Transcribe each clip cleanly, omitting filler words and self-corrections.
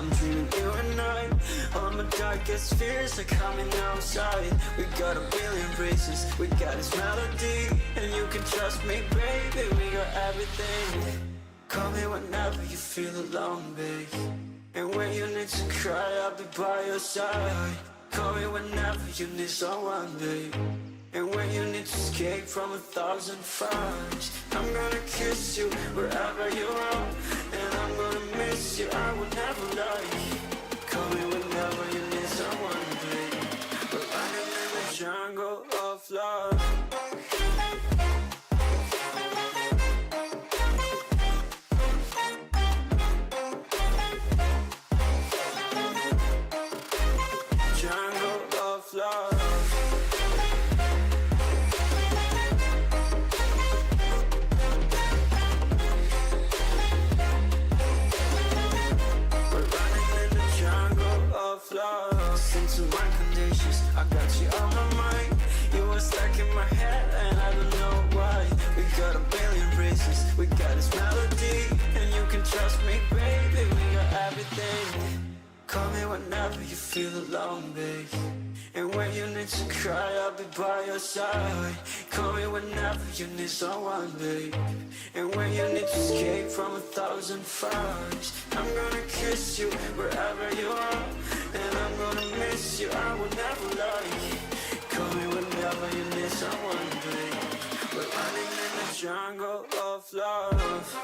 I'm dreaming you and I. All my darkest fears are coming outside. We got a billion races, we got this melody, and you can trust me, baby, we got everything. Call me whenever you feel alone, babe, and when you need to cry, I'll be by your side. Call me whenever you need someone, babe, and when you need to escape from 1,000 fires. I'm gonna kiss you wherever you are, and I'm gonna miss you, I will never lie. Call me whenever you need someone, babe. We're running in the jungle of love. Listen to my conditions, I got you on my mind. You were stuck in my head and I don't know why. We got a billion reasons, we got this melody, and you can trust me, baby, we got everything. Call me whenever you feel alone, babe, and when you need to cry, I'll be by your side. Call me whenever you need someone, babe, and when you need to escape from 1,000 fires. I'm gonna kiss you wherever you are, and I'm gonna miss you, I will never lie. Call me whenever you need someone, babe. We're running in the jungle of love.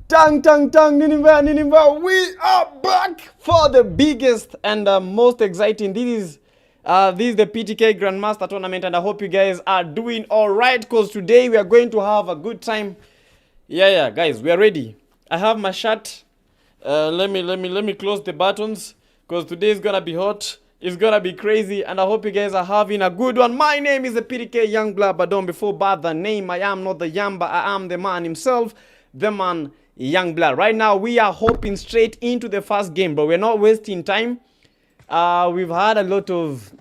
Tang Ninimba, we are back for the biggest and most exciting. This is the PTK Grandmaster tournament, and I hope you guys are doing all right, because today we are going to have a good time. Yeah, guys, we are ready. I have my shirt. Let me close the buttons, because today is gonna be hot. It's gonna be crazy, and I hope you guys are having a good one. My name is the PTK Youngblood, but don't before bad the name. I am not the Yamba. I am the man himself, the man Youngblood. Right now we are hopping straight into the first game, but we're not wasting time. We've had a lot of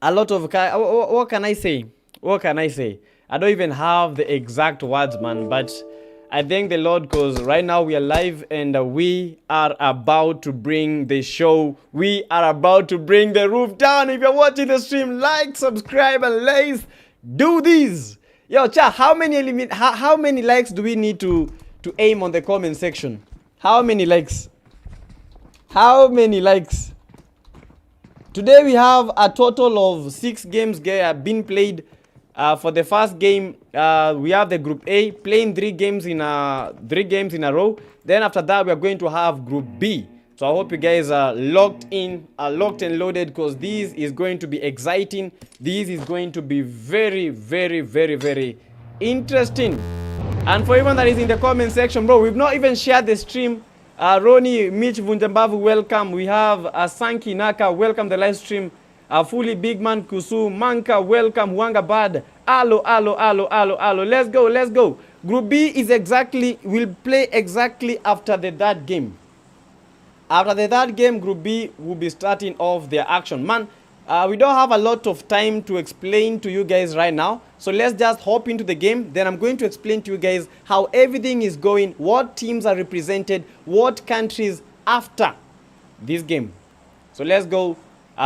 what can I say? I don't even have the exact words, man, but I thank the Lord, because right now we are live and we are about to bring the show. We are about to bring the roof down. If you're watching the stream, like, subscribe, and let's do this. Yo, cha, how many likes do we need to aim on the comment section? How many likes? Today we have a total of 6 games been played. For the first game, we have the Group A playing 3 games in a row. Then after that, we are going to have Group B. So I hope you guys are locked and loaded, because this is going to be exciting. This is going to be very, very, very, very interesting. And for everyone that is in the comment section, bro, we've not even shared the stream. Roni, Mitch Vunjambavu, welcome. We have Sanki Naka, welcome the live stream. Fully Big Man Kusu, Manka, welcome. Wanga Bad, Alo. Let's go. Group B is will play exactly after the third game. After the third game, Group B will be starting off their action. Man, we don't have a lot of time to explain to you guys right now. So let's just hop into the game. Then I'm going to explain to you guys how everything is going, what teams are represented, what countries after this game. So let's go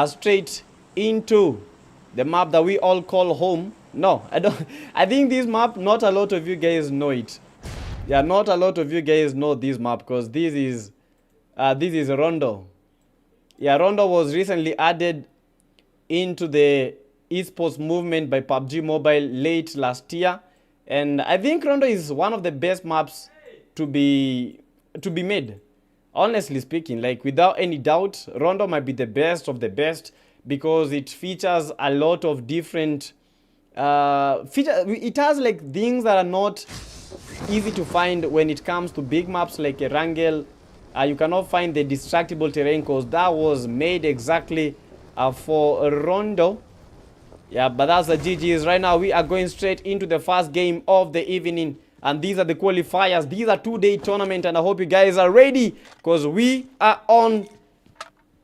straight into the map that we all call home. No, I don't. I think this map, not a lot of you guys know it. Yeah, not a lot of you guys know this map, because this is Rondo. Yeah, Rondo was recently added into the esports movement by PUBG Mobile late last year, and I think Rondo is one of the best maps to be made. Honestly speaking, like without any doubt, Rondo might be the best of the best, because it features a lot of different it has like things that are not easy to find when it comes to big maps like Erangel. You cannot find the destructible terrain, because that was made exactly for Rondo. Yeah, but that's the GG's. Right now we are going straight into the first game of the evening, and these are the qualifiers. These are 2-day tournament, and I hope you guys are ready, because we are on,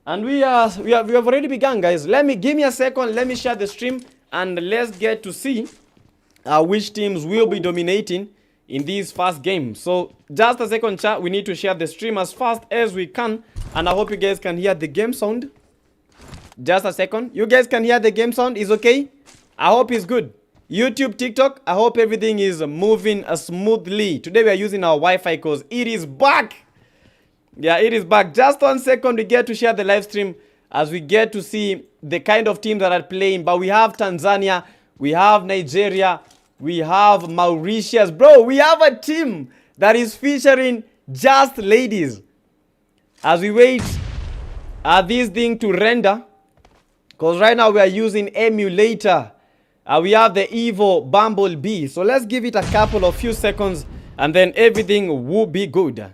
and we have already begun, guys. Give me a second, let me share the stream, and let's get to see which teams will be dominating in this first game. So just a second, chat, we need to share the stream as fast as we can, and I hope you guys can hear the game sound. Just a second. You guys can hear the game sound? Is okay? I hope it's good. YouTube, TikTok, I hope everything is moving smoothly. Today we are using our Wi-Fi, because it is back. Yeah, it is back. Just 1 second, we get to share the live stream as we get to see the kind of teams that are playing. But we have Tanzania, we have Nigeria, we have Mauritius. Bro, we have a team that is featuring just ladies. As we wait this thing to render, because right now we are using emulator. We have the Evo Bumblebee. So let's give it a couple of few seconds, and then everything will be good.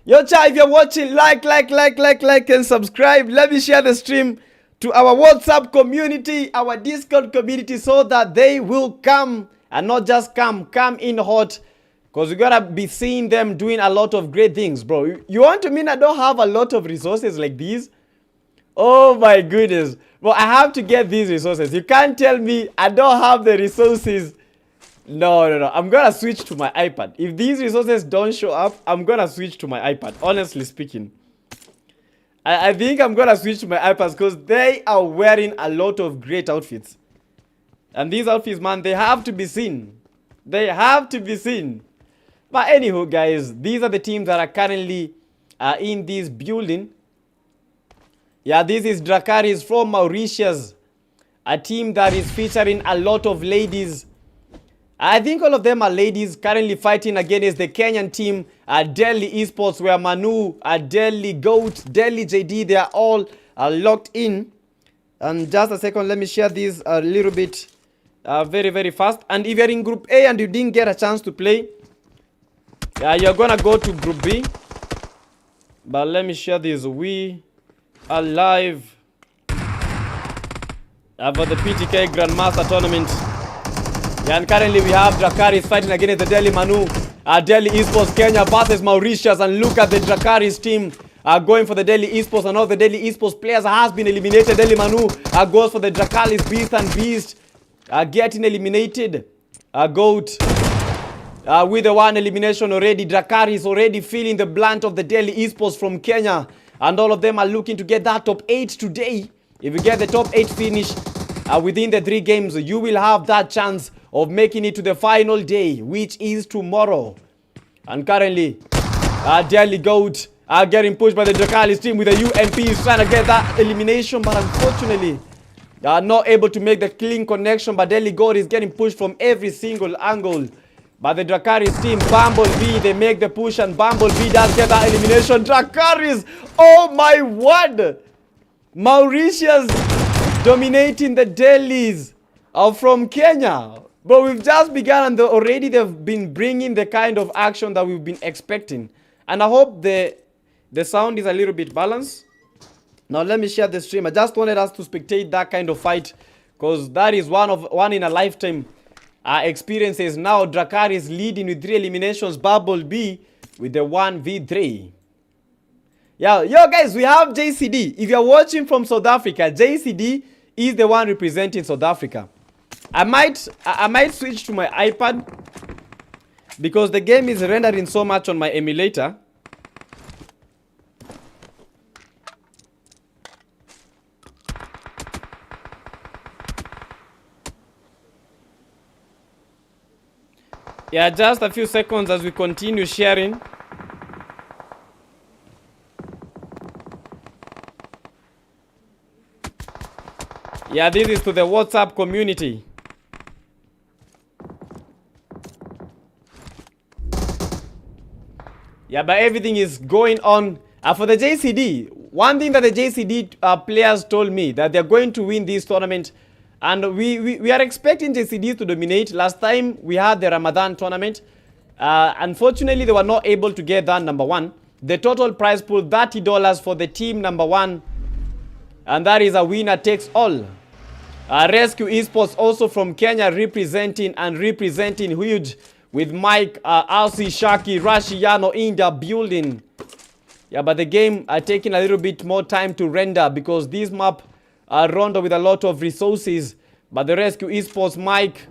Yo, chat, if you're watching, like, and subscribe. Let me share the stream to our WhatsApp community, our Discord community, so that they will come, and not just come in hot, because we gotta be seeing them doing a lot of great things, bro. You want to mean I don't have a lot of resources like these? Oh my goodness. Well, I have to get these resources. You can't tell me I don't have the resources. No. I'm gonna switch to my iPad. If these resources don't show up, I'm gonna switch to my iPad. Honestly speaking, I think I'm gonna switch to my iPads, because they are wearing a lot of great outfits. And these outfits, man, they have to be seen. They have to be seen. But anywho, guys, these are the teams that are currently in this building. Yeah, this is Dracaris from Mauritius, a team that is featuring a lot of ladies. I think all of them are ladies currently fighting against the Kenyan team, Delhi Esports, where Manu, Delhi Goat, Delhi JD, they are all locked in. And just a second, let me share this a little bit very, very fast. And if you're in Group A and you didn't get a chance to play, you're gonna go to Group B. But let me share this. We are live for the PTK Grandmaster tournament. Yeah, and currently we have Drakaris fighting against the Delhi Manu. Delhi Esports Kenya versus Mauritius. And look at the Drakaris team going for the Delhi Esports. And all the Delhi Esports players has been eliminated. Delhi Manu goes for the Drakaris Beast, and Beast getting eliminated. Goat with the one elimination already. Drakaris already feeling the blunt of the Delhi Esports from Kenya. And all of them are looking to get that top 8 today. If you get the top 8 finish within the 3 games, you will have that chance of making it to the final day, which is tomorrow. And currently, Delhi Goat are getting pushed by the Drakaris team with the UMPs trying to get that elimination, but unfortunately, they are not able to make the clean connection. But Delhi Goat is getting pushed from every single angle. But the Drakaris team, Bumblebee, they make the push, and Bumblebee does get that elimination. Drakaris, oh my word! Mauritius dominating the Delhis from Kenya. But we've just begun, and already they've been bringing the kind of action that we've been expecting. And I hope the sound is a little bit balanced. Now let me share the stream. I just wanted us to spectate that kind of fight, because that is one in a lifetime experiences. Now Drakar is leading with 3 eliminations. Bumblebee with the 1v3. Yeah, yo guys, we have JCD. If you're watching from South Africa, JCD is the one representing South Africa. I might switch to my iPad because the game is rendering so much on my emulator. Yeah, just a few seconds as we continue sharing. Yeah, this is to the WhatsApp community. Yeah, but everything is going on. For the JCD, one thing that the JCD players told me, that they're going to win this tournament. And we are expecting JCD to dominate. Last time we had the Ramadan tournament. Unfortunately, they were not able to get that number 1. The total prize pool, $30 for the team number 1. And that is a winner takes all. Rescue Esports also from Kenya representing huge with Mike, RC, Shaki, Rashiano in the building. Yeah, but the game are taking a little bit more time to render because this map are run with a lot of resources. But the Rescue Esports, Mike,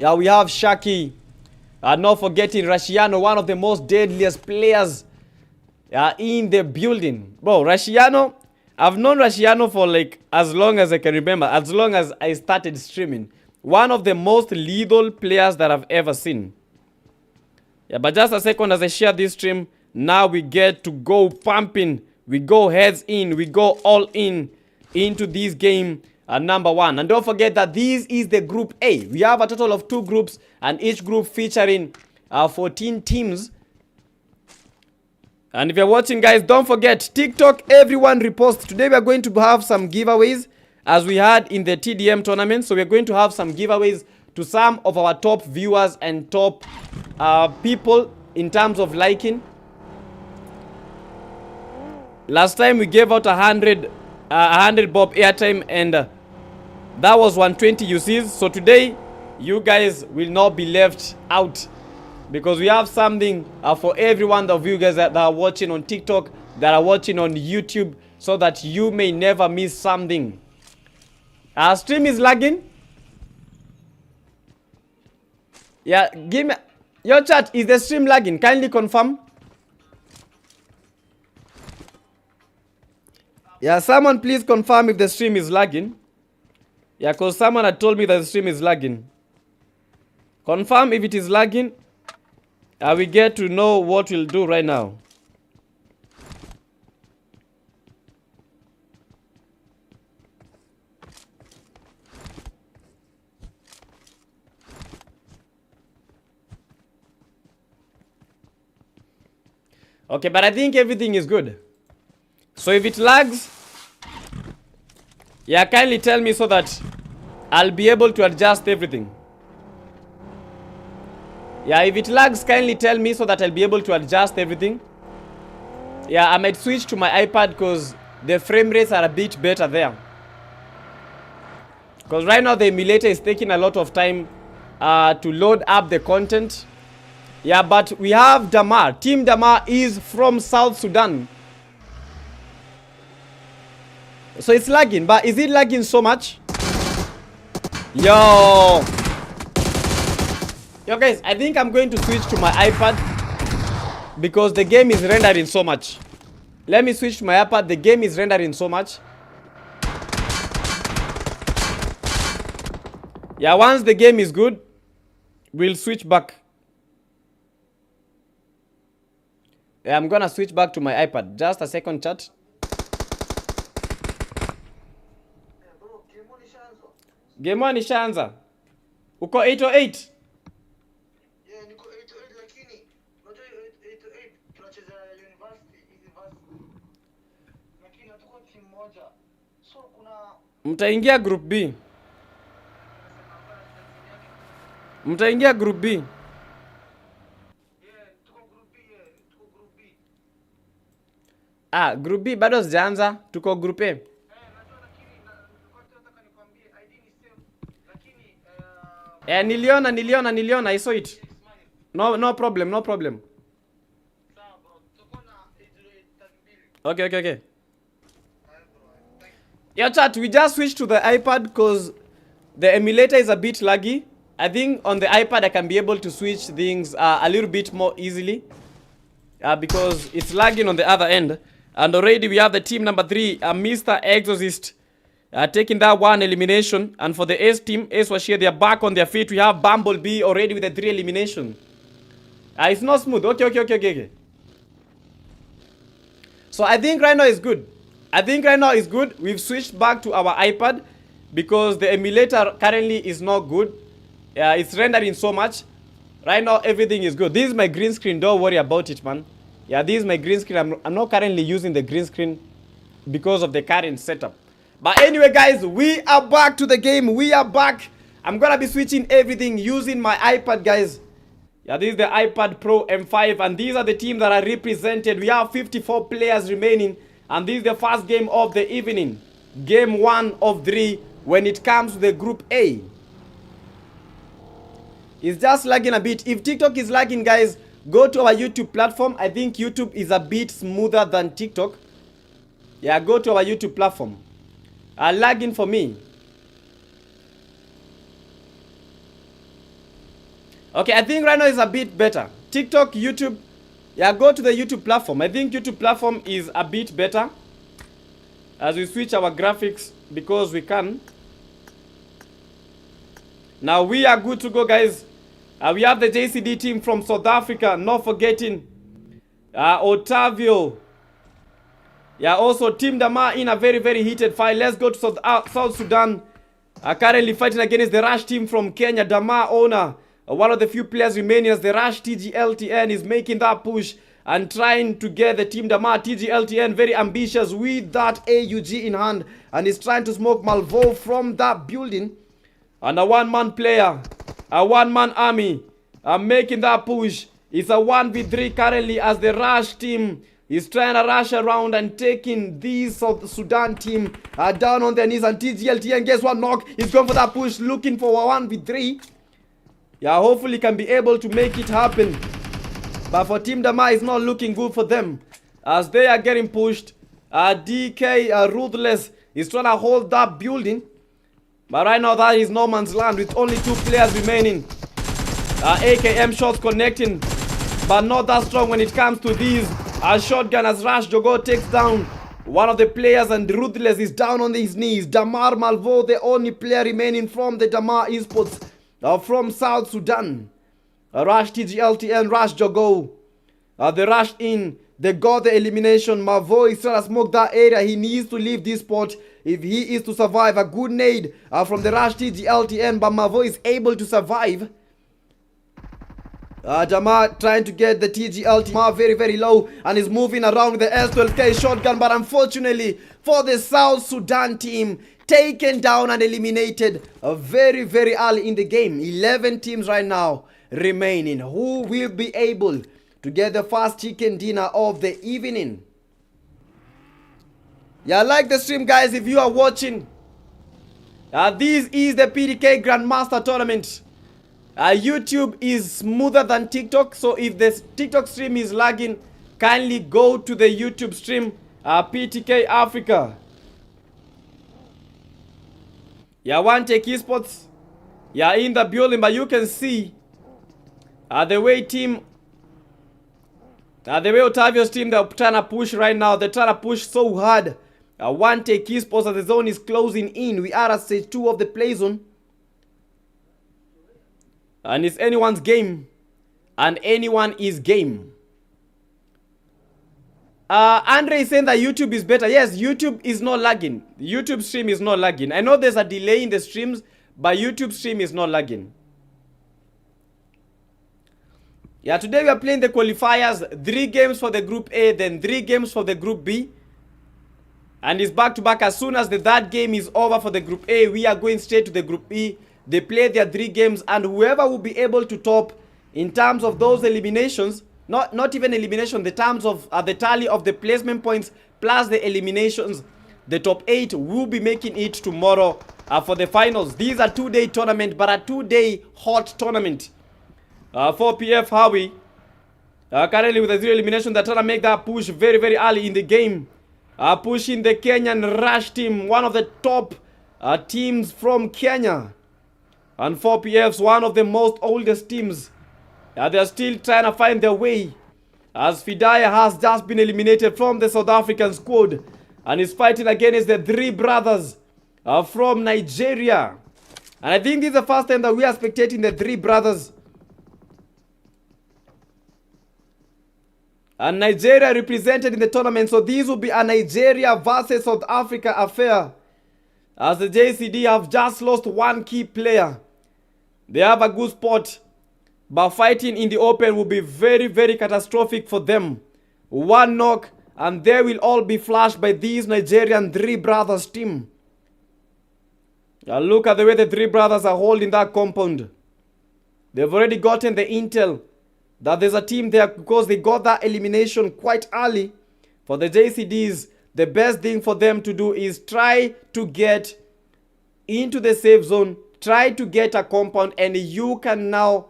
yeah, we have Shaki. Not forgetting Rashiano, one of the most deadliest players in the building. Bro, Rashiano, I've known Rashiano for like as long as I can remember, as long as I started streaming. One of the most lethal players that I've ever seen. Yeah, but just a second as I share this stream, now we get to go pumping. We go heads in, we go all in into this game number 1. And don't forget that this is the Group A. We have a total of 2 groups, and each group featuring 14 teams. And if you're watching, guys, don't forget TikTok, everyone repost. Today we are going to have some giveaways as we had in the TDM tournament. So we're going to have some giveaways to some of our top viewers and top people in terms of liking. Last time we gave out 100 bob airtime, and that was 120 UCs. So today you guys will not be left out, because we have something for everyone of you guys that are watching on TikTok, that are watching on YouTube, so that you may never miss something. Our stream is lagging. Yeah, give me your chat. Is the stream lagging? Kindly confirm. Yeah, someone please confirm if the stream is lagging. Yeah, because someone had told me that the stream is lagging. Confirm if it is lagging. We get to know what we'll do right now. Okay, but I think everything is good. So if it lags, yeah, kindly tell me so that I'll be able to adjust everything. Yeah, if it lags, kindly tell me so that I'll be able to adjust everything. Yeah, I might switch to my iPad because the frame rates are a bit better there. Because right now the emulator is taking a lot of time to load up the content. Yeah, but we have Damar. Team Damar is from South Sudan. So it's lagging, but is it lagging so much? Yo, guys, I think I'm going to switch to my iPad because the game is rendering so much. Let me switch to my iPad. The game is rendering so much. Yeah, once the game is good, we'll switch back. Yeah, I'm gonna switch back to my iPad. Just a second, chat. Game 1 ishaanza. Uko 808? Yeah, niko 808 lakini unajua 808 tunacheza university. Lakini hatuko team moja. So kuna Mtaingia group B. Mtaingia group B. yeah, tuko group B. Ah, group B bado sijaanza. Tuko group A. Najua lakini nataka nikwambie ID ni same lakini Niliona, I saw it. No problem. sawa bro. Tuko na 808 Okay. Yeah, chat, we just switched to the iPad because the emulator is a bit laggy. I think on the iPad I can be able to switch things a little bit more easily because it's lagging on the other end. And already we have the team number 3, Mr. Exorcist, taking that 1 elimination. And for the Ace team, Ace was here, they are back on their feet. We have Bumblebee already with the 3 elimination. It's not smooth. Okay. So I think right now is good. We've switched back to our iPad because the emulator currently is not good. It's rendering so much. Right now everything is good. This is my green screen. Don't worry about it, man. Yeah, this is my green screen. I'm not currently using the green screen because of the current setup. But anyway, guys, we are back to the game. We are back. I'm gonna be switching everything using my iPad, guys. Yeah, this is the iPad Pro M5, and these are the teams that are represented. We have 54 players remaining, and this is the first game of the evening. Game 1 of 3 when it comes to the Group A. It's just lagging a bit. If TikTok is lagging, guys, go to our YouTube platform. I think YouTube is a bit smoother than TikTok. Yeah, go to our YouTube platform. Lagging for me. Okay, I think right now is a bit better. TikTok, YouTube. Yeah, go to the YouTube platform. I think YouTube platform is a bit better. As we switch our graphics because we can. Now we are good to go, guys. We have the JCD team from South Africa. Not forgetting Otavio. Yeah, also Team Damar in a very, very heated fight. Let's go to South Sudan. Currently fighting against the Rush team from Kenya. Damar owner, one of the few players remaining as the Rush TGLTN is making that push and trying to get the Team Damar. TGLTN very ambitious with that AUG in hand and is trying to smoke Malvo from that building. And a one-man player, a one-man army, making that push. It's a 1v3 currently as the Rush team is trying to rush around and taking the South Sudan team down on their knees. And TGLTN, guess what, knock, is going for that push, looking for a 1v3. Yeah, hopefully can be able to make it happen. But for Team Damar, it's not looking good for them as they are getting pushed. DK Ruthless is trying to hold that building. But right now that is no man's land with only 2 players remaining. AKM shots connecting, but not that strong when it comes to these. Shotgun as Rash Jogo takes down one of the players and Ruthless is down on his knees. Damar Malvo, the only player remaining from the Damar Esports from South Sudan. Rush TGLTN, Rush Jogo. They rushed in. They got the elimination. Malvo is trying to smoke that area. He needs to leave this spot if he is to survive. A good nade from the Rush TGLTN, but Malvo is able to survive. Jamar trying to get the TGL. Jamar very, very low and is moving around with the S12K shotgun. But unfortunately for the South Sudan team, taken down and eliminated very, very early in the game. 11 teams right now remaining. Who will be able to get the first chicken dinner of the evening? Yeah, like the stream, guys, if you are watching. This is the PDK Grandmaster tournament. YouTube is smoother than TikTok, so if the TikTok stream is lagging, kindly go to the YouTube stream, PTK Africa. Yeah, one take esports. Yeah, in the building, but you can see the way Otavio's team, they're trying to push right now. They're trying to push so hard. One take esports as the zone is closing in. We are at stage 2 of the play zone. And it's anyone's game. And anyone is game. Andre is saying that YouTube is better. Yes, YouTube is not lagging. YouTube stream is not lagging. I know there's a delay in the streams, but YouTube stream is not lagging. Yeah, today we are playing the qualifiers. 3 games for the group A, then 3 games for the group B. And it's back to back. As soon as the third game is over for the group A, we are going straight to the group B. They play their 3 games, and whoever will be able to top in terms of those eliminations, not even elimination, the terms of the tally of the placement points plus the eliminations, the top 8 will be making it tomorrow for the finals. These are 2-day tournament, but a 2-day hot tournament. For PF Howie, currently with the 0 elimination, they're trying to make that push very, very early in the game. Pushing the Kenyan Rush team, one of the top teams from Kenya. And 4PF's one of the most oldest teams. They're still trying to find their way. As Fidaya has just been eliminated from the South African squad. And is fighting against the 3 brothers from Nigeria. And I think this is the first time that we are spectating the 3 brothers. And Nigeria represented in the tournament. So this will be a Nigeria versus South Africa affair. As the JCD have just lost 1 key player. They have a good spot, but fighting in the open will be very, very catastrophic for them. 1 knock, and they will all be flashed by these Nigerian 3 brothers team. Look at the way the 3 brothers are holding that compound. They've already gotten the intel that there's a team there because they got that elimination quite early. For the JCDs, the best thing for them to do is try to get into the safe zone. Try to get a compound, and you can now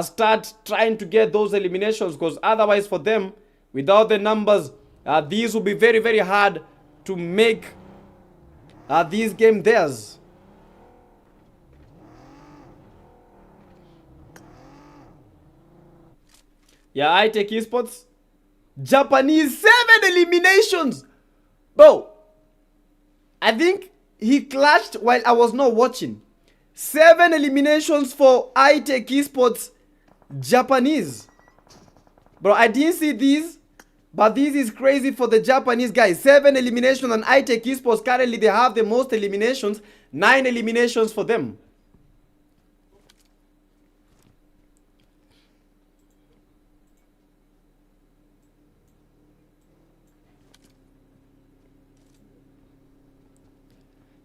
start trying to get those eliminations, because otherwise for them, without the numbers, these will be very, very hard to make this game theirs. Yeah, I take esports. Japanese 7 eliminations. Bro, I think he clutched while I was not watching. 7 eliminations for iTech Esports Japanese. Bro, I didn't see these, but this is crazy for the Japanese guys. 7 eliminations on iTech Esports. Currently, they have the most eliminations. 9 eliminations for them.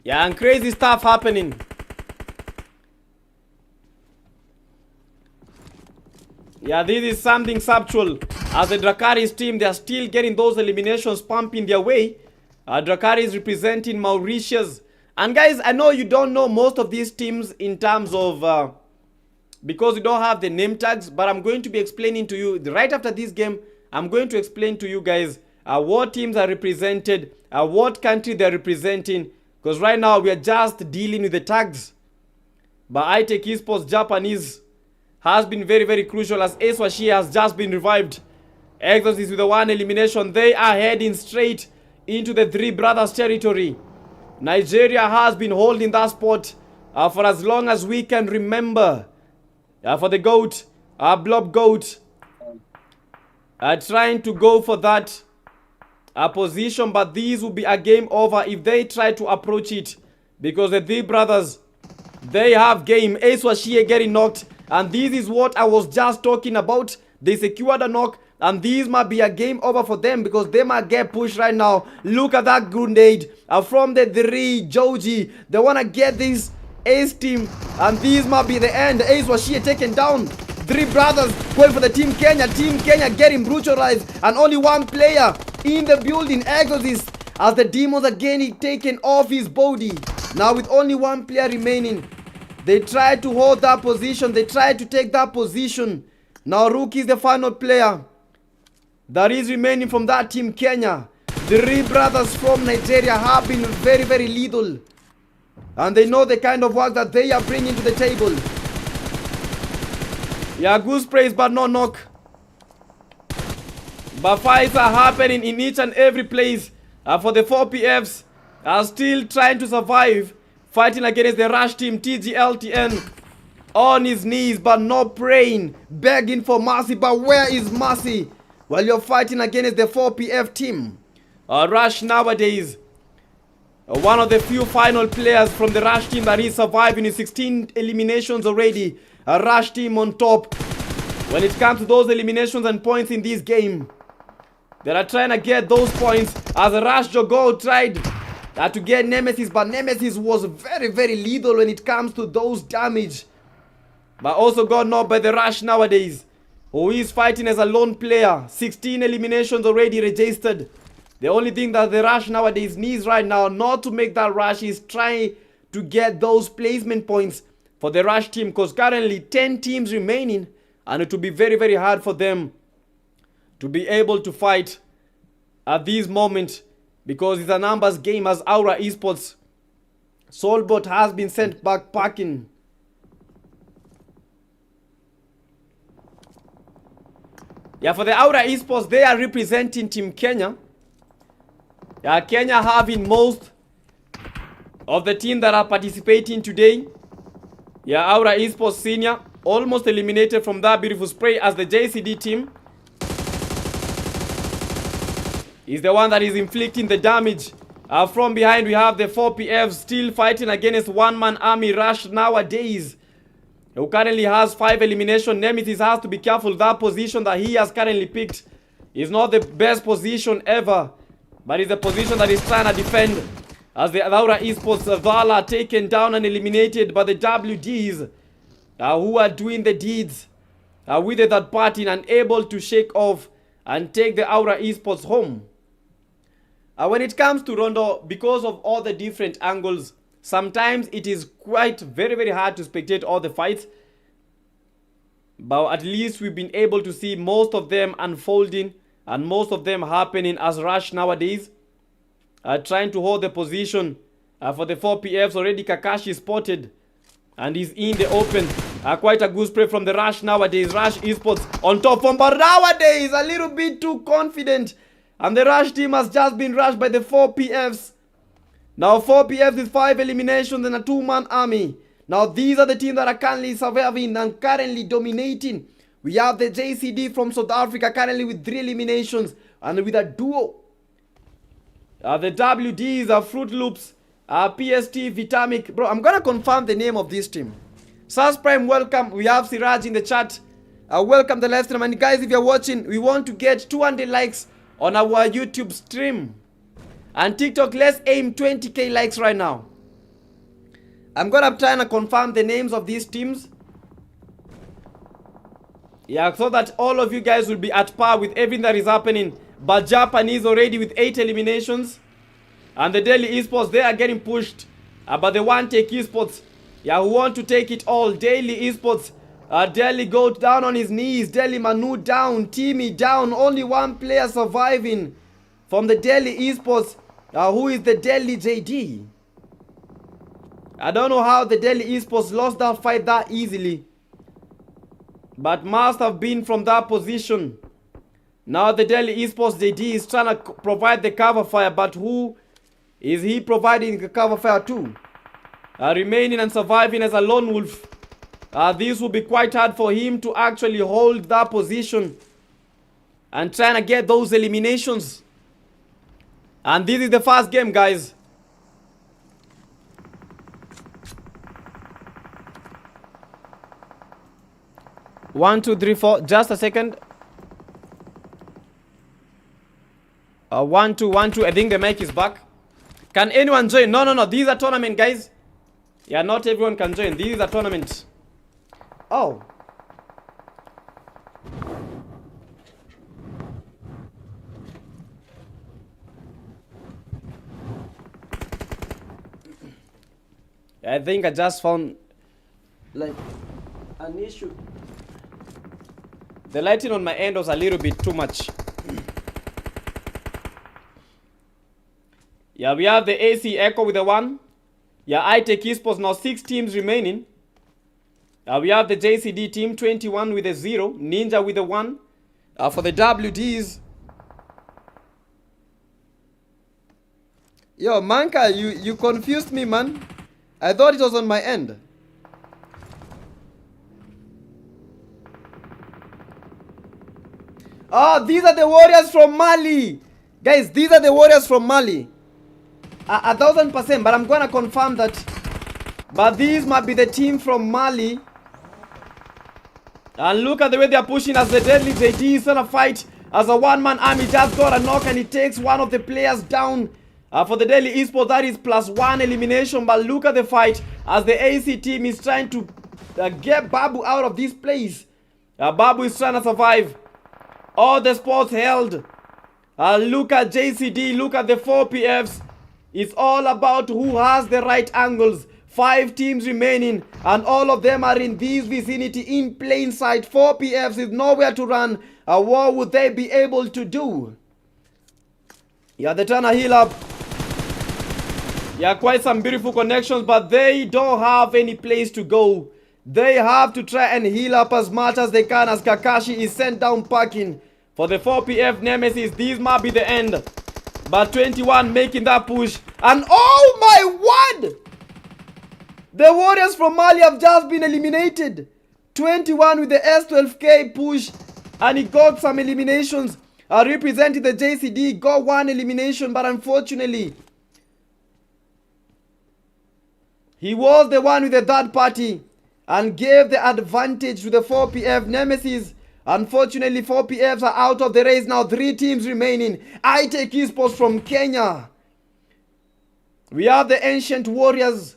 Yeah, and crazy stuff happening. Yeah, this is something subtle. As the Dracarys team, they are still getting those eliminations pumping their way. Dracarys representing Mauritius. And guys, I know you don't know most of these teams in terms of... because you don't have the name tags. But I'm going to be explaining to you, right after this game, I'm going to explain to you guys what teams are represented, what country they're representing. Because right now, we are just dealing with the tags. But iTech Esports Japanese has been very, very crucial, as Eswashi has just been revived. Exodus with the 1 elimination. They are heading straight into the 3 brothers territory. Nigeria has been holding that spot for as long as we can remember. For the GOAT, Blob GOAT, trying to go for that position, but these will be a game over if they try to approach it, because the 3 brothers, they have game. Eswashie getting knocked, And this is what I was just talking about. They secured a knock, and this might be a game over for them because they might get pushed right now. Look at that grenade from the 3, Joji. They want to get this Ace team, and this might be the end. Ace Washie taken down. 3 brothers going for the Team Kenya. Team Kenya getting brutalized, and only 1 player in the building. Exorcist as the demons are getting taken off his body. Now with only 1 player remaining, they try to hold that position. They try to take that position. Now Rookie is the final player that is remaining from that Team Kenya. 3 brothers from Nigeria have been very, very lethal, and they know the kind of work that they are bringing to the table. Yeah, goose praise but no knock. But fights are happening in each and every place. For the 4PFs are still trying to survive, fighting against the Rush team. TGLTN on his knees but not praying, begging for mercy. But where is mercy while you're fighting against the 4PF team? Rush nowadays, one of the few final players from the Rush team that is surviving in 16 eliminations already. A Rush team on top when it comes to those eliminations and points in this game. They are trying to get those points as Rush Jogo tried to get Nemesis, but Nemesis was very, very lethal when it comes to those damage. But also got knocked by the Rush nowadays, who is fighting as a lone player. 16 eliminations already registered. The only thing that the Rush nowadays needs right now, not to make that rush, is trying to get those placement points for the Rush team, because currently 10 teams remaining, and it will be very, very hard for them to be able to fight at this moment, because it's a numbers game as Aura Esports. Soulbot has been sent back packing. Yeah, for the Aura Esports, they are representing Team Kenya. Yeah, Kenya having most of the team that are participating today. Yeah, Aura Esports Senior almost eliminated from that beautiful spray as the JCD team is the one that is inflicting the damage. From behind we have the 4PF still fighting against one-man army Rush nowadays, who currently has 5 elimination. Nemesis has to be careful. That position that he has currently picked is not the best position ever, but it's a position that he's trying to defend as the Aura Esports Vala taken down and eliminated by the WDs, who are doing the deeds with the third party and unable to shake off and take the Aura Esports home. When it comes to Rondo, because of all the different angles, sometimes it is quite very, very hard to spectate all the fights. But at least we've been able to see most of them unfolding and most of them happening as Rush nowadays. Trying to hold the position for the 4PFs. Already Kakashi spotted and he's in the open. Quite a good spray from the Rush nowadays. Rush Esports on top from, but nowadays a little bit too confident. And the Rush team has just been rushed by the 4PFs. Now 4PFs with 5 eliminations and a 2-man army. Now these are the teams that are currently surviving and currently dominating. We have the JCD from South Africa currently with 3 eliminations and with a duo. The WDs are Fruit Loops, PST, Vitamic. Bro, I'm gonna confirm the name of this team. Sas Prime, welcome. We have Siraj in the chat. Welcome the live stream. And guys, if you're watching, we want to get 200 likes on our YouTube stream. And TikTok, let's aim 20k likes right now. I'm gonna try and confirm the names of these teams. Yeah, so that all of you guys will be at par with everything that is happening. But Japan is already with 8 eliminations. And the Delhi Esports, they are getting pushed. But the One Take Esports, yeah, who want to take it all. Delhi Esports, Delhi go down on his knees. Delhi Manu down, Timmy down. Only 1 player surviving from the Delhi Esports, who is the Delhi JD. I don't know how the Delhi Esports lost that fight that easily, but must have been from that position. Now the Delhi Esports JD is trying to provide the cover fire, but who is he providing the cover fire to? Remaining and surviving as a lone wolf. This will be quite hard for him to actually hold that position and trying to get those eliminations. And this is the first game, guys. 1, 2, 3, 4. Just a second. 1, 2, 1, 2. I think the mic is back. Can anyone join? No, no, no. These are tournament, guys. Yeah, not everyone can join. This is a tournament. Oh. I think I just found like an issue. The lighting on my end was a little bit too much. Yeah, we have the AC Echo with the 1. Yeah, I take esports now 6 teams remaining. We have the JCD team 21 with a 0, Ninja with a 1. For the WDs. Yo, Manka, you confused me, man. I thought it was on my end. Oh, these are the warriors from Mali. Guys, these are the warriors from Mali. 1000%, but I'm gonna confirm that. But these might be the team from Mali. And look at the way they are pushing as the deadly JD is gonna fight as a one-man army. Just got a knock and he takes one of the players down. For the Daily Esports, that is +1 elimination. But look at the fight as the AC team is trying to get Babu out of this place. Babu is trying to survive. All the spots held. Look at JCD, look at the 4 PFs. It's all about who has the right angles. 5 teams remaining and all of them are in this vicinity in plain sight. 4 PFs is nowhere to run. What would they be able to do? Yeah, they're trying to heal up. Yeah, quite some beautiful connections, but they don't have any place to go. They have to try and heal up as much as they can as Kakashi is sent down packing. For the 4 PF Nemesis, this might be the end. But 21 making that push. And oh my word! The warriors from Mali have just been eliminated. 21 with the S12K push. And he got some eliminations. Representing the JCD, got 1 elimination, but unfortunately he was the one with the third party and gave the advantage to the 4 PF Nemesis. Unfortunately, 4 PFs are out of the race now. 3 teams remaining. I take esports from Kenya. We have the Ancient Warriors.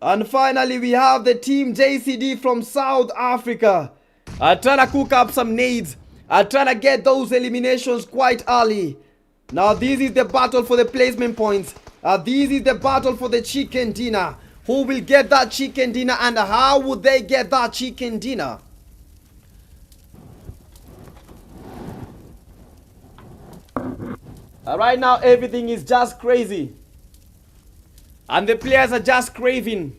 And finally, we have the team JCD from South Africa. Trying to cook up some nades. Trying to get those eliminations quite early. Now, this is the battle for the placement points. This is the battle for the chicken dinner. Who will get that chicken dinner and how would they get that chicken dinner? Right now, everything is just crazy. And the players are just craving.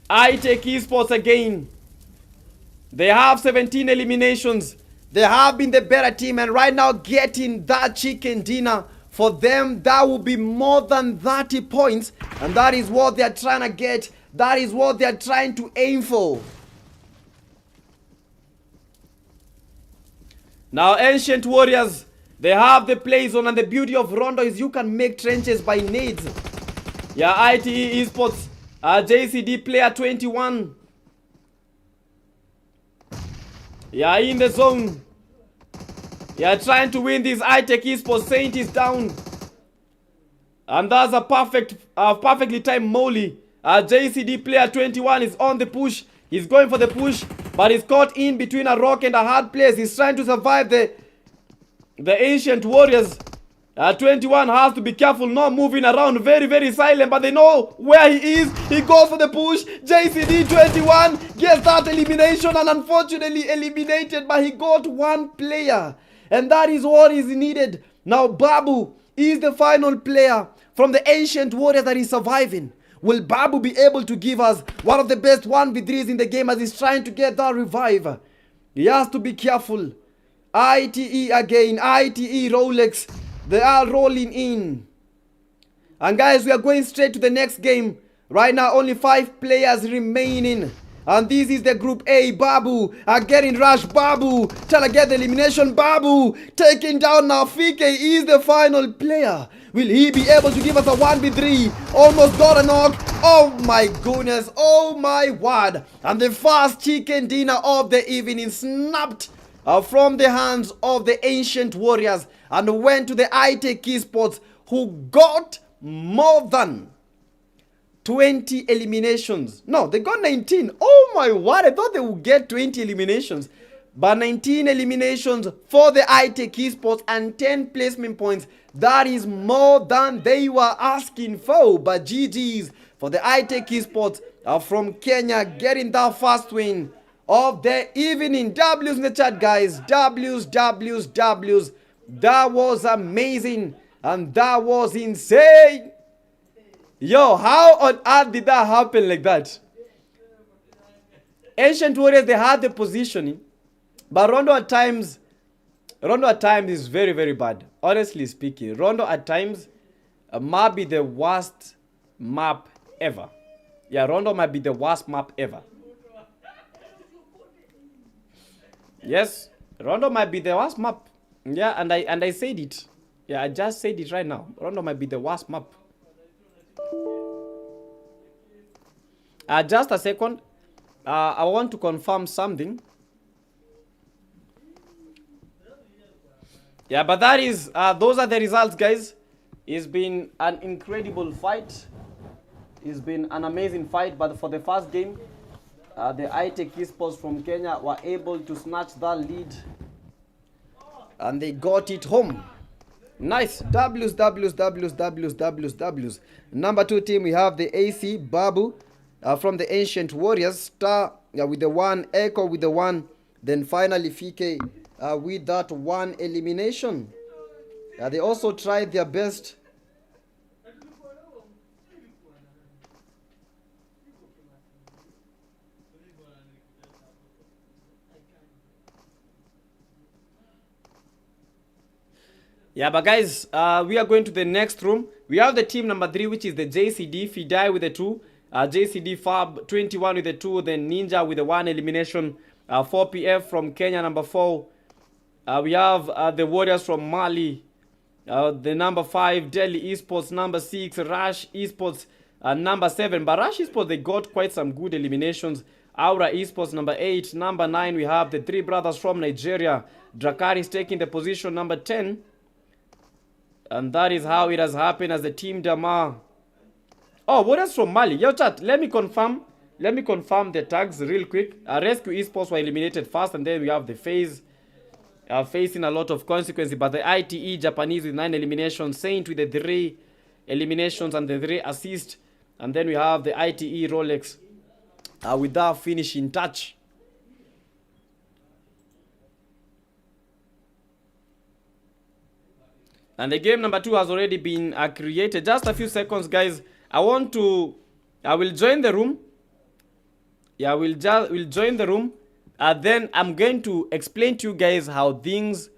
I take esports again. They have 17 eliminations. They have been the better team. And right now, getting that chicken dinner, for them, that will be more than 30 points. And that is what they are trying to get. That is what they are trying to aim for. Now, Ancient Warriors, they have the play zone. And the beauty of Rondo is you can make trenches by nades. Yeah, ITE Esports, JCD player 21. Yeah, in the zone. Yeah, trying to win this. I take esports. Saint is down. And that's a perfectly timed molly. JCD player 21 is on the push. He's going for the push, but he's caught in between a rock and a hard place. He's trying to survive the Ancient Warriors. 21 has to be careful, not moving around, very, very silent, but they know where he is. He goes for the push. JCD 21 gets that elimination and unfortunately eliminated, but he got 1 player. And that is what is needed. Now Babu is the final player from the Ancient Warrior that is surviving. Will Babu be able to give us one of the best 1v3s in the game as he's trying to get that revive? He has to be careful. ITE again, ITE Rolex. They are rolling in. And guys, we are going straight to the next game. Right now, only 5 players remaining. And this is the Group A. Babu getting rushed. Babu trying to get the elimination. Babu taking down now. Fike is the final player. Will he be able to give us a 1v3? Almost got a knock. Oh my goodness. Oh my word. And the first chicken dinner of the evening snapped from the hands of the Ancient Warriors and went to the iTech Esports, who got more than 20 eliminations. No, they got 19. Oh my word, I thought they would get 20 eliminations. But 19 eliminations for the iTech Esports and 10 placement points. That is more than they were asking for. But GG's for the iTech Esports from Kenya getting that first win of the evening. W's in the chat, guys. W's. That was amazing. And that was insane. Yo, how on earth did that happen like that? Ancient Warriors, they had the positioning, but Rondo at times is very, very bad. Honestly speaking, Rondo at times might be the worst map ever. Yeah, Rondo might be the worst map ever. Yes, Rondo might be the worst map. Yeah, and I said it. Yeah, I just said it right now. Rondo might be the worst map. Just a second. I want to confirm something. Yeah, but that is those are the results, guys. It's been an incredible fight. It's been an amazing fight. But for the first game, the iTech Esports from Kenya were able to snatch that lead, and they got it home. Nice. W's. Number 2 team, we have the AC Babu from the Ancient Warriors. Star with the 1, Echo with the 1, then finally Fike with that 1 elimination. They also tried their best. Yeah, but guys, we are going to the next room. We have the team number 3, which is the JCD, Fidai with the 2, JCD Fab 21 with the 2, then Ninja with the 1 elimination, 4PF from Kenya number 4. We have the Warriors from Mali, the number 5, Delhi Esports number 6, Rush Esports number 7. But Rush Esports, they got quite some good eliminations. Aura Esports number 8, number 9, we have the 3 brothers from Nigeria. Drakari is taking the position number 10. And that is how it has happened as the team Damar. Oh, Warriors from Mali. Yo, chat, let me confirm the tags real quick. Rescue Esports were eliminated first, and then we have the FaZe facing a lot of consequences. But the ITE Japanese with 9 eliminations, Saint with the 3 eliminations and the 3 assists. And then we have the ITE Rolex with that finishing touch. And the game number 2 has already been created. Just a few seconds, guys. I will join the room. Yeah, we'll join the room. Then I'm going to explain to you guys how things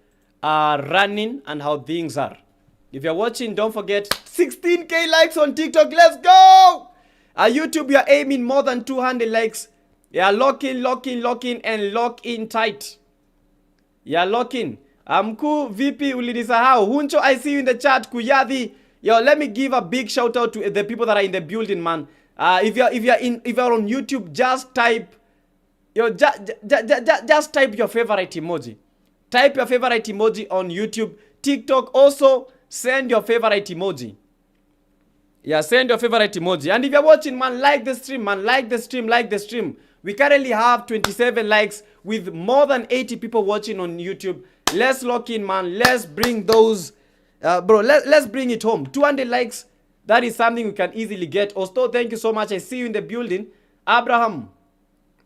are running and how things are. If you're watching, don't forget 16k likes on TikTok. Let's go! YouTube, we are aiming more than 200 likes. Yeah, lock in, and lock in tight. Yeah, lock in. Mkuu VP ulinisahau. Huncho, I see you in the chat. Kuyadhi. Yo, let me give a big shout out to the people that are in the building, man. If you're on YouTube, just type just type your favorite emoji. Type your favorite emoji on YouTube. TikTok also send your favorite emoji. Yeah, send your favorite emoji. And if you're watching, man, like the stream, man. Like the stream. We currently have 27 likes with more than 80 people watching on YouTube. Let's lock in, man. Let's bring those, let's bring it home. 200 likes. That is something we can easily get. Osto, thank you so much. I see you in the building. Abraham.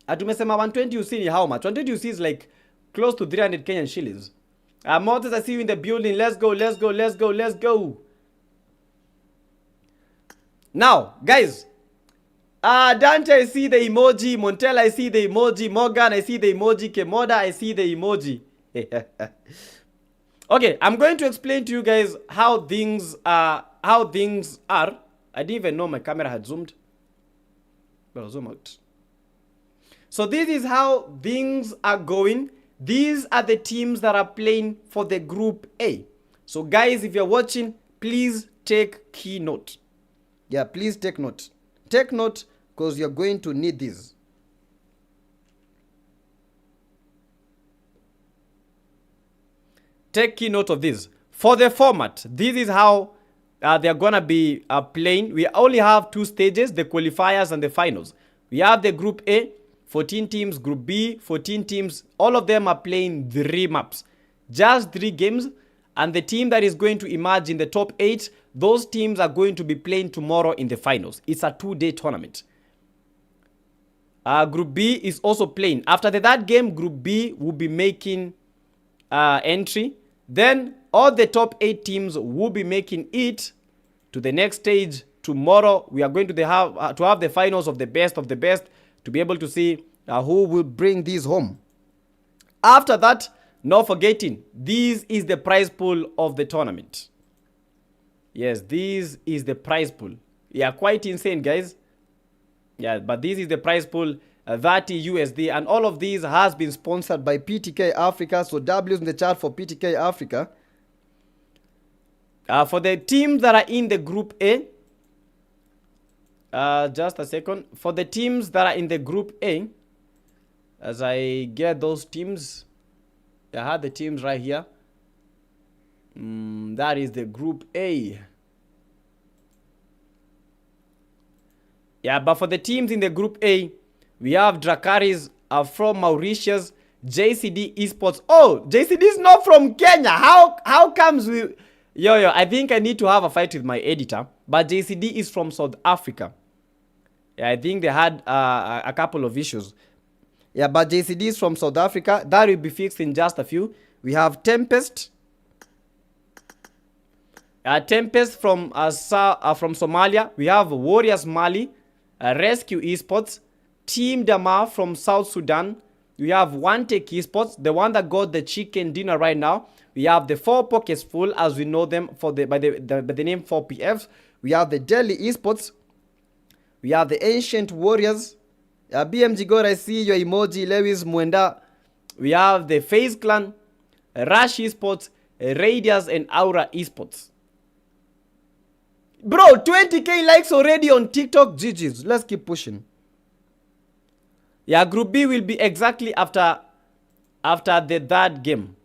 Atumesema 120 UC ni how much? 120 UC is like close to 300 Kenyan shillings. Moses, I see you in the building. Let's go. Now, guys. Dante, I see the emoji. Montel, I see the emoji. Morgan, I see the emoji. Kemoda, I see the emoji. Okay, I'm going to explain to you guys how things are. I didn't even know my camera had zoomed. But I'll zoom out. So this is how things are going. These are the teams that are playing for the Group A. So guys, if you're watching, please take key note. Yeah, please take note. Take note because you're going to need this. Take key note of this. For the format, this is how they're gonna be playing. We only have 2 stages, the qualifiers and the finals. We have the Group A, 14 teams, Group B, 14 teams. All of them are playing 3 maps. Just 3 games. And the team that is going to emerge in the top 8, those teams are going to be playing tomorrow in the finals. It's a 2-day tournament. Group B is also playing. After that game, Group B will be making entry. Then all the top 8 teams will be making it to the next stage. Tomorrow we are going to have the finals of the best to be able to see who will bring this home. After that, not forgetting, this is the prize pool of the tournament. Yes, this is the prize pool. Yeah, quite insane, guys. Yeah, but this is the prize pool, 30 USD, and all of these has been sponsored by PTK Africa. So W's in the chat for PTK Africa. For the teams that are in the Group A, just a second. For the teams that are in the Group A, as I get those teams, I have the teams right here. That is the Group A. Yeah, but for the teams in the Group A, we have Dracaris from Mauritius, JCD Esports. Oh, JCD is not from Kenya. How comes we... Yo, I think I need to have a fight with my editor. But JCD is from South Africa. Yeah, I think they had a couple of issues. Yeah, but JCD is from South Africa. That will be fixed in just a few. We have Tempest. Tempest from Somalia. We have Warriors Mali. Rescue Esports. Team Damar from South Sudan. We have One Take Esports, the one that got the chicken dinner right now. We have the 4 Pockets Full, as we know them by the name 4PFs. We have the Delhi Esports. We have the Ancient Warriors. BMG God, I see your emoji. Lewis Mwenda. We have the FaZe Clan, Rush Esports, Raiders, and Aura Esports. Bro, 20k likes already on TikTok. GG's. Let's keep pushing. Yeah, Group B will be exactly after the 3rd game.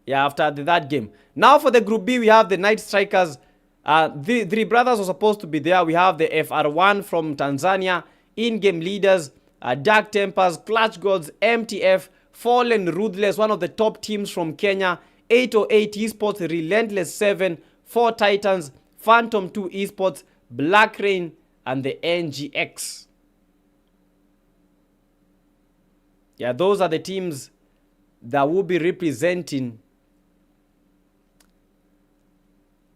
Yeah, after the 3rd game. Now for the Group B, we have the Night Strikers. The 3 brothers are supposed to be there. We have the FR1 from Tanzania, In-Game Leaders, Dark Tempers, Clutch Gods, MTF, Fallen Ruthless, one of the top teams from Kenya, 808 Esports, Relentless 7, 4 Titans, Phantom 2 Esports, Black Rain, and the NGX. Yeah, those are the teams that will be representing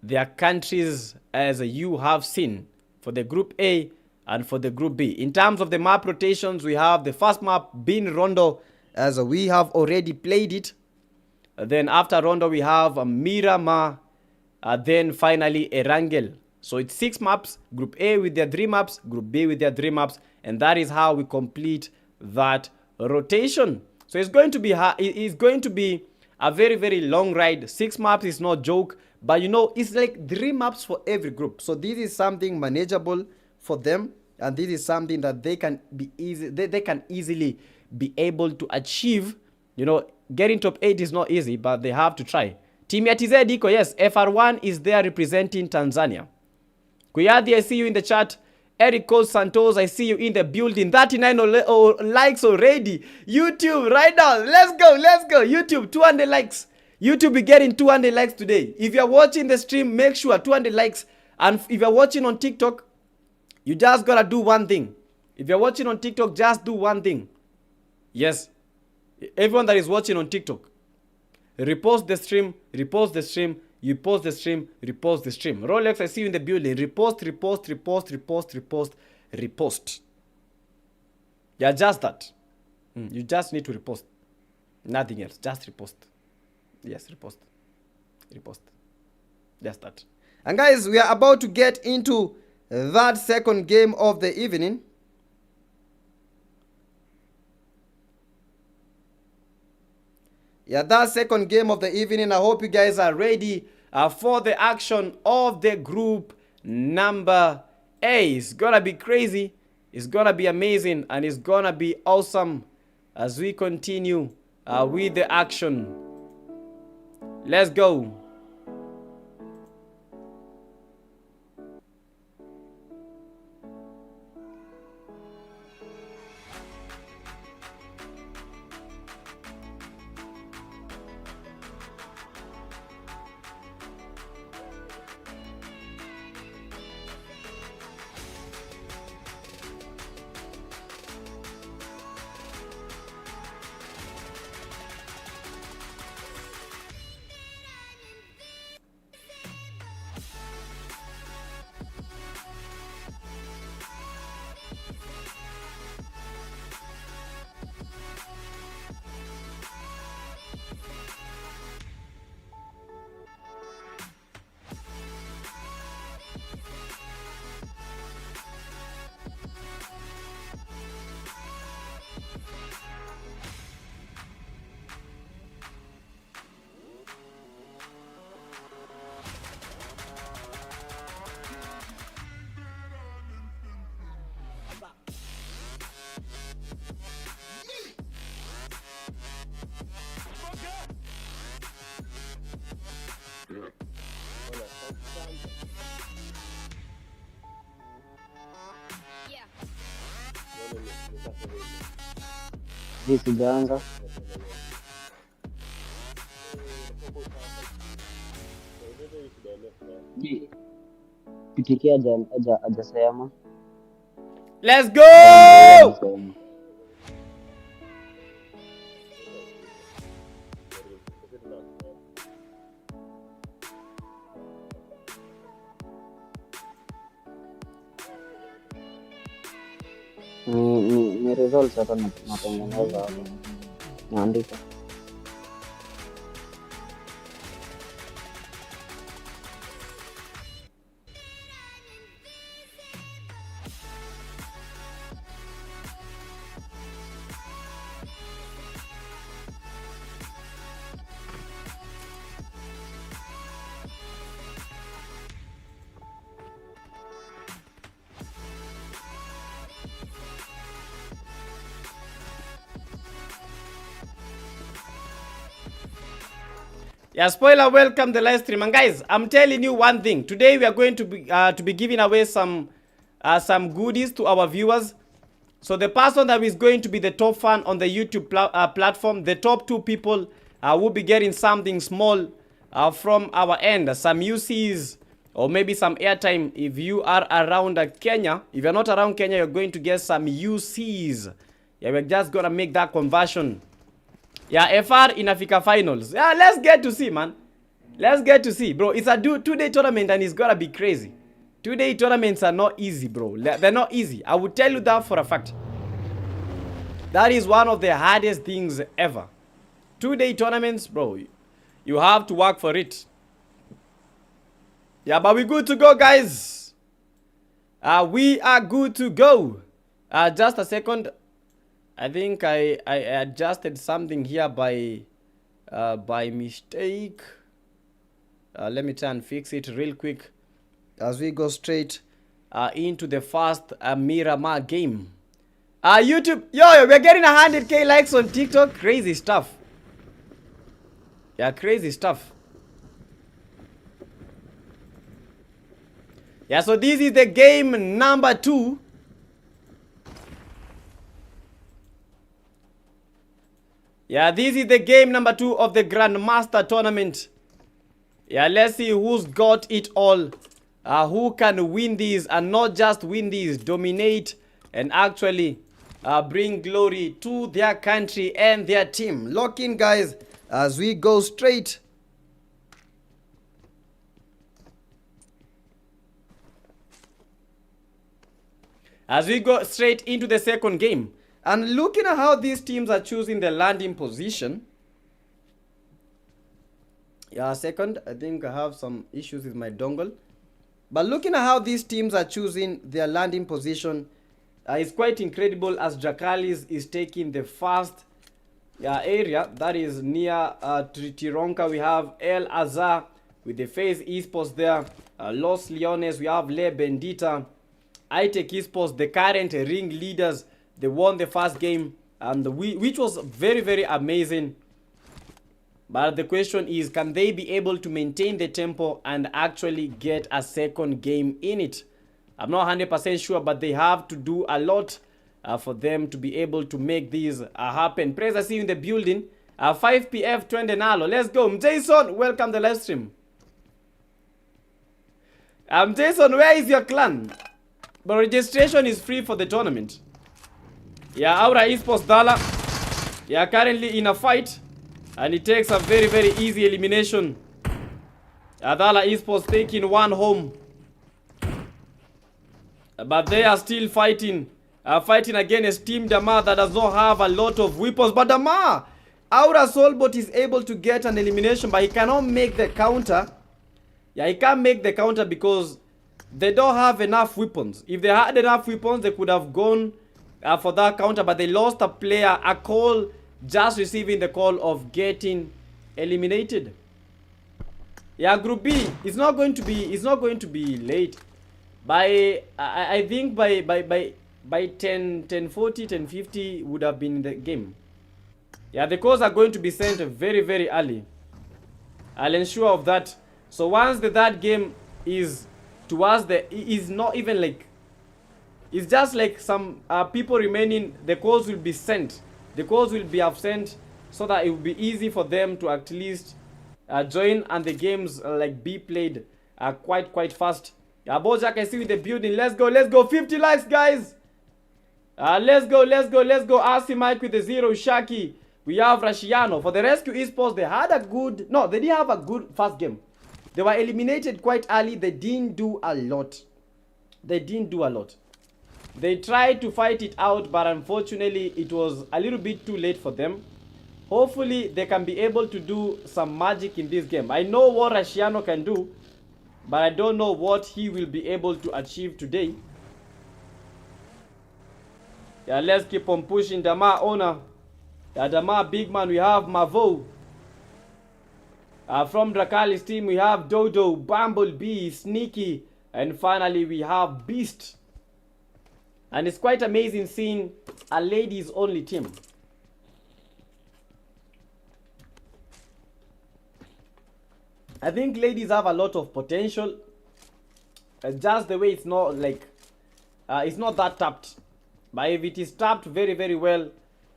their countries, as you have seen, for the Group A and for the Group B. In terms of the map rotations, we have the first map being Rondo, as we have already played it. Then after Rondo, we have Miramar, then finally Erangel. So it's 6 maps, Group A with their 3 maps, Group B with their 3 maps, and that is how we complete that rotation. So it's going to be a very, very long ride. 6 maps is no joke, but you know, it's like 3 maps for every group. So this is something manageable for them, and this is something that they can easily be able to achieve. You know, getting top 8 is not easy, but they have to try. Team Yatize Diko, yes, FR1 is there representing Tanzania. Kuyadi, I see you in the chat. Eric Cole Santos, I see you in the building. 39 likes already. YouTube, right now. Let's go. YouTube, 200 likes. YouTube be getting 200 likes today. If you're watching the stream, make sure 200 likes. And if you're watching on TikTok, you just gotta do one thing. If you're watching on TikTok, just do one thing. Yes. Everyone that is watching on TikTok, repost the stream, you post the stream, repost the stream. Rolex, I see you in the building. Repost. Yeah, just that. You just need to repost. Nothing else. Just repost. Yes, repost. Just that. And guys, we are about to get into that second game of the evening. Yeah, that second game of the evening. I hope you guys are ready for the action of the group number A. It's gonna be crazy. It's gonna be amazing, and it's gonna be awesome as we continue with the action. Let's go. Hii sijaanza. Pitikia hajasema. Let's go! Ni results hata natengeneza hapa. Naandika. Yeah, spoiler, welcome the live stream. And guys, I'm telling you one thing. Today we are going to be giving away some goodies to our viewers. So the person that is going to be the top fan on the YouTube platform, the top 2 people will be getting something small from our end. Some UCs or maybe some airtime if you are around Kenya. If you're not around Kenya, you're going to get some UCs. Yeah, we're just gonna make that conversion. Yeah, FR inafika finals. Yeah, let's get to see, man. Let's get to see, bro. It's a 2-day tournament and it's gonna be crazy. 2-day tournaments are not easy, bro. They're not easy. I will tell you that for a fact. That is one of the hardest things ever. 2-day tournaments, bro. You have to work for it. Yeah, but we're good to go, guys. We are good to go. Just a second. I think I adjusted something here by mistake. Let me try and fix it real quick as we go straight into the first Miramar game. YouTube, yo, we're getting 100k likes on TikTok. Crazy stuff. Yeah, crazy stuff. Yeah, so this is the game number 2. Yeah, this is the game number 2 of the Grandmaster tournament. Yeah, let's see who's got it all. Who can win these and not just win these, dominate and actually bring glory to their country and their team. Lock in, guys, as we go straight. As we go straight into the second game. And looking at how these teams are choosing the landing position. Yeah, second, I think I have some issues with my dongle. But looking at how these teams are choosing their landing position, it's quite incredible as Drakalis is taking the first area that is near Tironka. We have El Azhar with the FaZe Esports there. Los Leones, we have Le Bendita. iTech Esports, the current ring leaders. They won the first game, and which was very, very amazing. But the question is, can they be able to maintain the tempo and actually get a second game in it? I'm not 100% sure, but they have to do a lot for them to be able to make these happen. Praise, I see you in the building. 5PF Twendenalo. Let's go. Jason, welcome to the live stream. Jason, where is your clan? But registration is free for the tournament. Yeah, Aura Esports Dala. Yeah, currently in a fight. And it takes a very, very easy elimination. Adala Esports taking one home. But they are still fighting. Fighting against Team Damar that does not have a lot of weapons. But Damar, Aura Soulbot is able to get an elimination, but he cannot make the counter. Yeah, he can't make the counter because they don't have enough weapons. If they had enough weapons, they could have gone for that counter, but they lost a player, a call, just receiving the call of getting eliminated. Yeah, Group B is not going to be late. By I think by 10:40, 10:50 would have been the game. Yeah, the calls are going to be sent very, very early. I'll ensure of that. So once that game is towards the, is not even like, it's just like some people remaining, the calls will be sent. The calls will be sent so that it will be easy for them to at least join, and the games like be played quite fast. Bojack, I see you in the building. Let's go. 50 likes, guys. Let's go. RC Mike with the 0. Shaki. We have Rashiano. For the Rescue Esports, they had a good, no, they didn't have a good first game. They were eliminated quite early. They didn't do a lot. They tried to fight it out, but unfortunately, it was a little bit too late for them. Hopefully, they can be able to do some magic in this game. I know what Rashiano can do, but I don't know what he will be able to achieve today. Yeah, let's keep on pushing. Damar owner. Yeah, Damar big man. We have Mavo. From Drakali's team, we have Dodo, Bumblebee, Sneaky, and finally we have Beast. And it's quite amazing seeing a ladies only team. I think ladies have a lot of potential. Just the way it's not like, it's not that tapped. But if it is tapped very, very well,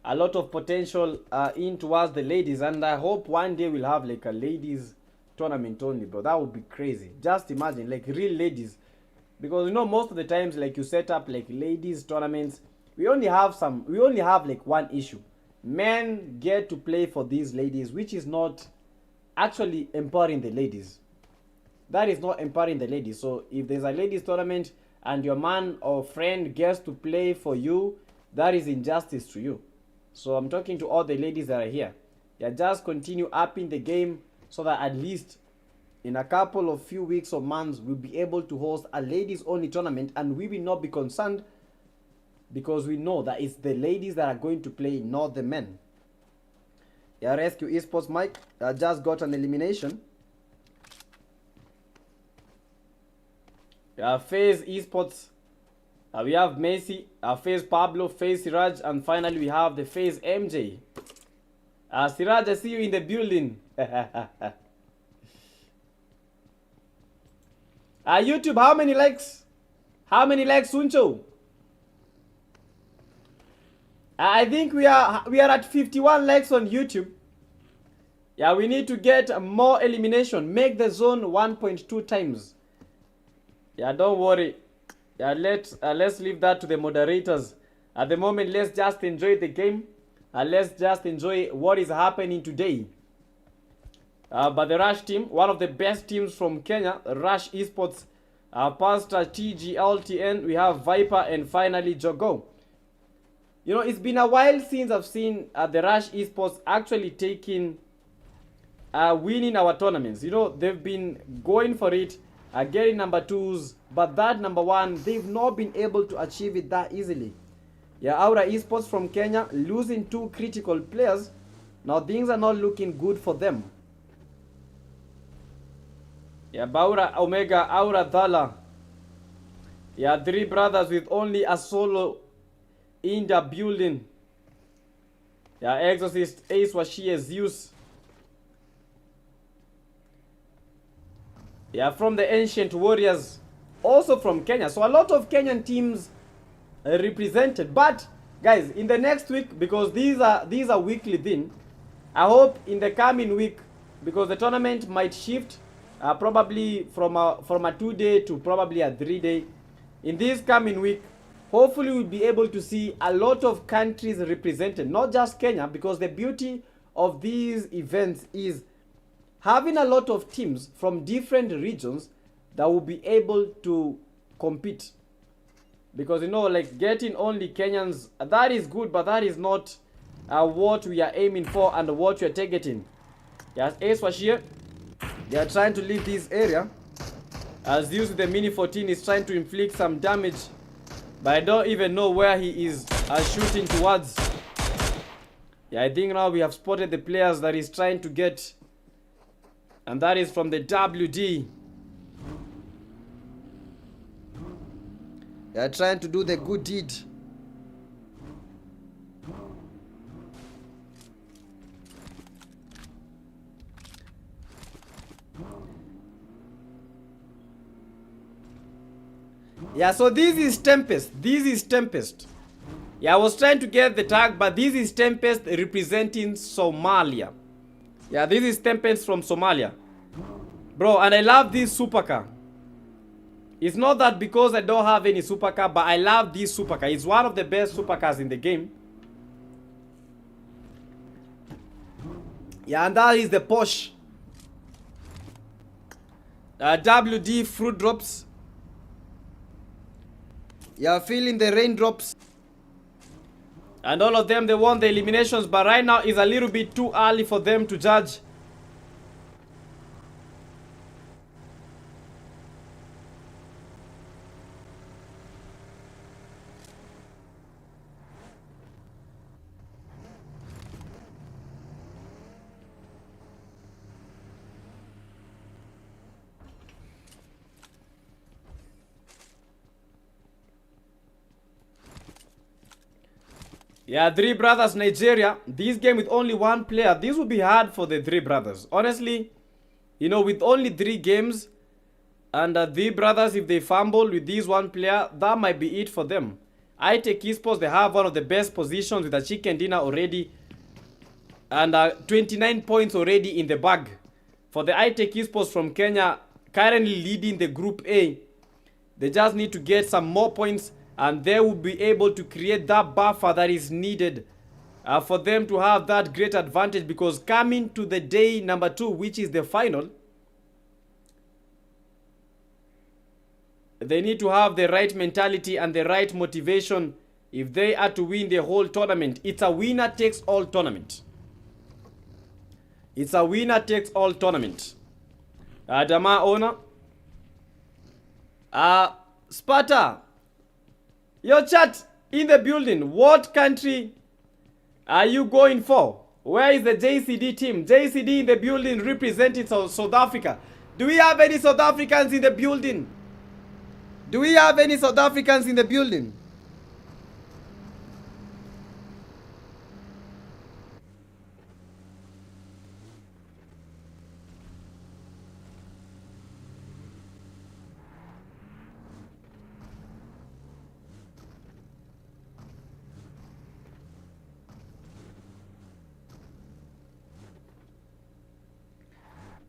a lot of potential in towards the ladies. And I hope one day we'll have like a ladies tournament only, bro. That would be crazy. Just imagine, like real ladies. Because you know, most of the times like you set up like ladies tournaments, we only have like one issue. Men get to play for these ladies, which is not actually empowering the ladies. That is not empowering the ladies. So if there's a ladies tournament and your man or friend gets to play for you, that is injustice to you. So I'm talking to all the ladies that are here. Yeah, just continue upping the game so that at least in a couple of few weeks or months we'll be able to host a ladies only tournament, and we will not be concerned because we know that it's the ladies that are going to play, not the men. Yeah, Rescue Esports Mike just got an elimination. FaZe Esports, we have Messi, FaZe Pablo, FaZe Siraj, and finally we have the FaZe MJ. Siraj, I see you in the building. YouTube, how many likes? How many likes, Suncho? I think we are at 51 likes on YouTube. Yeah, we need to get more elimination. Make the zone 1.2 times. Yeah, don't worry. Yeah, let's leave that to the moderators. At the moment, let's just enjoy the game. Let's just enjoy what is happening today. But the Rush team, one of the best teams from Kenya, Rush Esports, Pastor TGLTN, we have Viper, and finally Jogo. You know, it's been a while since I've seen the Rush Esports actually taking, winning our tournaments. You know, they've been going for it, getting number 2s, but that number 1, they've not been able to achieve it that easily. Yeah, Aura Esports from Kenya losing 2 critical players. Now things are not looking good for them. Yeah, Baura, Omega, Aura, Dhala. Yeah, 3 brothers with only a solo in the building. Yeah, Exorcist, Ace, Washie, Zeus. Yeah, from the Ancient Warriors. Also from Kenya. So a lot of Kenyan teams represented. But guys, in the next week, because these are weekly thing, I hope in the coming week, because the tournament might shift, probably from a 2-day to probably a 3-day. In this coming week, hopefully we'll be able to see a lot of countries represented, not just Kenya, because the beauty of these events is having a lot of teams from different regions that will be able to compete. Because, you know, like getting only Kenyans, that is good, but that is not what we are aiming for and what we are targeting. Yes, Ace Washir, they are trying to leave this area. As used, the Mini 14 is trying to inflict some damage, but I don't even know where he is shooting towards. Yeah, I think now we have spotted the players that he's trying to get, and that is from the WD. They are trying to do the good deed. Yeah, so this is Tempest. This is Tempest. Yeah, I was trying to get the tag, but this is Tempest representing Somalia. Yeah, this is Tempest from Somalia. Bro, and I love this supercar. It's not that because I don't have any supercar, but I love this supercar. It's one of the best supercars in the game. Yeah, and that is the Porsche. WD fruit drops. Yeah, feeling the raindrops. And all of them, they won the eliminations, but right now is a little bit too early for them to judge. Yeah, 3 brothers Nigeria. This game with only 1 player. This will be hard for the 3 brothers. Honestly, you know, with only 3 games and 3 brothers, if they fumble with this 1 player, that might be it for them. I take esports. They have one of the best positions with a chicken dinner already. And 29 points already in the bag. For the I take esports from Kenya, currently leading the group A. They just need to get some more points, and they will be able to create that buffer that is needed for them to have that great advantage. Because coming to the day number 2, which is the final, they need to have the right mentality and the right motivation if they are to win the whole tournament. It's a winner takes all tournament. It's a winner takes all tournament. Adama owner. Sparta. Your chat in the building. What country are you going for? Where is the JCD team? JCD in the building representing South Africa. Do we have any South Africans in the building? Do we have any South Africans in the building?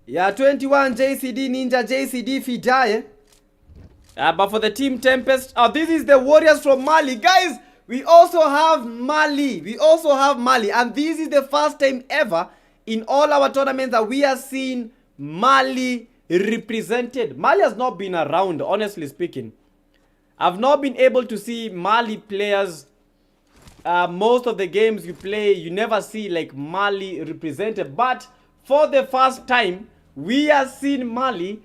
Yeah, 21 JCD Ninja, JCD Fidaye. But for the team Tempest, this is the Warriors from Mali. Guys, we also have Mali. We also have Mali. And this is the first time ever in all our tournaments that we are seeing Mali represented. Mali has not been around, honestly speaking. I've not been able to see Mali players. Most of the games you play, you never see like Mali represented. But for the first time, we are seeing Mali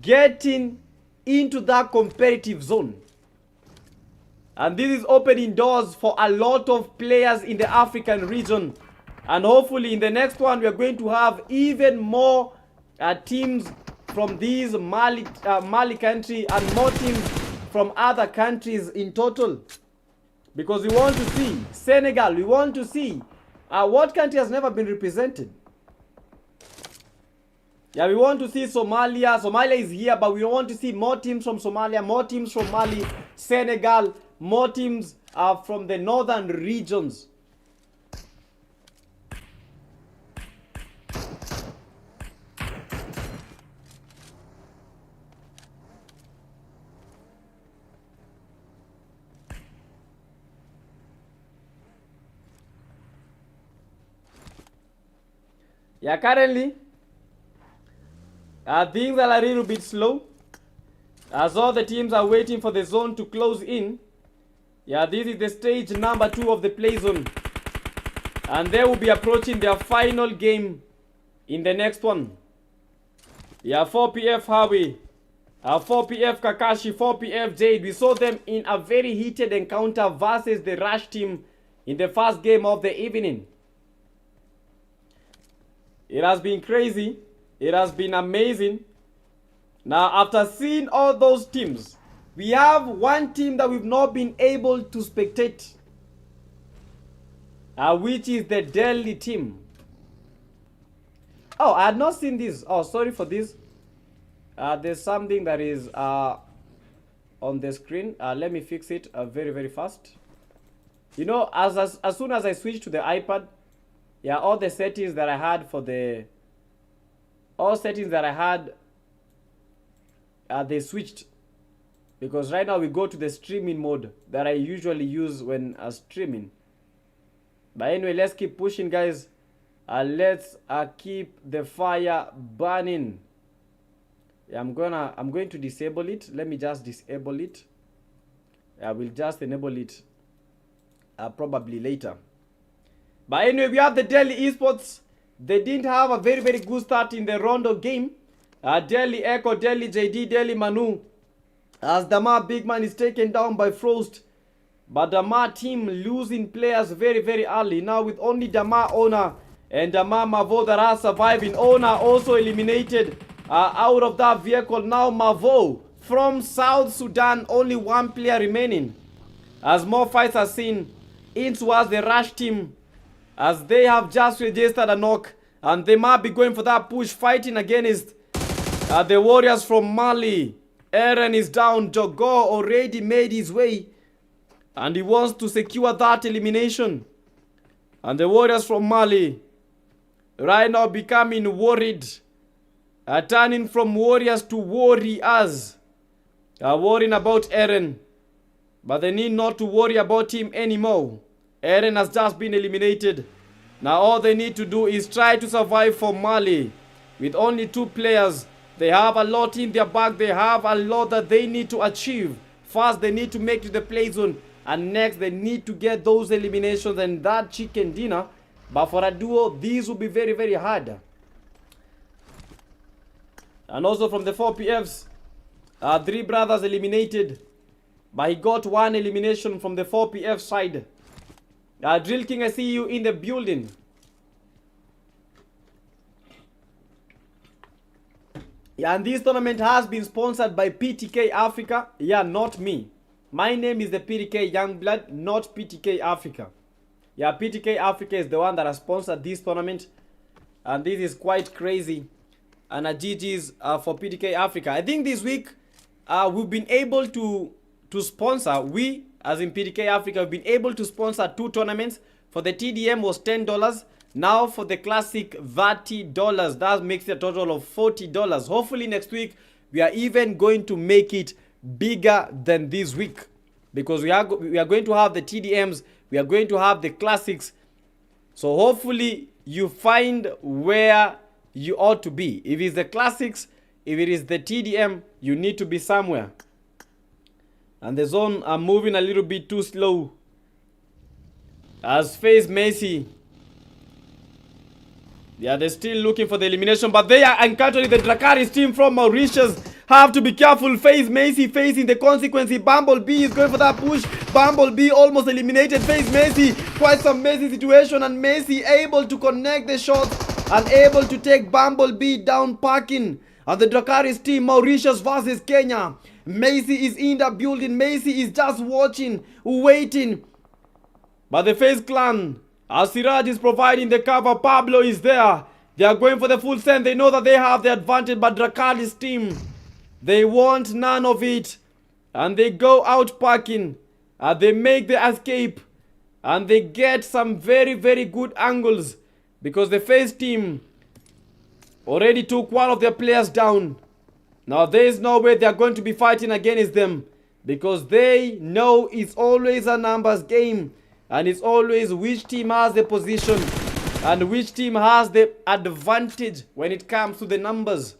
getting into that competitive zone. And this is opening doors for a lot of players in the African region And hopefully in the next one, we are going to have even more teams from these Mali country and more teams from other countries in total. Because we want to see Senegal, we want to see what country has never been represented. Yeah, we want to see Somalia. Somalia is here, but we want to see more teams from Somalia, more teams from Mali, Senegal, more teams from the northern regions. Yeah, currently, things are a little bit slow. As all the teams are waiting for the zone to close in. Yeah, this is the stage number 2 of the play zone. And they will be approaching their final game in the next one. Yeah, 4PF Harvey, 4PF Kakashi, 4PF Jade. We saw them in a very heated encounter versus the Rush team in the first game of the evening. It has been crazy. It has been amazing. Now, after seeing all those teams, we have one team that we've not been able to spectate, which is the Delhi team. Oh, I had not seen this. Oh, sorry for this. There's something that is on the screen. Let me fix it very, very fast. You know, as soon as I switch to the iPad, yeah, all the settings that I had for the... all settings that I had, they switched. Because right now we go to the streaming mode that I usually use when streaming. But anyway, let's keep pushing, guys. Let's keep the fire burning. Yeah, I'm going to disable it. Let me just disable it. I will just enable it probably later. But anyway, we have the Delhi Esports. They didn't have a very, very good start in the Rondo game. Delhi Echo, Delhi JD, Delhi Manu. As Damar Big Man is taken down by Frost. But Damar team losing players very, very early. Now with only Damar Owner and Damar Mavo that are surviving. Owner also eliminated out of that vehicle. Now Mavo from South Sudan, only one player remaining. As more fights are seen in towards the Rush team. As they have just registered a knock. And they might be going for that push, fighting against the Warriors from Mali. Aaron is down. Jogo already made his way. And he wants to secure that elimination. And the Warriors from Mali right now becoming worried. Turning from Warriors to Warriors. Worrying about Aaron. But they need not to worry about him anymore. Aaron has just been eliminated. Now all they need to do is try to survive for Mali. With only 2 players. They have a lot in their bag. They have a lot that they need to achieve. First, they need to make it to the play zone. And next, they need to get those eliminations and that chicken dinner. But for a duo, these will be very, very hard. And also from the 4PFs, 3 brothers eliminated. But he got 1 elimination from the 4PF side. Drill King, I see you in the building. Yeah, and this tournament has been sponsored by PTK Africa. Yeah, not me. My name is the PTK Youngblood, not PTK Africa. Yeah, PTK Africa is the one that has sponsored this tournament. And this is quite crazy. And GG's for PTK Africa. I think this week we've been able to sponsor, we as in PTK Africa, we've been able to sponsor 2 tournaments. For the TDM was $10. Now for the Classic, $30. That makes it a total of $40. Hopefully next week we are even going to make it bigger than this week. Because we are going to have the TDMs. We are going to have the Classics. So hopefully you find where you ought to be. If it's the Classics, if it is the TDM, you need to be somewhere. And the zone are moving a little bit too slow. As FaZe Messi. Yeah, they're still looking for the elimination. But they are encountering the Dracarys team from Mauritius. have to be careful. Face Macy facing the consequence. Bumblebee is going for that push. Bumblebee almost eliminated. Face Macy. Quite some messy situation, and Macy able to connect the shots and able to take Bumblebee down parking. And the Dracarys team, Mauritius versus Kenya. Macy is in the building. Macy is just watching, waiting. But the FaZe clan, as Siraj is providing the cover, Pablo is there. They are going for the full send. They know that they have the advantage, but Dracarys team, they want none of it. And they go out parking. They make the escape. And they get some very, very good angles. Because the FaZe team already took one of their players down. Now there is no way they are going to be fighting against them. Because they know it's always a numbers game. And it's always which team has the position. And which team has the advantage when it comes to the numbers.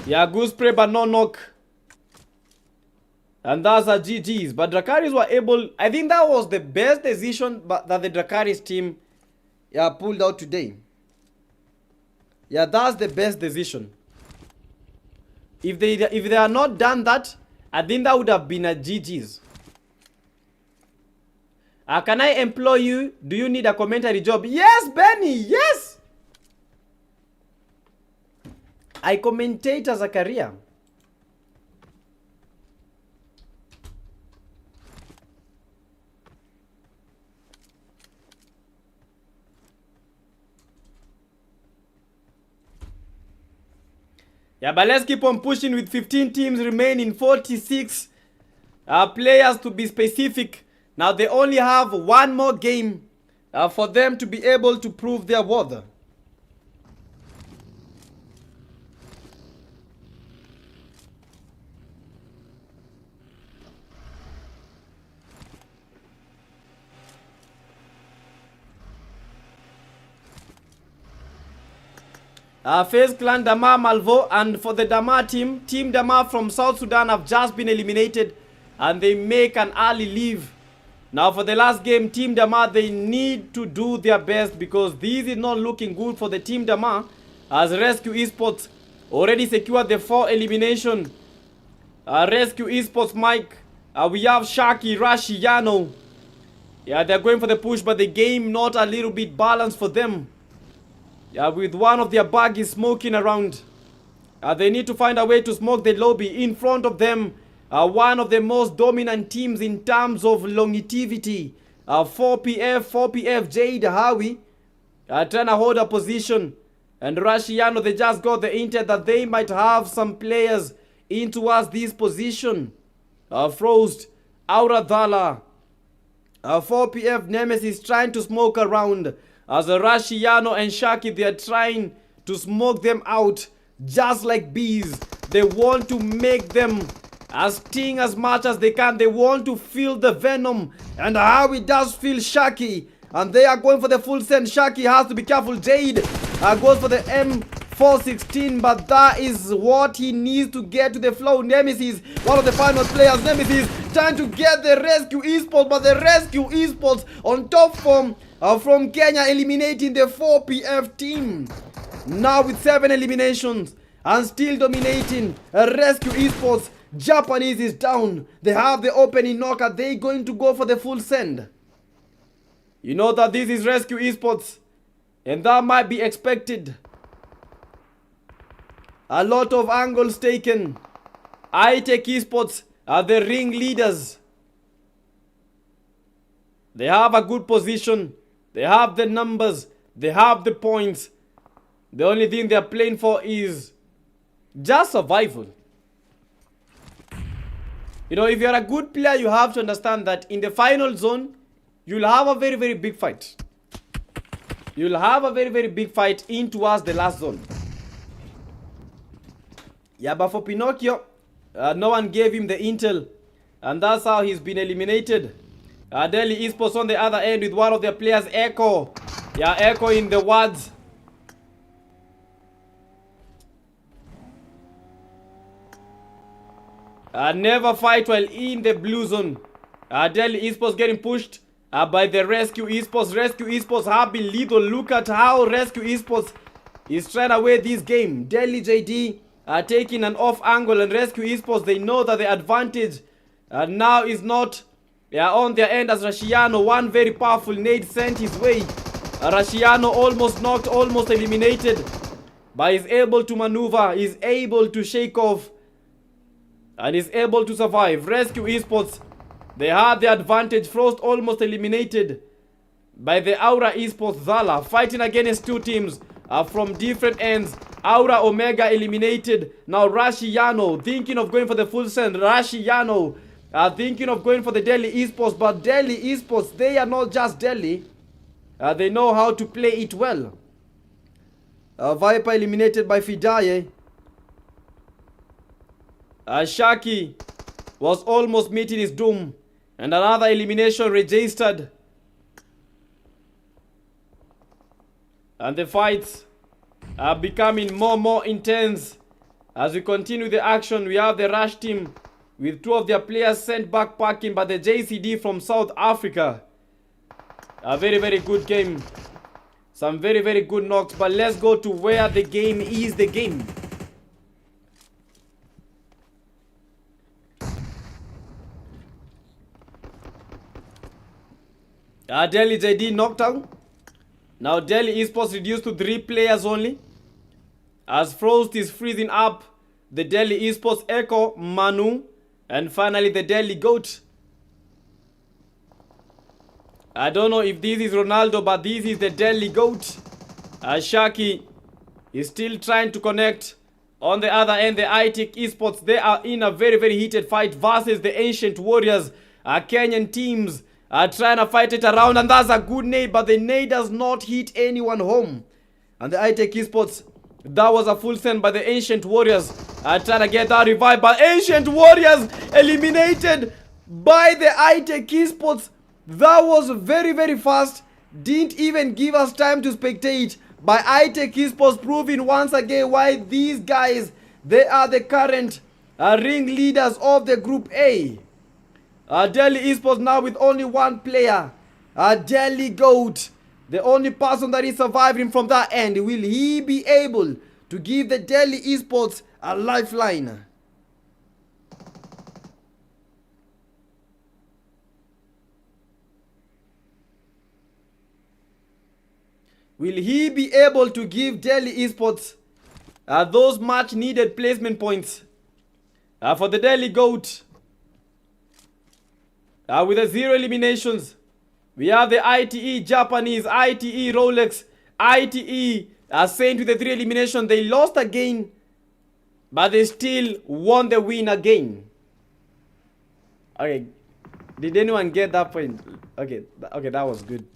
Yeah, good spray but no knock. And that's a GG's. But Dracarys were able... I think that was the best decision that the Dracarys team pulled out today. Yeah, that's the best decision. If they are not done that, I think that would have been a GG's. Can I employ you? Do you need a commentary job? Yes, Benny, yes! I commentate as a career. Yeah, but let's keep on pushing with 15 teams remaining, 46 players to be specific. Now they only have one more game for them to be able to prove their worth. FaZe clan Dama Malvo, and for the Dama team, Team Dama from South Sudan have just been eliminated and they make an early leave. Now for the last game, Team Dama, they need to do their best because this is not looking good for the Team Dama, as Rescue Esports already secured the 4 elimination. Rescue Esports Mike, we have Shaki, Rashi, Yano. Yeah, they're going for the push, but the game not a little bit balanced for them. Yeah, with one of their buggies smoking around. They need to find a way to smoke the lobby. In front of them, one of the most dominant teams in terms of longevity. 4PF, Jade, Howie, trying to hold a position. And Rashiano, they just got the intel that they might have some players in towards this position. Frost, Auradhala, 4PF Nemesis trying to smoke around. As Rashiano and Shaki, they are trying to smoke them out just like bees. They want to make them sting as much as they can. They want to feel the venom. And how it does feel Shaki. And they are going for the full send. Shaki has to be careful. Jade goes for the M416. But that is what he needs to get to the flow. Nemesis, one of the final players. Nemesis trying to get the Rescue Esports. But the Rescue Esports on top form from Kenya, eliminating the 4PF team. Now with 7 eliminations and still dominating. Rescue Esports, Japanese is down. They have the opening knock. Are they going to go for the full send? You know that this is Rescue Esports, and that might be expected. A lot of angles taken. iTech Esports are the ring leaders. They have a good position. They have the numbers. They have the points. The only thing they're playing for is just survival. You know, if you're a good player, you have to understand that in the final zone, you'll have a very, very big fight. You'll have a very, very big fight in towards the last zone. Yeah, but for Pinocchio, no one gave him the intel. And that's how he's been eliminated. Delhi Esports on the other end with one of their players, Echo. Yeah, Echo in the words. Never fight while in the blue zone. Delhi Esports getting pushed by the Rescue Esports. Rescue Esports have been lethal. Look at how Rescue Esports is trying to win this game. Delhi JD are taking an off angle, and Rescue Esports, they know that the advantage now is not on their end, as Rashiano, one very powerful nade sent his way. Rashiano almost knocked, almost eliminated, but is able to maneuver, is able to shake off, and is able to survive. Rescue Esports, they had the advantage. Frost almost eliminated by the Aura Esports Zala, fighting against two teams from different ends. Aura Omega eliminated. Now Rashiano thinking of going for the full send. Rashiano thinking of going for the Delhi Esports, but Delhi Esports, they are not just Delhi. They know how to play it well. Viper eliminated by Fidaye. Shaki was almost meeting his doom, and another elimination registered. And the fights are becoming more intense as we continue the action. We have the Rush team with two of their players sent back packing, but the JCD from South Africa. A very good game. Some very good knocks, but let's go to where the game is the game. Delhi JD knocked out. Now Delhi Esports reduced to 3 players only, as Frost is freezing up the Delhi Esports Echo, Manu, and finally the Delhi Goat. I don't know if this is Ronaldo, but this is the Delhi Goat. Shaki is still trying to connect. On the other end, the iTech Esports, they are in a very heated fight versus the Ancient Warriors. Kenyan teams are trying to fight it around, and that's a good nade, but the nade does not hit anyone home. And the iTech Esports, that was a full send by the Ancient Warriors. Trying to get that revive, but Ancient Warriors eliminated by the iTech Esports. That was very fast. Didn't even give us time to spectate. By iTech Esports proving once again why these guys, they are the current ringleaders of the Group A. Delhi Esports now with only one player. Delhi Goat, the only person that is surviving from that end. Will he be able to give the Delhi Esports a lifeline? Will he be able to give Delhi Esports those much needed placement points? For the Delhi Goat, with the 0 eliminations, we have the ITE Japanese, ITE Rolex, ITE Saint with the 3 eliminations. They lost again, but they still won the win again. Okay, did anyone get that point? Okay, that was good.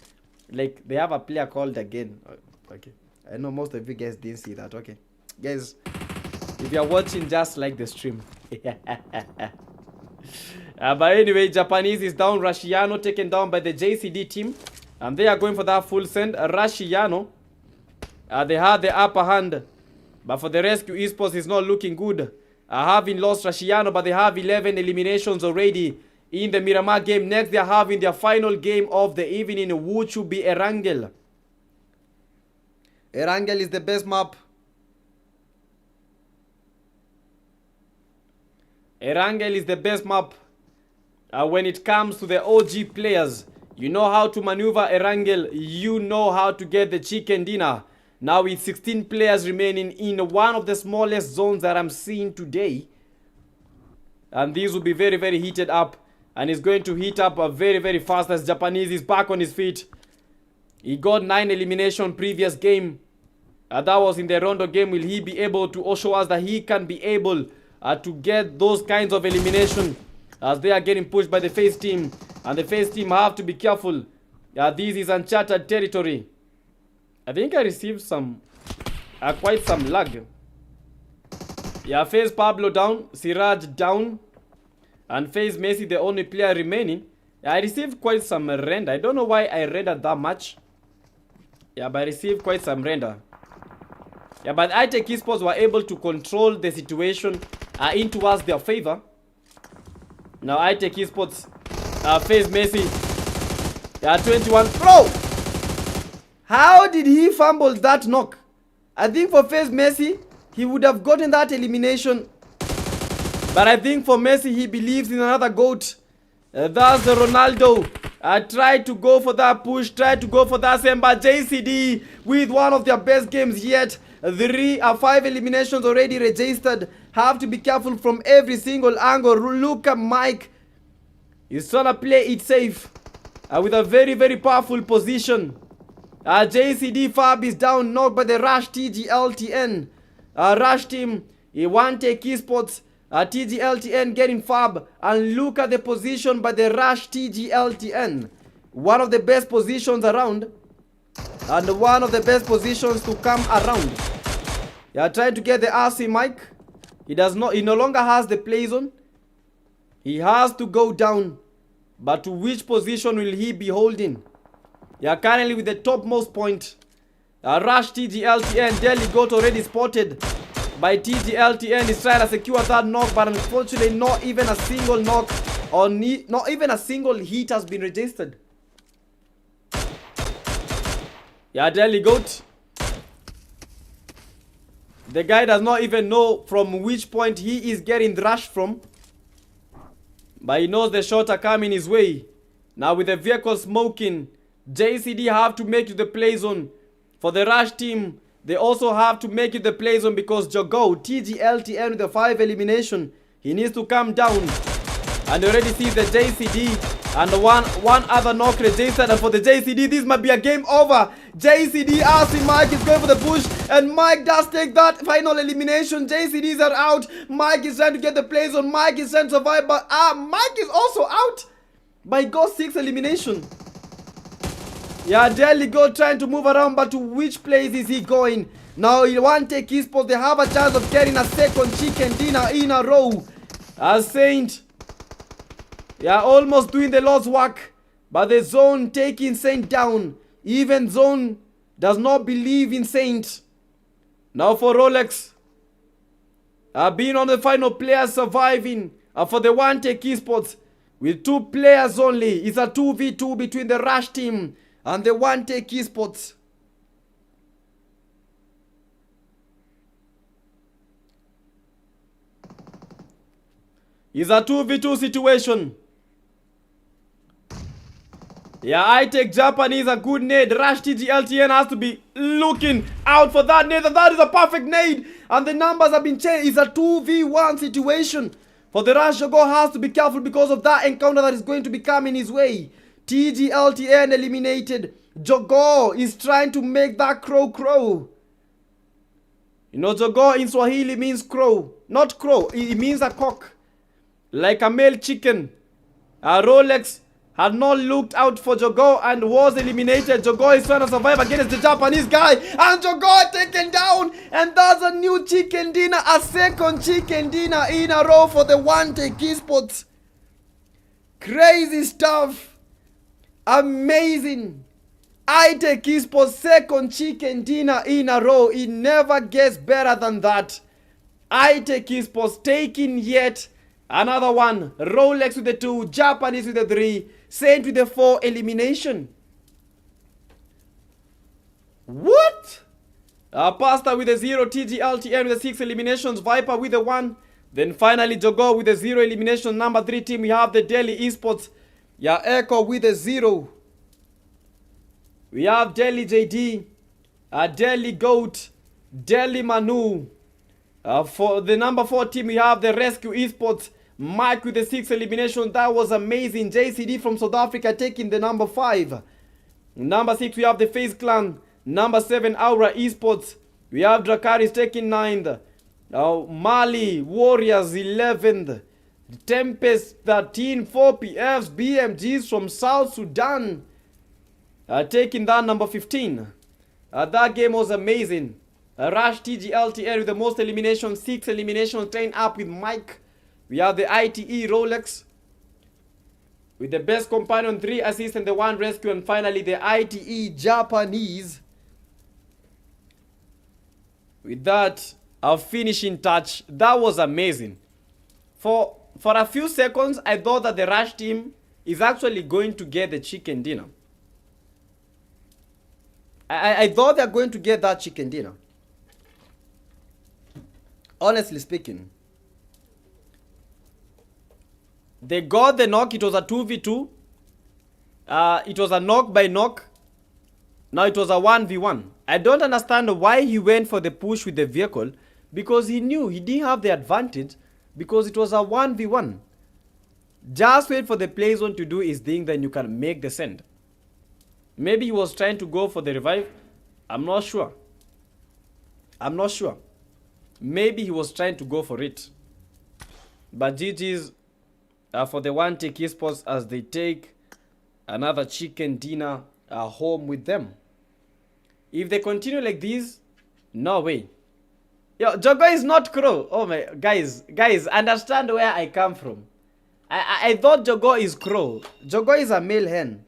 Like, they have a player called again. Okay, I know most of you guys didn't see that. Okay, guys, if you are watching, just like the stream. But anyway, Japanese is down. Rashiano taken down by the JCD team, and they are going for that full send. Rashiano, they had the upper hand, but for the Rescue Esports, it's not looking good. Having lost Rashiano, but they have 11 eliminations already in the Miramar game. Next, they are having their final game of the evening, which will be Erangel. Erangel is the best map. Erangel is the best map when it comes to the OG players. You know how to maneuver Erangel. You know how to get the chicken dinner. Now with 16 players remaining in one of the smallest zones that I'm seeing today. And these will be very heated up. And it's going to heat up very fast as Japanese is back on his feet. He got 9 elimination previous game. That was in the Rondo game. Will he be able to show us that he can be able to get those kinds of elimination as they are getting pushed by the face team? And the face team have to be careful. This is uncharted territory. I think I received some quite some lag. Face Pablo down, Siraj down, and face Messi the only player remaining. I received quite some render. I don't know why I rendered that much. But I received quite some render. But iTech Esports were able to control the situation in towards their favor. Now iTech Esports face Messi. 21. Bro! How did he fumble that knock? I think for FaZe Messi, he would have gotten that elimination. But I think for Messi, he believes in another GOAT. That's the Ronaldo. Tried to go for that push, tried to go for that same, but JCD with one of their best games yet. 5 eliminations already registered. Have to be careful from every single angle. Look at Mike. He's trying to play it safe with a very, very powerful position. JCD Fab is down, knocked by the Rush TGLTN. Rush team, he won't take esports. TGLTN getting Fab. And look at the position by the Rush TGLTN. One of the best positions around. And one of the best positions to come around. Trying to get the RC Mike. He no longer has the play zone. He has to go down. But to which position will he be holding? Currently with the topmost point. Rush TGLTN. Delhi got already spotted by TGLTN. Is trying to secure that knock, but unfortunately not even a single knock or not even a single hit has been registered. Delhi Goat. The guy does not even know from which point he is getting rushed from. But he knows the shots are coming his way. Now with the vehicle smoking, JCD have to make it to the play zone. For the Rush team, they also have to make it the play zone because Jogo, TGLTN with the 5 elimination, he needs to come down. And already sees the JCD and one other knock registered. And for the JCD, this might be a game over. JCD RC Mike is going for the push, and Mike does take that final elimination. JCDs are out. Mike is trying to get the play zone. Mike is trying to survive, but Mike is also out. But he got 6 elimination. Delhi go trying to move around, but to which place is he going? Now he won't take esports. They have a chance of getting a second chicken dinner in a row. As Saint, almost doing the Lord's work, but the Zone taking Saint down. Even Zone does not believe in Saint. Now for Rolex, being on the final player surviving for the one take esports with 2 players only. It's a 2v2 between the Rush team and the one take esports. It's a 2v2 situation. I take Japanese, a good nade. Rush TGLTN has to be looking out for that nade. That is a perfect nade. And the numbers have been changed. It's a 2v1 situation. For the Rush, Jogo has to be careful because of that encounter that is going to be coming his way. TGLTN eliminated. Jogo is trying to make that crow. You know, Jogo in Swahili means crow. Not crow. It means a cock. Like a male chicken. Rolex had not looked out for Jogo and was eliminated. Jogo is trying to survive against the Japanese guy. And Jogo taken down. And that's a new chicken dinner. A second chicken dinner in a row for the one take esports. Crazy stuff. Amazing. I take esports second chicken dinner in a row. It never gets better than that. I take esports taking yet another one. Rolex with the 2. Japanese with the 3. Saint with the 4 elimination. What? Pasta with the 0. TGLTN with the 6 eliminations. Viper with the 1. Then finally Jogo with the 0 elimination. Number 3 team, we have the Delhi Esports. Echo with the 0. We have Delhi JD. Delhi Goat. Delhi Manu. For the number 4 team, we have the Rescue Esports. Mike with the 6 elimination. That was amazing. JCD from South Africa taking the number 5. Number 6, we have the FaZe Clan. Number 7, Aura Esports. We have Drakaris taking 9th. Mali Warriors 11th. Tempest 13. 4PFs BMGs from South Sudan taking that number 15. That game was amazing. Rush TGLTN with the most eliminations. 6 eliminations. Train up with Mike. We have the ITE Rolex with the best companion, 3 assists and the 1 rescue. And finally the ITE Japanese with that finishing touch. That was amazing. For a few seconds I thought that the Rush team is actually going to get the chicken dinner. I thought they're going to get that chicken dinner. honestly speaking, they got the knock. It was a 2v2. It was a knock by knock. Now it was a 1v1. I don't understand why he went for the push with the vehicle, because he knew he didn't have the advantage, because it was a 1v1. Just wait for the play zone to do his thing, then you can make the send. Maybe he was trying to go for the revive. I'm not sure. I'm not sure. Maybe he was trying to go for it. But GG's for the One Take Esports as they take another chicken dinner home with them. If they continue like this, no way. Yo, Jogo is not Crow. Oh my, guys, understand where I come from. I thought Jogo is Crow. Jogo is a male hen.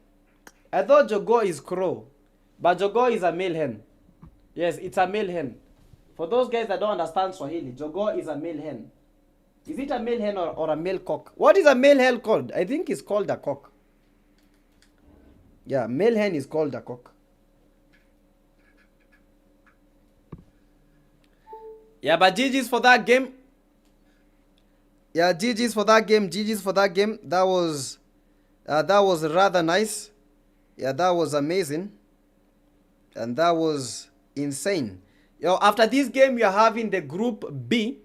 I thought Jogo is Crow. But Jogo is a male hen. Yes, it's a male hen. For those guys that don't understand Swahili, Jogo is a male hen. Is it a male hen or a male cock? What is a male hen called? I think it's called a cock. Yeah, male hen is called a cock. Yeah, but GG's for that game. Yeah, GG's for that game. GG's for that game. That was rather nice. Yeah, that was amazing. And that was insane. Yo, after this game, we are having the Group B.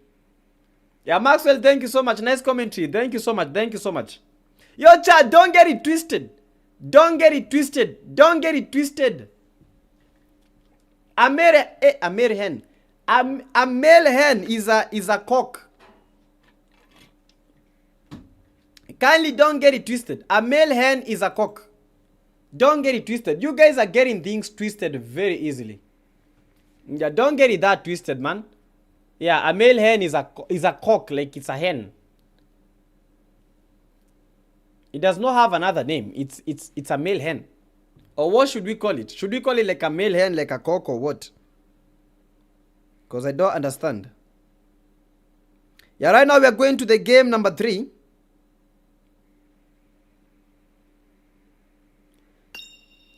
Yeah, Maxwell, thank you so much. Nice commentary. Thank you so much. Thank you so much. Yo, chat, don't get it twisted. Don't get it twisted. Don't get it twisted. A male hen. A male hen is a cock. Kindly don't get it twisted. A male hen is a cock. Don't get it twisted. You guys are getting things twisted very easily. Yeah, don't get it that twisted, man. Yeah, a male hen is a cock, like it's a hen. It does not have another name. It's a male hen. Or what should we call it? Should we call it like a male hen, like a cock, or what? Because I don't understand. Yeah, right now we are going to the game number 3.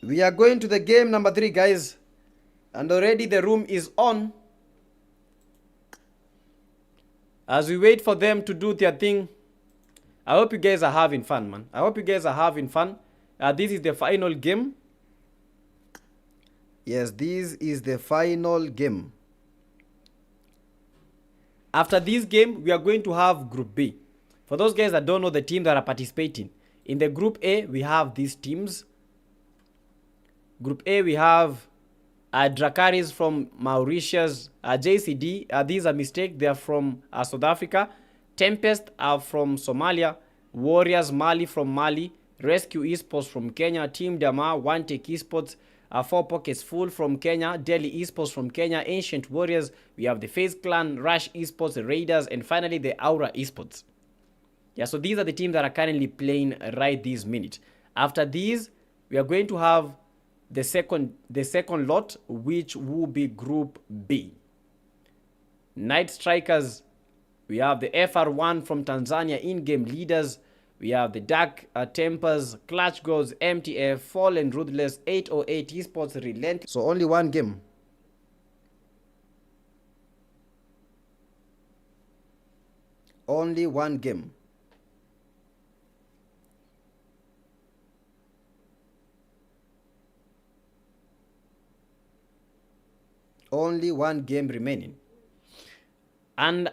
We are going to the game number 3, guys. And already the room is on. As we wait for them to do their thing. I hope you guys are having fun, man. I hope you guys are having fun. This is the final game. Yes, this is the final game. After this game, we are going to have Group B. For those guys that don't know the team that are participating. In the Group A, we have these teams. Group A, we have Dracaris from Mauritius, JCD, these are mistakes, they are from South Africa. Tempest are from Somalia. Warriors Mali from Mali. Rescue Esports from Kenya. Team Dama, One Take Esports, 4 Pockets Full from Kenya. Delhi Esports from Kenya. Ancient Warriors. We have the FaZe Clan, Rush Esports, the Raiders, and finally the Aura Esports. Yeah, so these are the teams that are currently playing right this minute. After these, we are going to have the second lot, which will be Group B. Night Strikers, we have the FR1 from Tanzania, in-game leaders. We have the Dark Tempers, Clutch Goals, MTF, Fallen Ruthless, 808 Esports, Relentless. So only one game. Only one game. Only one game remaining. And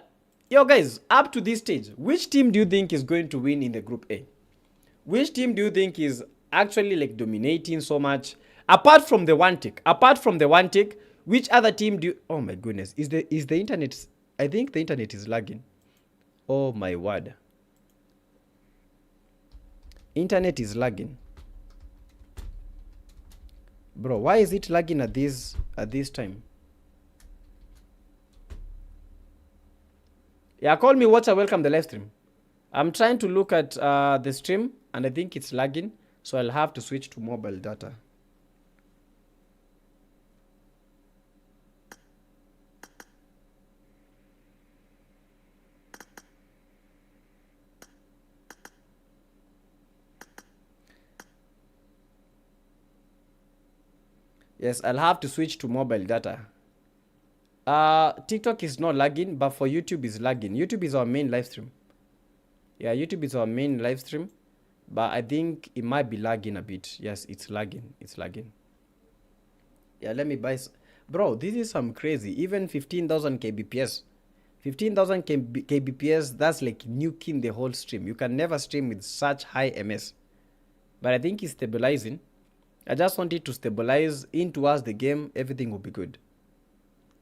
yo guys, up to this stage, which team do you think is going to win in the Group A? Which team do you think is actually like dominating so much? Apart from the One Take, which other team do you... Oh my goodness, is the internet... I think the internet is lagging. Oh my word. Internet is lagging. Bro, why is it lagging at this time? Yeah, call me watcher, welcome the live stream. I'm trying to look at the stream and I think it's lagging, so I'll have to switch to mobile data. Yes, I'll have to switch to mobile data. TikTok is not lagging, but for YouTube is lagging. YouTube is our main live stream. Yeah, YouTube is our main live stream, but I think it might be lagging a bit. Yes, it's lagging. It's lagging. Yeah, let me buy. Bro, this is some crazy. Even 15,000 kbps. 15,000 kbps, that's like nuking the whole stream. You can never stream with such high ms. But I think it's stabilizing. I just want it to stabilize in towards the game. Everything will be good.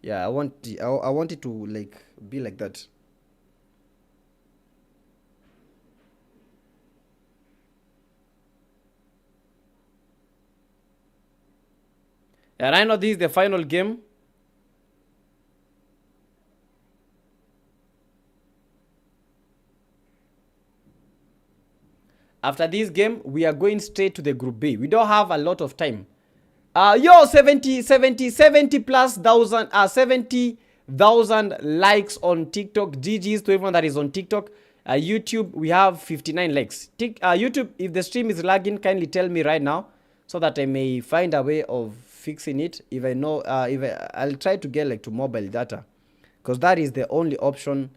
Yeah, I want it to like be like that. And I know this is the final game. After this game, we are going straight to the group B. We don't have a lot of time. Yo, 70 plus thousand, 70,000 likes on TikTok. GG's to everyone that is on TikTok. YouTube, we have 59 likes. YouTube, if the stream is lagging, kindly tell me right now so that I may find a way of fixing it. If I know, I'll try to get like to mobile data, because that is the only option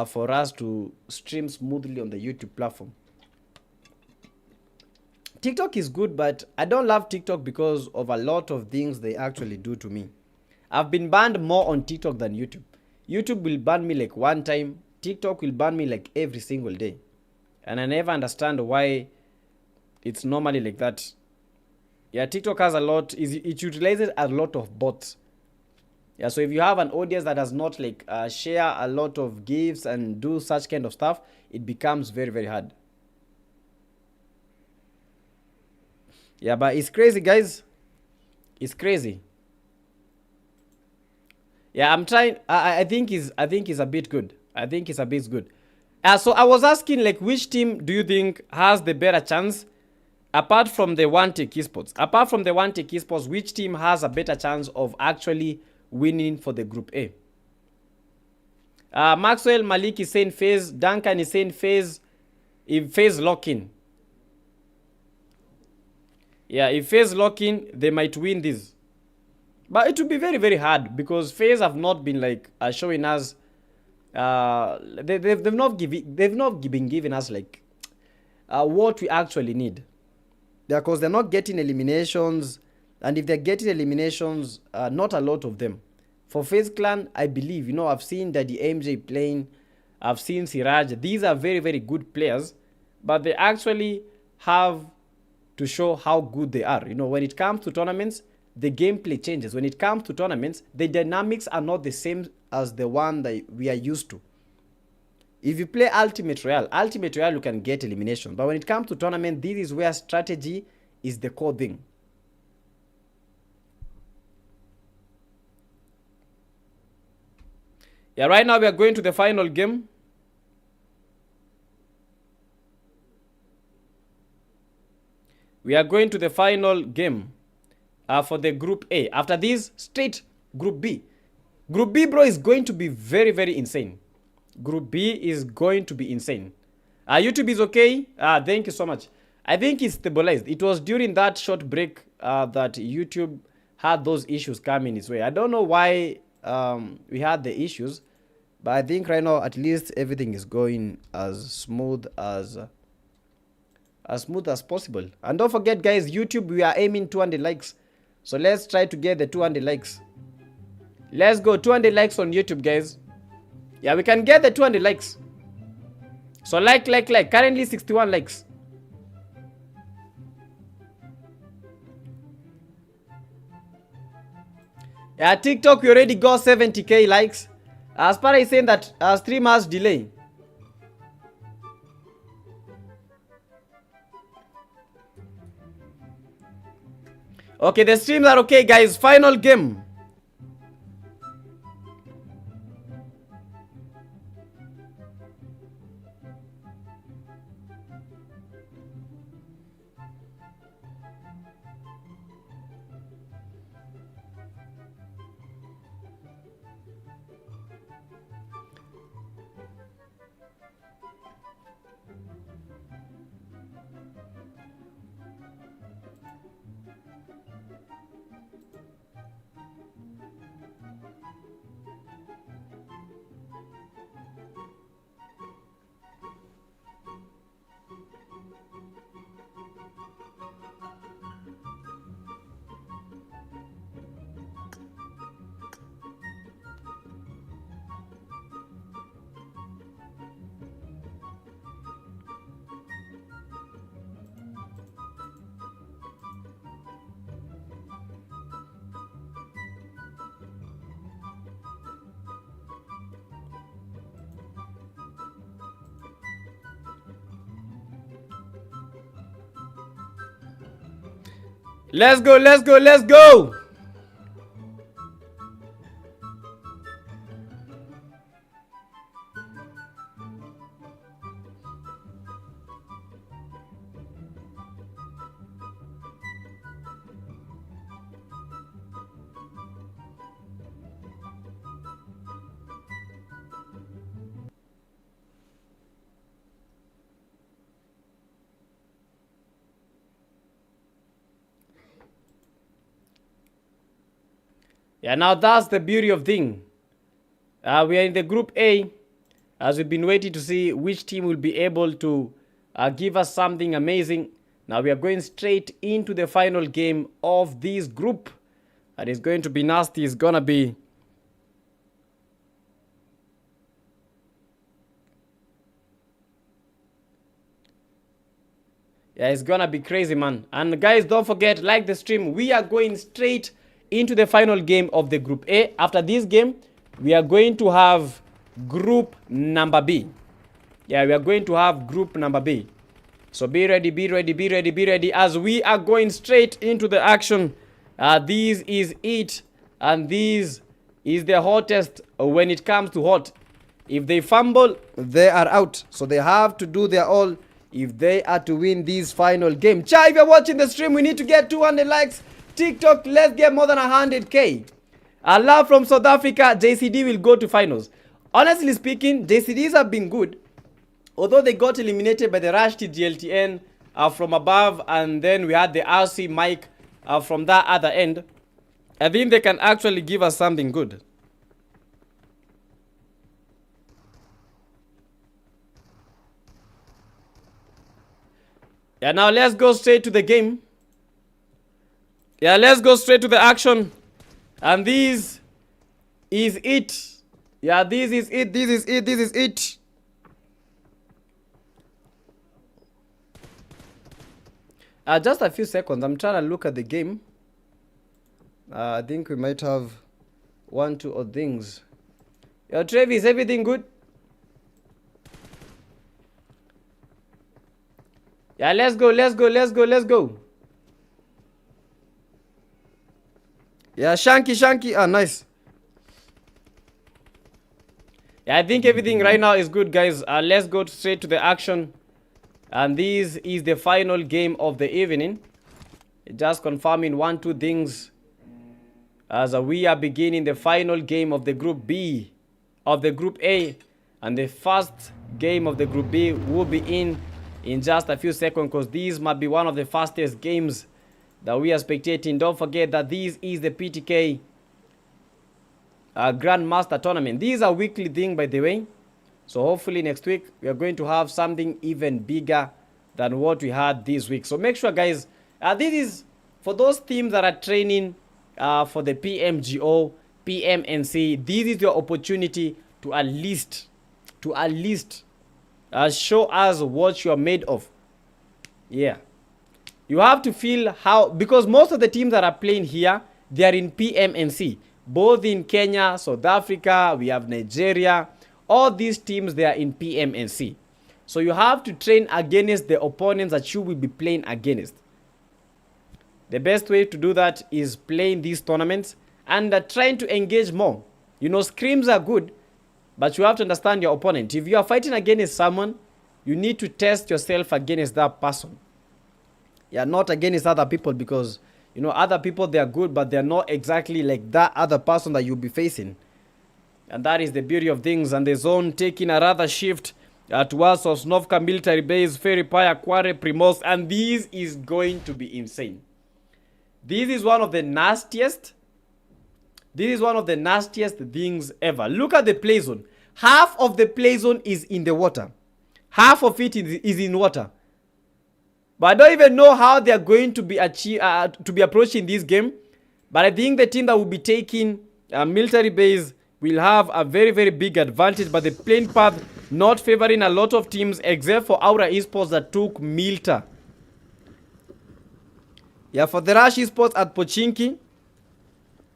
for us to stream smoothly on the YouTube platform. TikTok is good, but I don't love TikTok because of a lot of things they actually do to me. I've been banned more on TikTok than YouTube. YouTube will ban me like one time. TikTok will ban me like every single day. And I never understand why it's normally like that. Yeah, TikTok has a lot, it utilizes a lot of bots. Yeah, so if you have an audience that does not like share a lot of gifts and do such kind of stuff, it becomes very, very hard. Yeah, but it's crazy, guys. It's crazy. Yeah, I'm trying. I think it's a bit good. I think it's a bit good. So I was asking, like, which team do you think has the better chance, apart from the One Take Esports? Apart from the One Take Esports, which team has a better chance of actually winning for the Group A? Maxwell Malik is saying FaZe. Duncan is saying FaZe. If FaZe lock in. Yeah, if FaZe lock in, they might win this. But it will be very, very hard because FaZe have not been like showing us. They've not been giving us like what we actually need. Because they're not getting eliminations, and if they're getting eliminations, not a lot of them. For FaZe Clan, I believe, you know, I've seen Daddy MJ playing, I've seen Siraj. These are very, very good players, but they actually have to show how good they are. You know, when it comes to tournaments, the gameplay changes. When it comes to tournaments, the dynamics are not the same as the one that we are used to. If you play Ultimate Royale, you can get elimination. But when it comes to tournament, this is where strategy is the core thing. Yeah, right now we are going to the final game. We are going to the final game for the Group A. After this, straight Group B. Group B, bro, is going to be very, very insane. Group B is going to be insane. YouTube is okay. Thank you so much. I think it's stabilized. It was during that short break that YouTube had those issues coming its way. I don't know why we had the issues, but I think right now at least everything is going as smooth as possible. And don't forget, guys, YouTube, we are aiming 200 likes. So let's try to get the 200 likes. Let's go 200 likes on YouTube, guys. Yeah, we can get the 200 likes. So like. Currently 61 likes. Yeah, TikTok, we already got 70k likes. As far as saying that stream has delay. Okay, the streams are okay, guys. Final game. Let's go, let's go, let's go. Yeah, now that's the beauty of thing. We are in the group A, as we've been waiting to see which team will be able to give us something amazing. Now we are going straight into the final game of this group. And it's going to be nasty. It's gonna be yeah, it's gonna be crazy, man. And guys, don't forget, like the stream. We are going straight into the final game of the group A. After this game, we are going to have group number B. Yeah, we are going to have group number B. So be ready, be ready, be ready, be ready, as we are going straight into the action. This is it, and this is the hottest when it comes to hot. If they fumble, they are out. So they have to do their all if they are to win this final game. Cha, if you're watching the stream, we need to get 200 likes. TikTok, let's get more than 100k. Allah from South Africa, JCD will go to finals. Honestly speaking, JCDs have been good. Although they got eliminated by the Rashti GLTN from above, and then we had the RC Mike from that other end. I think they can actually give us something good. Yeah, now let's go straight to the game. Yeah, let's go straight to the action. And this is it. Yeah, this is it, this is it, this is it. Just a few seconds. I'm trying to look at the game. I think we might have 1, 2 odd things. Yo, Travis, everything good? Yeah, let's go, let's go, let's go, let's go. Yeah, Shanky. Ah, nice. Yeah, I think everything right now is good, guys. Let's go straight to the action. And this is the final game of the evening. Just confirming 1, 2 things. As we are beginning the final game of the Group B, of the Group A. And the first game of the Group B will be in just a few seconds, because this might be one of the fastest games that we are spectating. Don't forget that this is the PTK Grandmaster tournament. These are weekly thing, by the way. So hopefully next week we are going to have something even bigger than what we had this week. So make sure, guys, this is for those teams that are training for the PMGO, PMNC. This is your opportunity to at least show us what you are made of. Yeah. You have to feel how, because most of the teams that are playing here, they are in PMNC. Both in Kenya, South Africa, we have Nigeria. All these teams, they are in PMNC. So you have to train against the opponents that you will be playing against. The best way to do that is playing these tournaments and trying to engage more. You know, scrims are good, but you have to understand your opponent. If you are fighting against someone, you need to test yourself against that person. Yeah, not against other people, because, you know, other people, they are good, but they are not exactly like that other person that you'll be facing. And that is the beauty of things. And the zone taking a rather shift towards Sosnovka military base, Ferry Paya, Kware, Primos. And this is going to be insane. This is one of the nastiest. This is one of the nastiest things ever. Look at the play zone. Half of the play zone is in the water. Half of it is in water. But I don't even know how they are going to be approaching this game. But I think the team that will be taking a military base will have a very, very big advantage. But the playing path not favoring a lot of teams except for Aura Esports that took Milta. Yeah, for the Rush Esports at Pochinki,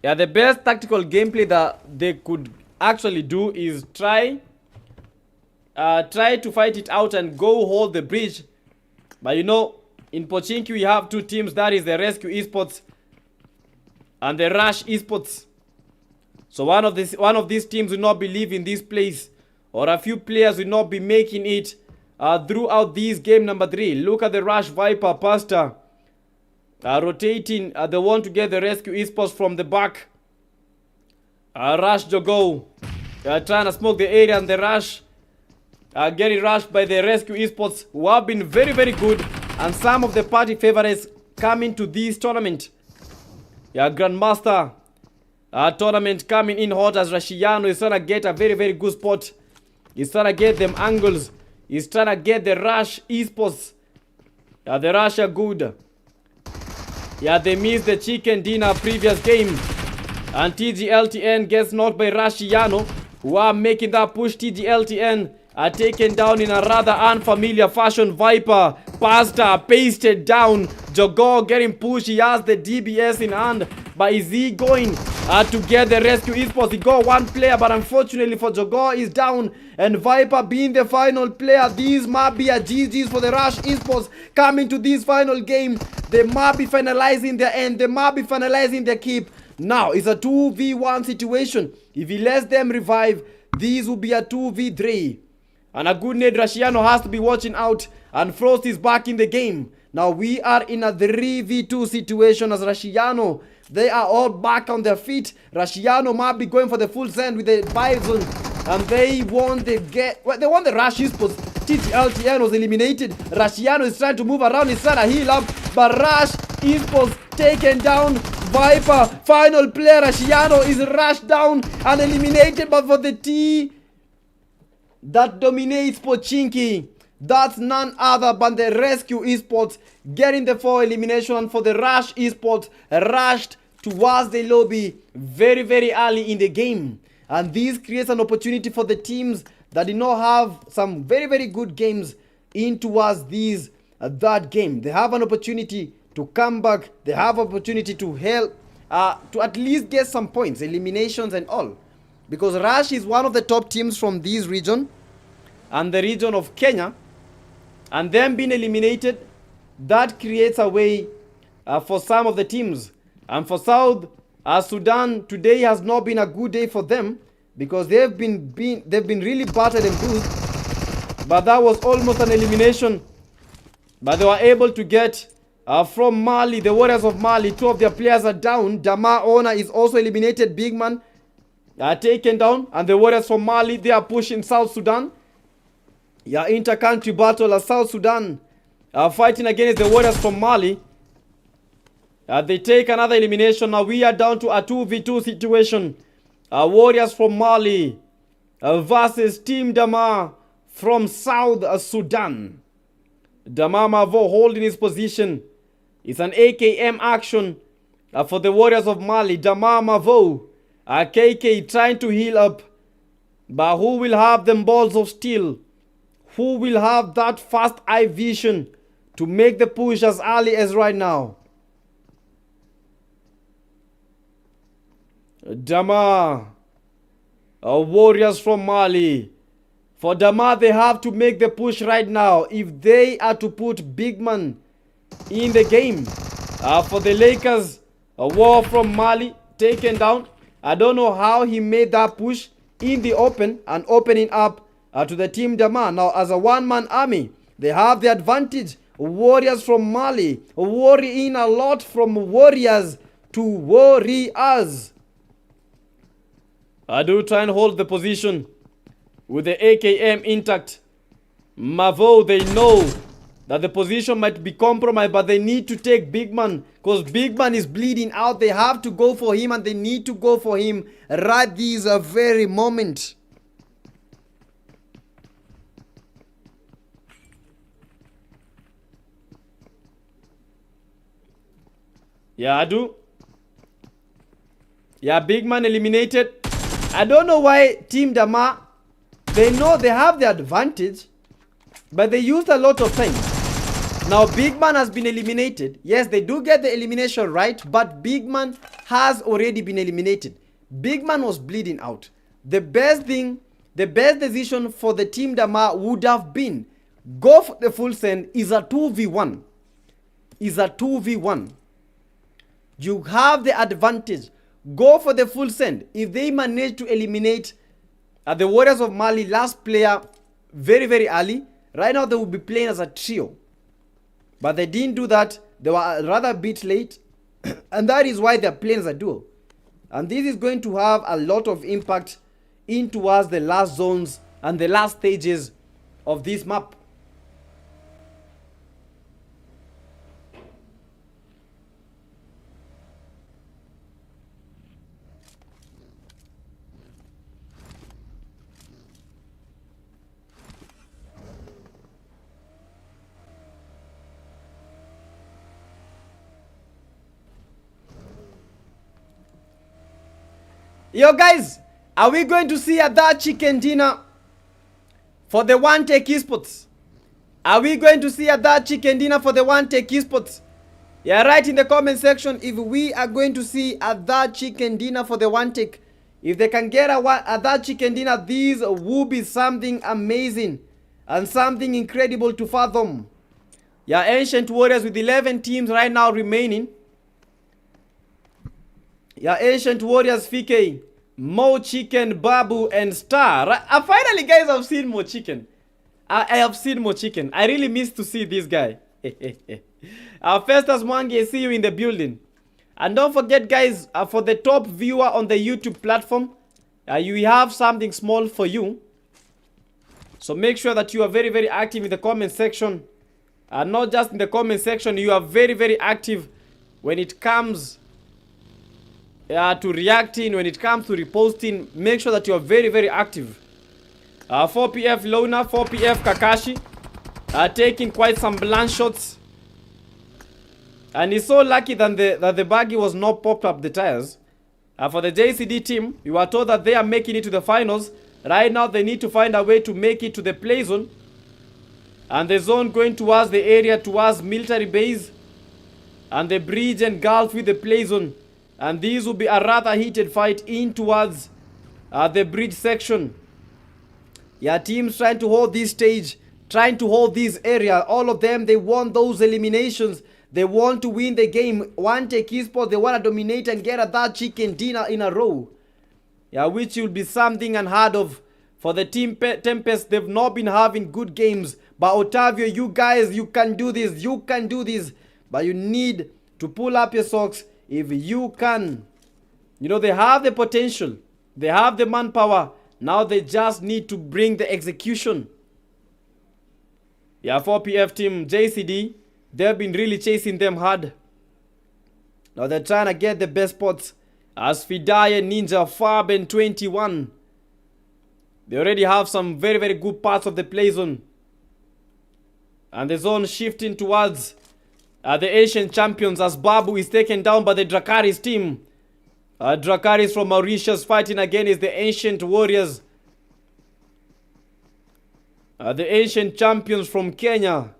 yeah, the best tactical gameplay that they could actually do is try to fight it out and go hold the bridge. But you know, In Pochinki, we have two teams. That is the Rescue Esports and the Rush Esports. So one of these teams will not be leaving this place, or a few players will not be making it throughout this game number 3. Look at the Rush Viper Pastor rotating. They want to get the Rescue Esports from the back. Rush Jogo trying to smoke the area, and the Rush getting rushed by the Rescue Esports, who have been very, very good, and some of the party favorites coming to this tournament. Grandmaster tournament coming in hot, as Rashiano is trying to get a very, very good spot. He's trying to get them angles. He's trying to get the Rush Esports. The Rush are good. They missed the chicken dinner previous game. And TGLTN gets knocked by Rashiano, who are making that push. TGLTN are taken down in a rather unfamiliar fashion. Viper, Pasta, pasted down. Jogo getting pushed. He has the DBS in hand. But is he going to get the Rescue Esports? He got one player, but unfortunately for Jogo is down. And Viper being the final player. These might be a GG's for the Rush Esports coming to this final game. They might be finalizing their end. They might be finalizing their keep. Now, it's a 2v1 situation. If he lets them revive, these will be a 2v3. And a good Ned Rashiano has to be watching out. And Frost is back in the game. Now, we are in a 3v2 situation as Rashiano. They are all back on their feet. Rashiano might be going for the full send with the Bison. And they want the Rush Esports. TGLTN was eliminated. Rashiano is trying to move around. He's trying to heal up. But Rush Esports taken down. Viper, final player, Rashiano is rushed down and eliminated. But for the T that dominates Pochinki, that's none other but the Rescue Esports getting the 4 elimination. And for the Rush Esports, rushed towards the lobby very, very early in the game. And this creates an opportunity for the teams that did not have some very, very good games in towards these that game. They have an opportunity to come back. They have opportunity to help to at least get some points, eliminations and all, because Rush is one of the top teams from this region and the region of Kenya, and them being eliminated, that creates a way for some of the teams. And for South Sudan, today has not been a good day for them, because they've been really battered and bruised. But that was almost an elimination. But they were able to get from Mali, the Warriors of Mali. 2 of their players are down. Dama Ona is also eliminated. Big Man taken down. And the Warriors from Mali, they are pushing South Sudan. Inter-country battle as South Sudan fighting against the Warriors from Mali. They take another elimination. Now we are down to a 2v2 situation. Warriors from Mali versus Team Dama from South Sudan. Dama Mavo holding his position. It's an AKM action for the Warriors of Mali. Dama Mavo, KK trying to heal up. But who will have them balls of steel? Who will have that fast eye vision to make the push as early as right now? Dama, Warriors from Mali. For Dama, they have to make the push right now if they are to put Big Man in the game. For the Lakers, a War from Mali taken down. I don't know how he made that push in the open and opening up to the Team Dama. Now, as a one-man army, they have the advantage. Warriors from Mali worrying a lot from Warriors to Warriors. I do try and hold the position with the AKM intact. Mavo, they know that the position might be compromised, but they need to take Big Man, because Big Man is bleeding out. They have to go for him, and they need to go for him right this very moment. I do. Big Man eliminated. I don't know why Team Dama, they know they have the advantage, but they used a lot of time. Now Big Man has been eliminated. Yes, they do get the elimination right, but Big Man has already been eliminated. Big Man was bleeding out. The best decision for the Team Dama would have been go for the full send. Is a 2v1. is a 2v1. You have the advantage. Go for the full send. If they manage to eliminate the Warriors of Mali last player very, very early, right now they will be playing as a trio. But they didn't do that. They were rather a bit late. And that is why they're playing as a duo. And this is going to have a lot of impact in towards the last zones and the last stages of this map. Yo guys, are we going to see that chicken dinner for the One Take Esports? Are we going to see that chicken dinner for the One Take Esports? Yeah, write in the comment section if we are going to see that chicken dinner for the One Take. If they can get that chicken dinner, these will be something amazing and something incredible to fathom. Yeah, Ancient Warriors with 11 teams right now remaining. Yeah, Ancient Warriors, FK, Mo Chicken, Babu, and Star. Finally, guys, I've seen Mo Chicken. I have seen Mo Chicken. I really miss to see this guy. Festus Mwangi, I see you in the building. And don't forget, guys, for the top viewer on the YouTube platform, you have something small for you. So make sure that you are very, very active in the comment section. Not just in the comment section, you are very, very active when it comes to reacting, when it comes to reposting. Make sure that you are very, very active. 4PF Lona, 4PF Kakashi taking quite some blunt shots. And he's so lucky that the buggy was not popped up the tires. For the JCD team, you are told that they are making it to the finals. Right now, they need to find a way to make it to the play zone. And the zone going towards the area, towards military base. And the bridge and gulf with the play zone. And these will be a rather heated fight in towards the bridge section. Yeah, teams trying to hold this stage, trying to hold this area. All of them, they want those eliminations. They want to win the game. One Take Esports, they want to dominate and get that chicken dinner in a row. Yeah, which will be something unheard of for the team Tempest. They've not been having good games. But Otavio, you guys, you can do this. You can do this. But you need to pull up your socks if you can. You know, they have the potential. They have the manpower. Now they just need to bring the execution. Yeah, 4PF team JCD, they've been really chasing them hard. Now they're trying to get the best spots. As Fidaya, Ninja, Fab, and 21. They already have some very, very good parts of the play zone. And the zone shifting towards the Asian champions as Babu is taken down by the Dracaris team. Dracaris from Mauritius fighting against the Ancient Warriors. The Ancient champions from Kenya.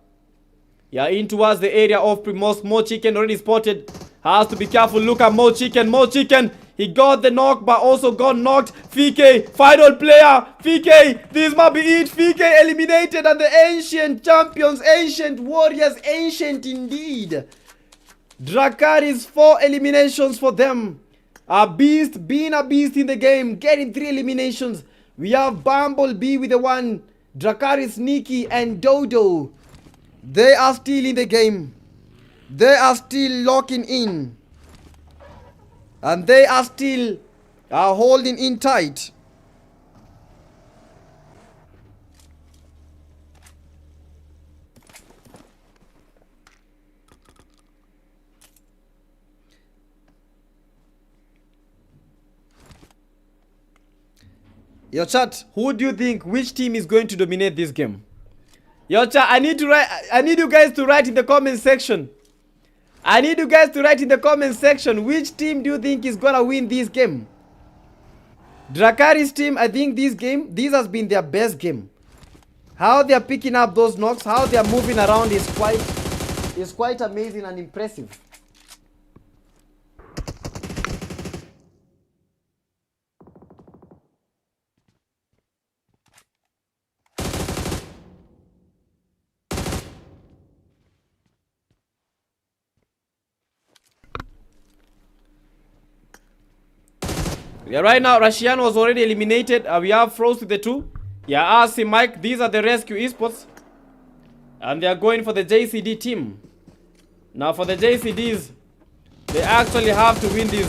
Yeah, in towards the area of Primos. Mo Chicken already spotted. Has to be careful. Look at Mo Chicken. Mo Chicken. He got the knock, but also got knocked. FK, final player. FK, this might be it. FK eliminated, and the Ancient champions, Ancient Warriors, ancient indeed. Dracaris, 4 eliminations for them. A beast, being a beast in the game, getting 3 eliminations. We have Bumblebee with the 1. Dracaris, Nikki, and Dodo. They are still in the game. They are still locking in. And they are still holding in tight. Your chat, who do you think, which team is going to dominate this game? Your chat, I need you guys to write in the comment section. I need you guys to write in the comment section which team do you think is gonna win this game. Dracaris team, I think this has been their best game. How they are picking up those knocks, how they are moving around is quite amazing and impressive. Yeah, right now, Russian was already eliminated. We have Frost with the 2. Yeah, RC Mike. These are the Rescue Esports. And they are going for the JCD team. Now, for the JCDs, they actually have to win this.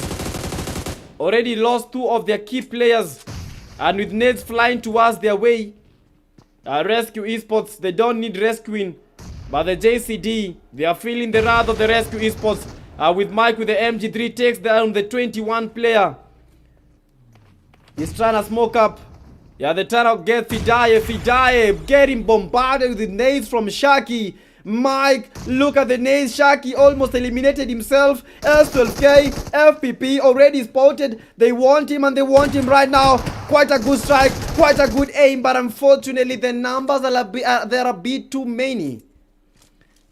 Already lost 2 of their key players. And with nades flying towards their way, Rescue Esports, they don't need rescuing. But the JCD, they are feeling the wrath of the Rescue Esports. With Mike with the MG3 takes down the 21 player. He's trying to smoke up. Yeah, they're trying to get Fidaye getting bombarded with nades from Shaki. Mike, look at the nades. Shaki almost eliminated himself. S12K, FPP already spotted. They want him and they want him right now. Quite a good strike, quite a good aim, but unfortunately the numbers are a bit too many.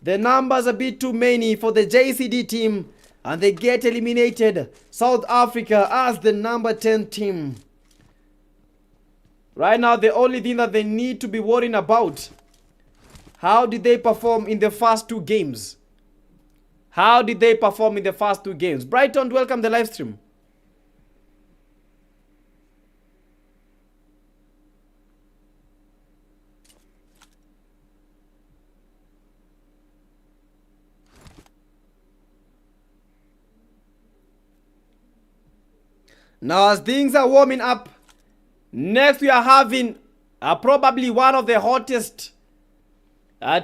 The numbers are a bit too many for the JCD team, and they get eliminated. South Africa as the number 10 team. Right now, the only thing that they need to be worrying about, how did they perform in the first 2 games? How did they perform in the first 2 games? Brighton, welcome the live stream. Now, as things are warming up, next we are having probably one of the hottest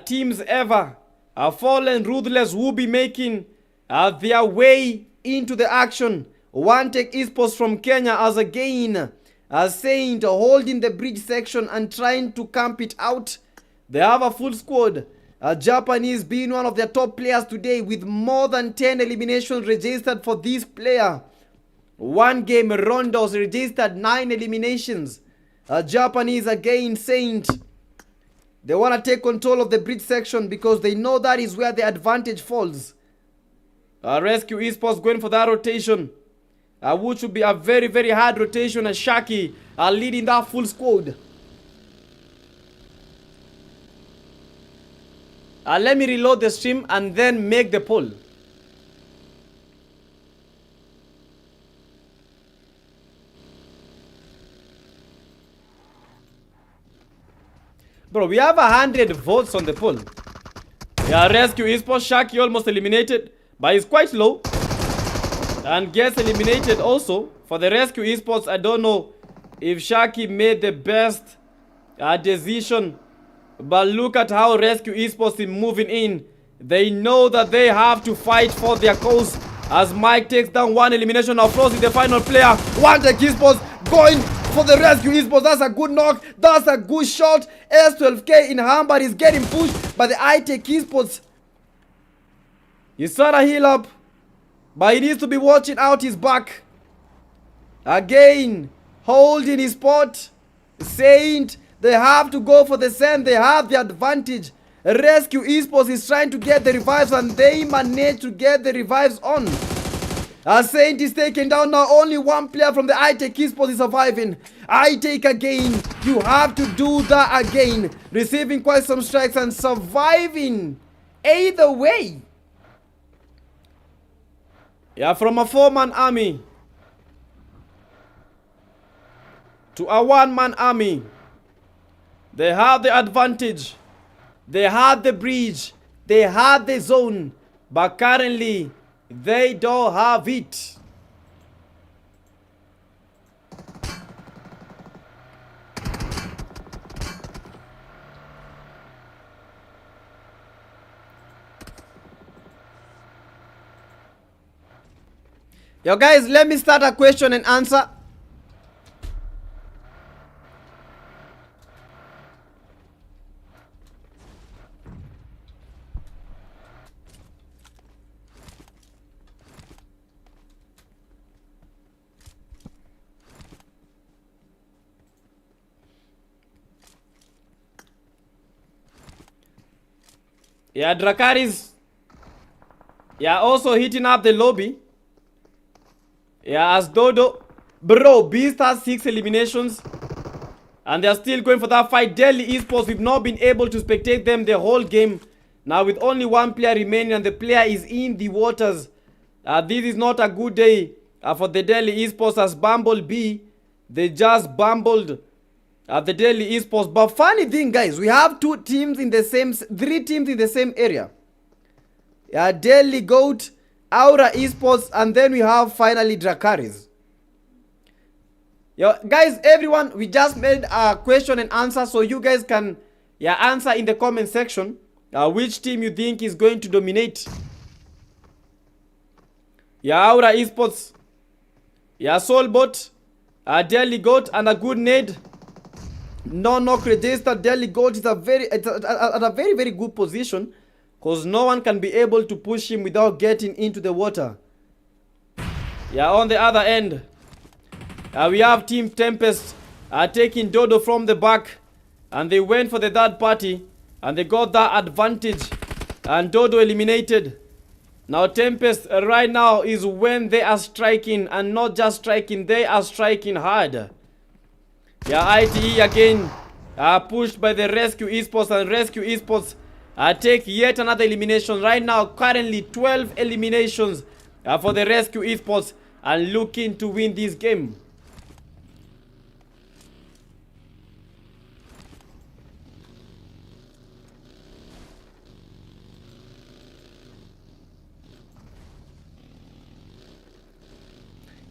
teams ever. Fallen Ruthless will be making their way into the action. One Tech Esports from Kenya as again Saint holding the bridge section and trying to camp it out. They have a full squad. Japanese being one of their top players today with more than 10 eliminations registered for this player. One game Rondos registered 9 eliminations. Japanese again Saint. They want to take control of the bridge section because they know that is where the advantage falls. Rescue Esports going for that rotation. Which would be a very, very hard rotation, and Shaki leading that full squad. Let me reload the stream and then make the poll. Bro, we have 100 votes on the poll. Yeah, Rescue Esports, Shaki almost eliminated, but he's quite low. And gets eliminated also. For the Rescue Esports, I don't know if Shaki made the best decision. But look at how Rescue Esports is moving in. They know that they have to fight for their cause. As Mike takes down 1 elimination of Frost is the final player. One Tech Esports going for the Rescue Esports. That's a good knock. That's a good shot. S12K in hand, but he's getting pushed by the iTech Esports. He's trying to heal up, but he needs to be watching out his back. Again, holding his spot. Saint, they have to go for the send. They have the advantage. Rescue Esports is trying to get the revives, and they manage to get the revives on. Saint is taken down now. Only 1 player from the iTech Esports is surviving. iTech again. You have to do that again. Receiving quite some strikes and surviving. Either way. Yeah, from a 4-man army to a 1-man army. They have the advantage. They had the bridge. They had the zone. But currently, they don't have it. Yo guys, let me start a question and answer. Yeah, Drakaris. Yeah, also hitting up the lobby. Yeah, as Dodo. Bro, Beast has 6 eliminations. And they're still going for that fight. Delhi Esports, we've not been able to spectate them the whole game. Now with only 1 player remaining and the player is in the waters. This is not a good day for the Delhi Esports as Bumblebee. They just bumbled the Delhi Esports. But funny thing, guys, we have three teams in the same area. Delhi Goat, Aura Esports, and then we have finally Dracaris. Guys, everyone, we just made a question and answer, so you guys can answer in the comment section which team you think is going to dominate. Aura Esports, Soulbot, Delhi Goat, and a good nade. No knock register. Delhi Goat is at a very good position, because no one can be able to push him without getting into the water. On the other end, we have Team Tempest taking Dodo from the back, and they went for the third party, and they got that advantage, and Dodo eliminated. Now Tempest right now is when they are striking, and not just striking, they are striking hard. ITE again pushed by the Rescue Esports, and Rescue Esports take yet another elimination. Right now, currently 12 eliminations for the Rescue Esports, and looking to win this game.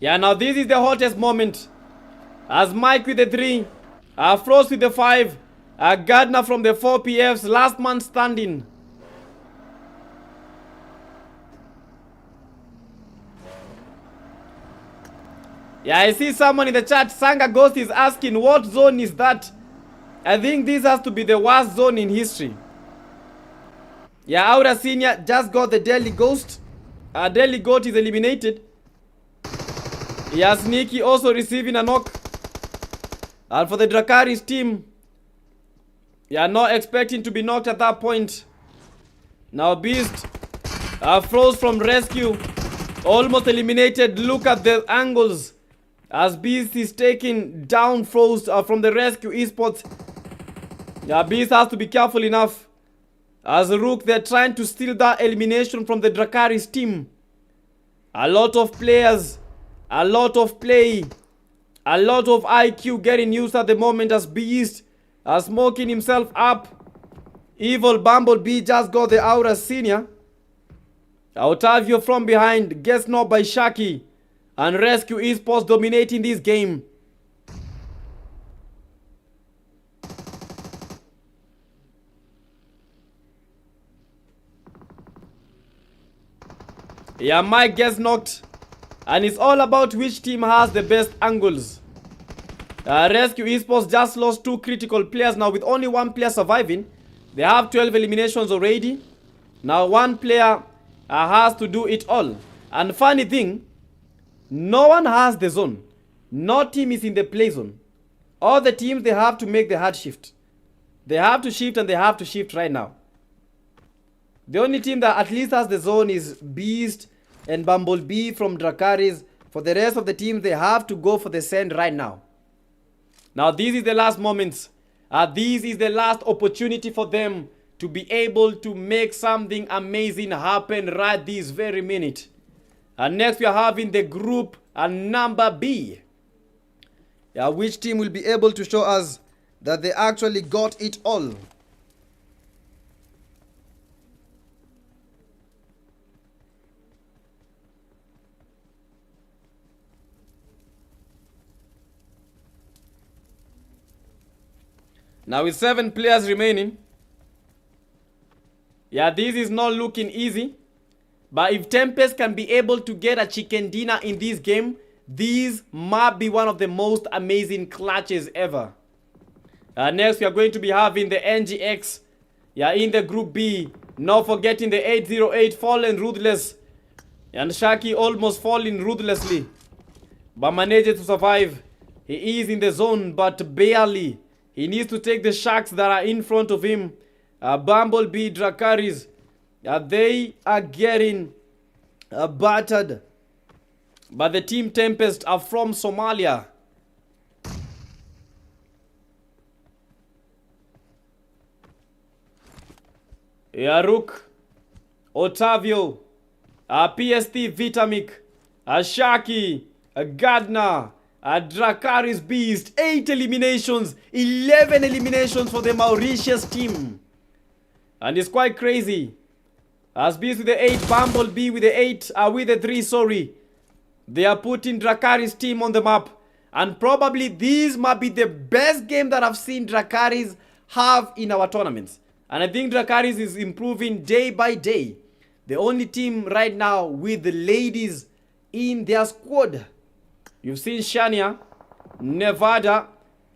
Now this is the hottest moment. As Mike with the 3, Frost with the 5, Gardner from the 4 PFs, last man standing. I see someone in the chat, Sanga Ghost, is asking what zone is that? I think this has to be the worst zone in history. Aura Senior just got the Delhi Ghost. Delhi Goat is eliminated. Sneaky also receiving a knock. And for the Dracaris team, not expecting to be knocked at that point. Now Beast froze from Rescue, almost eliminated. Look at the angles as Beast is taking down Froze from the Rescue Esports. Beast has to be careful enough. As Rook, they're trying to steal that elimination from the Dracaris team. A lot of players, a lot of play, a lot of IQ getting used at the moment as Beast smoking himself up. Evil Bumblebee just got the Aura Senior. Otavio from behind gets knocked by Shaki. And Rescue Esports dominating this game. Mike gets knocked. And it's all about which team has the best angles. Rescue Esports just lost 2 critical players. Now with only 1 player surviving, they have 12 eliminations already. Now 1 player has to do it all. And funny thing, no one has the zone. No team is in the play zone. All the teams, they have to make the hard shift. They have to shift, and they have to shift right now. The only team that at least has the zone is Beast and Bumblebee from Dracaris. For the rest of the teams, they have to go for the send right now. Now this is the last moments. This is the last opportunity for them to be able to make something amazing happen right this very minute. And next we are having the group number B. Which team will be able to show us that they actually got it all. Now with 7 players remaining, this is not looking easy. But if Tempest can be able to get a chicken dinner in this game, this might be one of the most amazing clutches ever. Next we are going to be having the NGX in the group B. Not forgetting the 808 fallen ruthless. And Shaki almost falling ruthlessly, but managed to survive. He is in the zone, but barely. He needs to take the sharks that are in front of him. Bumblebee, Dracaris, they are getting battered. But the Team Tempest are from Somalia. Rook, Otavio, PST, Vitamic, a Shaki, a Gardner, a Dracarys Beast, 8 eliminations, 11 eliminations for the Mauritius team. And it's quite crazy. As Beast with the 8, Bumblebee with the 8, with the 3, sorry. They are putting Dracarys team on the map. And probably this might be the best game that I've seen Dracarys have in our tournaments. And I think Dracarys is improving day by day. The only team right now with the ladies in their squad. You've seen Shania, Nevada,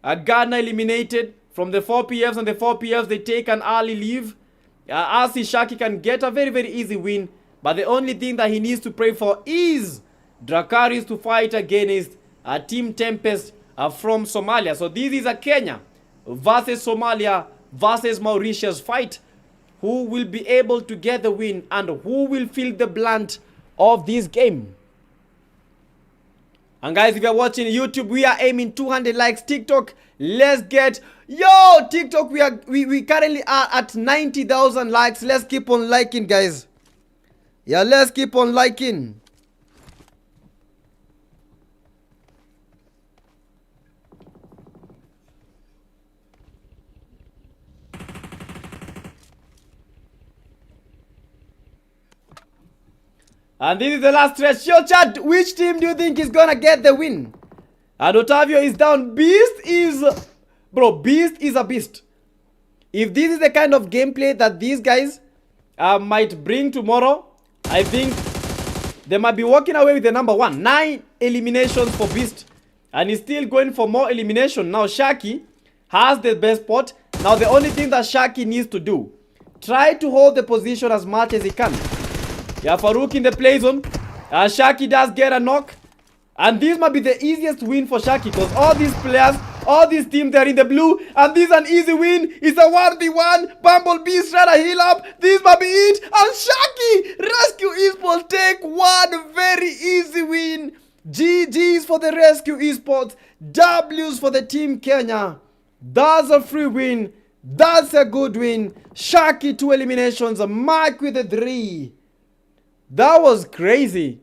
Ghana eliminated from the 4PFs, and the 4PFs they take an early leave. Asi Shaki can get a very, very easy win. But the only thing that he needs to pray for is Dracarys to fight against Team Tempest from Somalia. So this is a Kenya versus Somalia versus Mauritius fight. Who will be able to get the win and who will feel the blunt of this game? And guys, if you're watching YouTube, we are aiming 200 likes. TikTok, let's get... Yo, TikTok, we currently are at 90,000 likes. Let's keep on liking, guys. Yeah, let's keep on liking. And this is the last stretch. Yo, chat, which team do you think is gonna get the win? And Otavio is down. Beast is... Bro, Beast is a beast. If this is the kind of gameplay that these guys might bring tomorrow, I think they might be walking away with the number 1. 9 eliminations for Beast. And he's still going for more elimination. Now, Shaki has the best spot. Now, the only thing that Shaki needs to do, try to hold the position as much as he can. Yeah, Farouk in the play zone. Shaki does get a knock. And this might be the easiest win for Shaki because all these players, all these teams, they're in the blue. And this is an easy win. It's a 1v1. Bumblebee's trying to heal up. This might be it. And Shaki, Rescue Esports take one very easy win. GG's for the Rescue Esports. W's for the Team Kenya. That's a free win. That's a good win. Shaki 2 eliminations. Mike with the 3. That was crazy.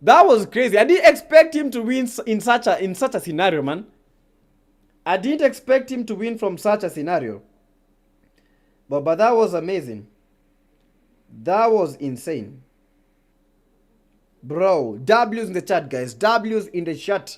That was crazy. I didn't expect him to win in such a scenario, man. I didn't expect him to win from such a scenario. But that was amazing. That was insane. Bro, W's in the chat, guys. W's in the chat.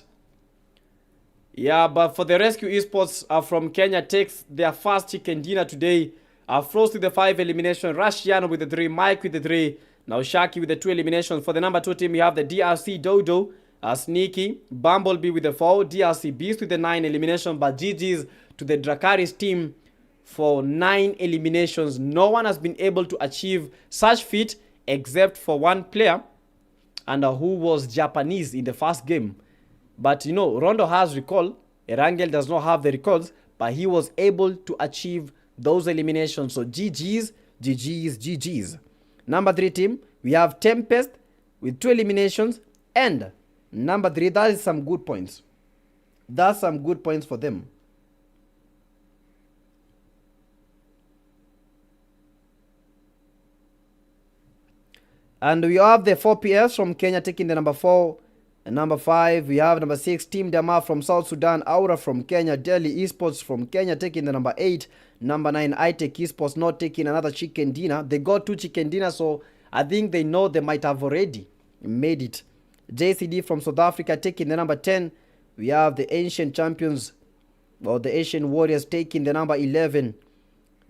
Yeah, but for the Rescue Esports from Kenya takes their first chicken dinner today. Frost with the 5 elimination. Rashiano with the 3. Mike with the 3. Now Shaki with the 2 eliminations. For the number 2 team, we have the DRC Dodo, Sneaky, Bumblebee with the 4, DRC Beast with the 9 eliminations. But GG's to the Dracarys team for 9 eliminations. No one has been able to achieve such feat except for one player, and who was Japanese in the first game. But you know, Rondo has recall. Erangel does not have the records, but he was able to achieve those eliminations. So GG's, GG's, GG's. Number 3 team, we have Tempest with 2 eliminations. And number 3, that is some good points. That's some good points for them. And we have the 4PS from Kenya taking the number 4. And number 5, we have number 6, Team Dama from South Sudan. Aura from Kenya. Delhi Esports from Kenya taking the number 8. Number 9, iTech Esports not taking another chicken dinner. They got 2 chicken dinners, so I think they know they might have already made it. JCD from South Africa taking the number 10. We have the Ancient Champions, or the Ancient Warriors, taking the number 11.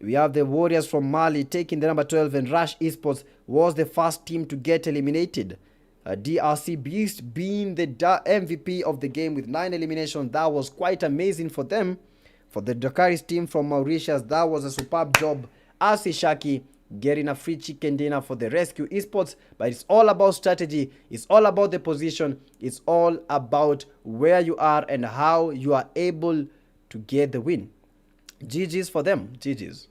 We have the Warriors from Mali taking the number 12. And Rush Esports was the first team to get eliminated. DRC Beast being the MVP of the game with 9 eliminations. That was quite amazing for them. For the Dracarys team from Mauritius, that was a superb job. Asi Shaki getting a free chicken dinner for the Rescue Esports. But it's all about strategy. It's all about the position. It's all about where you are and how you are able to get the win. GG's for them. GG's.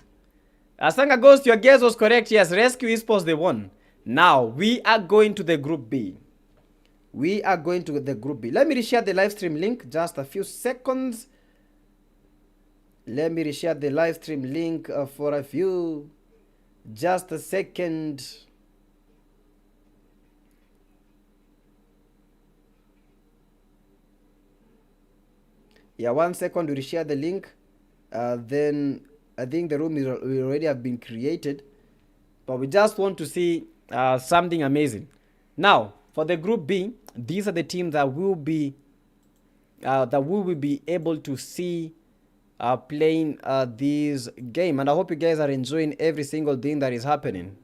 Asanga Ghost, your guess was correct. Yes, Rescue Esports, they won. Now, we are going to the Group B. We are going to the Group B. Let me reshare the live stream link. Just a few seconds. Let me reshare the live stream link for a few. Just a second. Yeah, 1 second, we'll share the link. Then I think the room will already have been created. But we just want to see something amazing. Now, for the group B, these are the teams that will be able to see playing this game, and I hope you guys are enjoying every single thing that is happening.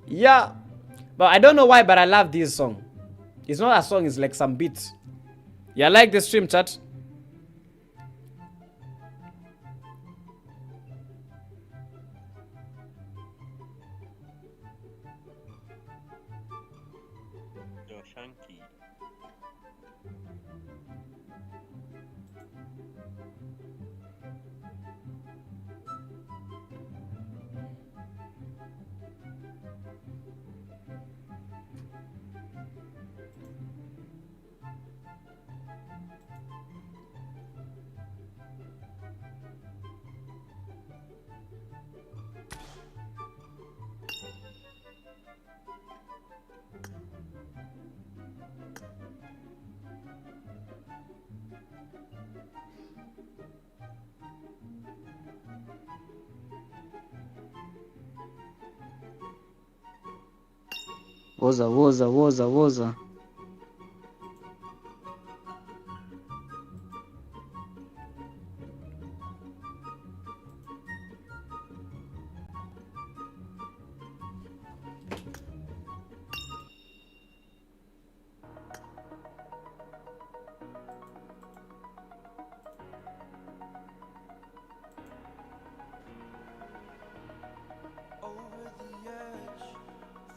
Yeah, but I don't know why, but I love this song. It's not a song, it's like some beats. Yeah, I like the stream, chat. Yo, Shanky. Woza. Over the edge,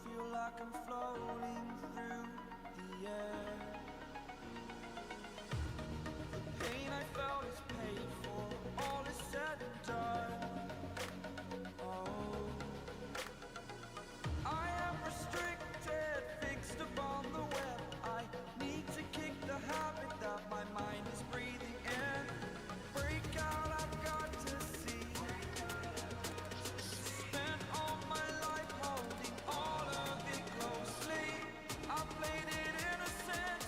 feel like I'm floating through the air. The pain I felt is paid for, all is said and done. Oh, I am restricted, fixed upon the web. I need to kick the habit that my mind is breathing in. Break out, I've got to see. Spent all my life holding all of it closely. I played it innocent,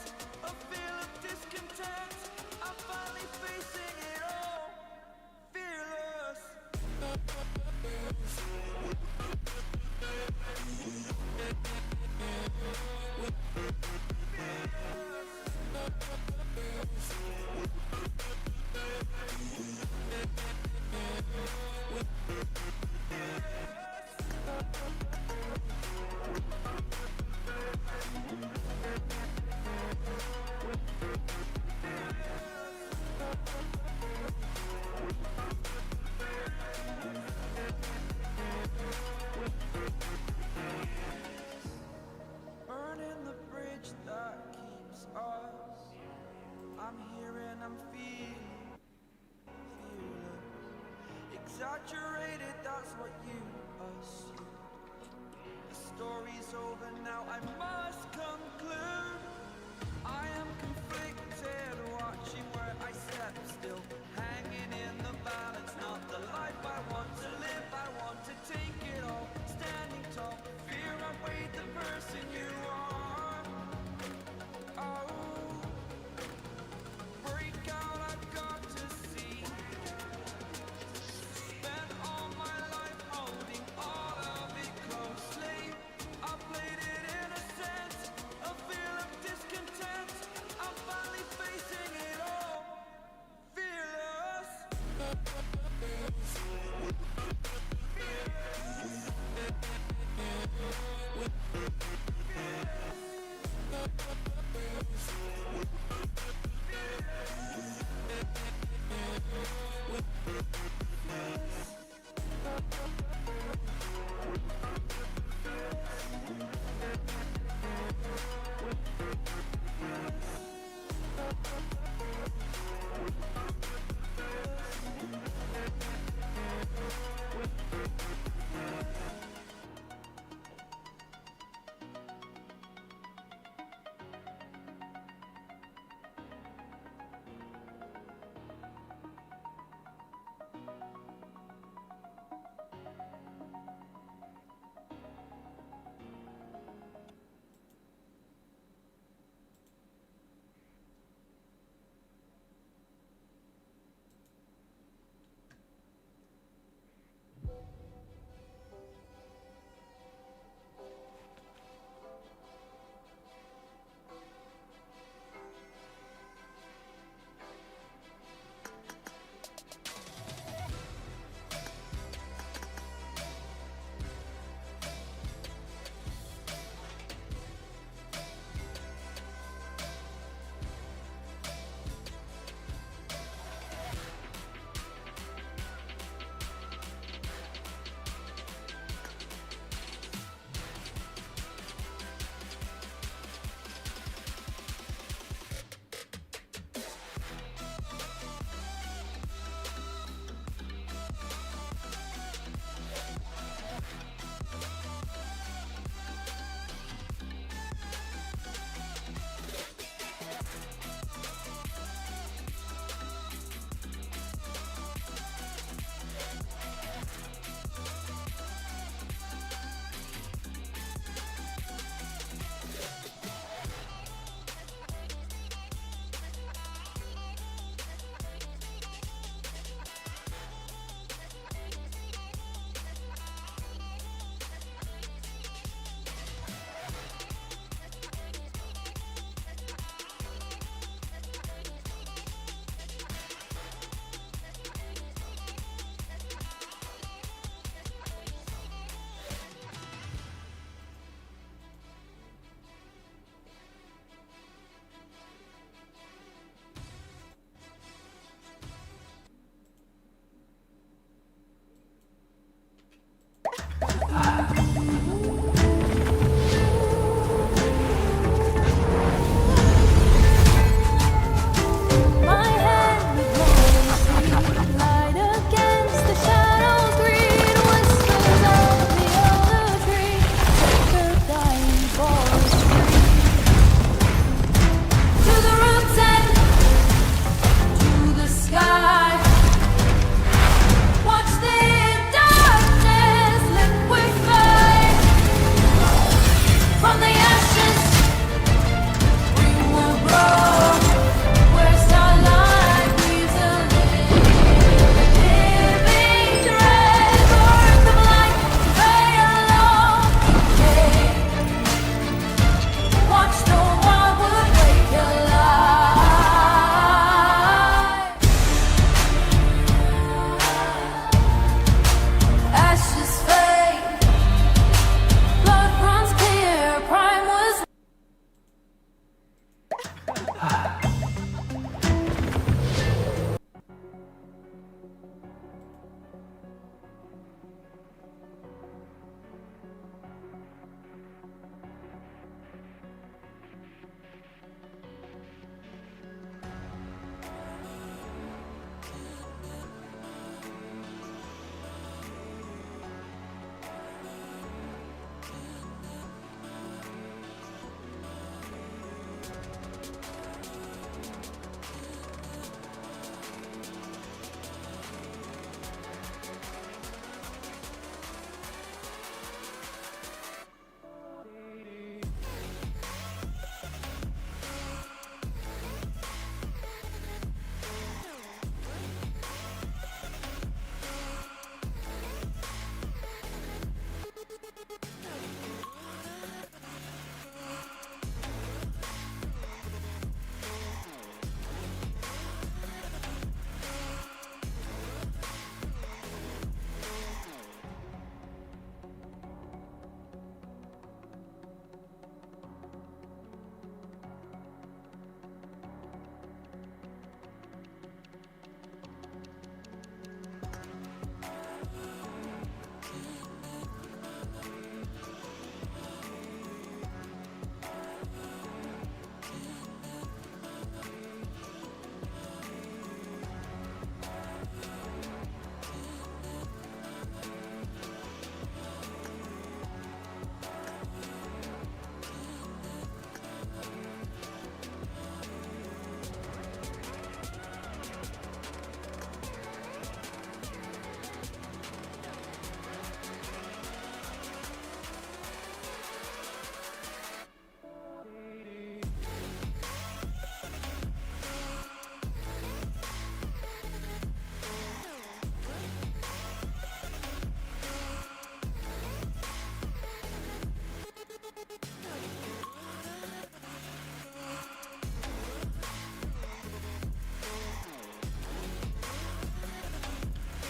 a feel of discontent. I'm finally facing it all, fearless. Burning the bridge that keeps us. I'm here and I'm feeling fearless. Exaggerated, that's what you assume. The story's over now, I must conclude. I am conflicted, watching where I step still, hanging in the balance, not the life I want to live. I want to take it all, standing tall. Fear I weighed the person you are. Oh, break out, I've got to see. Spent all my life holding all of it closely. I played it innocent.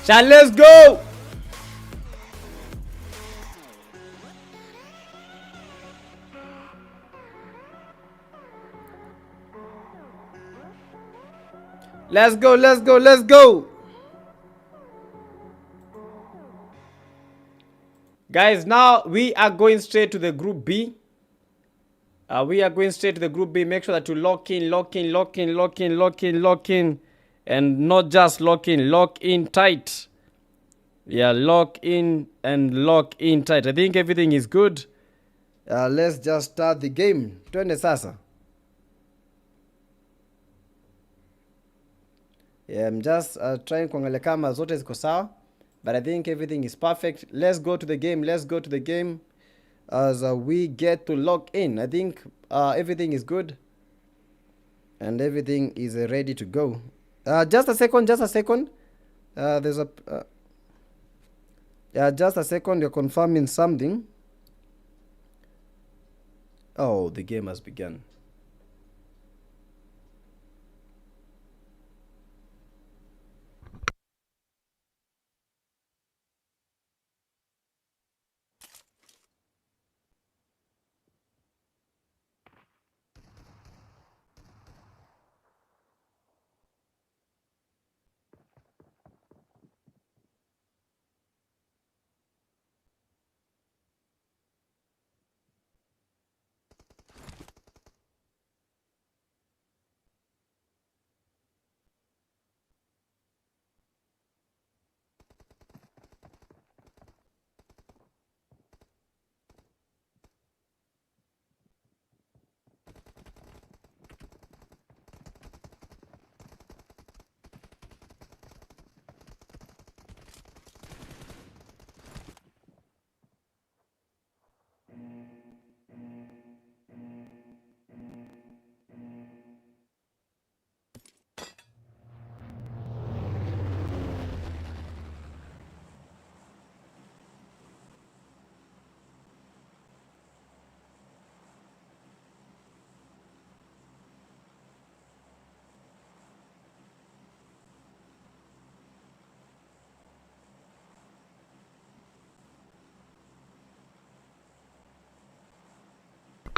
Chan, let's go. Let's go, let's go, let's go. Guys, now we are going straight to the group B. We are going straight to the group B. Make sure that you lock in, lock in, lock in, lock in, lock in, lock in. And not just lock in tight. Yeah, lock in and lock in tight. I think everything is good. Let's just start the game. Twende sasa. Yeah, I'm just trying kuangalia kama zote ziko sawa. But I think everything is perfect. Let's go to the game. Let's go to the game as we get to lock in. I think everything is good. And everything is ready to go. Just a second, just a second. There's a... yeah, just a second. You're confirming something. Oh, the game has begun.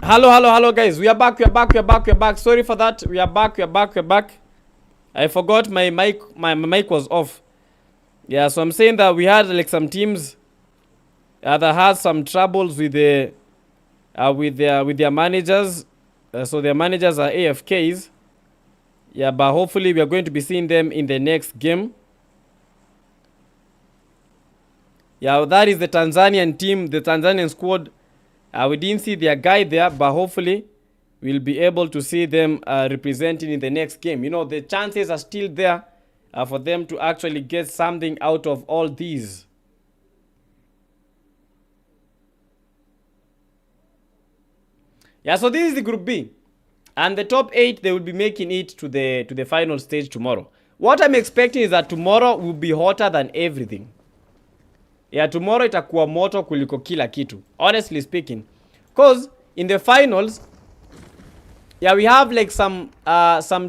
Hello, guys. We are back. Sorry for that. We are back. I forgot my mic was off. Yeah, so I'm saying that we had like some teams that had some troubles with the with their managers. So their managers are AFKs. Yeah, but hopefully we are going to be seeing them in the next game. Yeah, that is the Tanzanian team, the Tanzanian squad. We didn't see their guy there, but hopefully we'll be able to see them representing in the next game. You know, the chances are still there for them to actually get something out of all these. Yeah, so this is the group B. And the top 8, they will be making it to the final stage tomorrow. What I'm expecting is that tomorrow will be hotter than everything. Yeah, tomorrow itakuwa moto kuliko kila kitu. Honestly speaking. Because in the finals, yeah, we have like some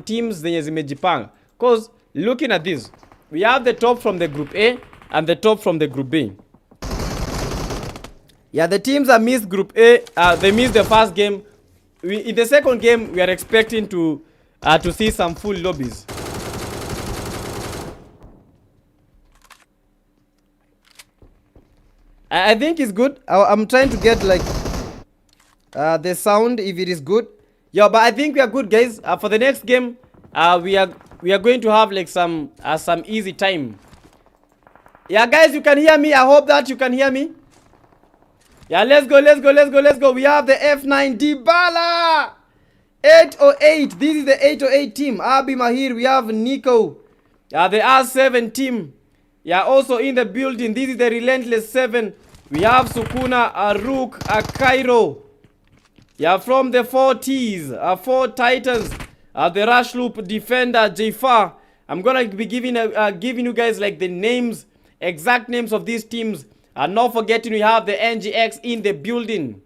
teams zenye zimejipanga. Because looking at this, we have the top from the group A and the top from the group B. Yeah, the teams that missed group A, they missed the first game. In the second game, we are expecting to see some full lobbies. I think it's good. I'm trying to get like the sound if it is good. Yeah, but I think we are good, guys. For the next game, we are going to have like some easy time. Yeah, guys, you can hear me. I hope that you can hear me. Yeah, let's go. We have the F9 Dybala 808. This is the 808 team. Abi Mahir. We have Nico. Yeah, the R7 team. Yeah, also in the building. This is the Relentless 7. We have Sukuna, Aruk, Cairo. Yeah, from the 4 T's, 4 Titans. The Rush Loop Defender, Jafar. I'm gonna be giving you guys like the names, exact names of these teams. And not forgetting we have the NGX in the building.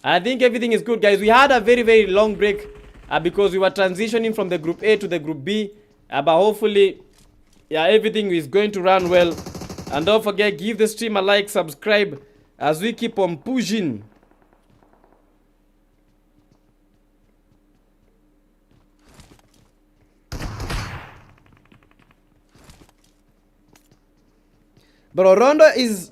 I think everything is good, guys. We had a very, very long break because we were transitioning from the group A to the group B. But hopefully yeah, everything is going to run well. And don't forget, give the stream a like, subscribe as we keep on pushing. Bro, Rondo is...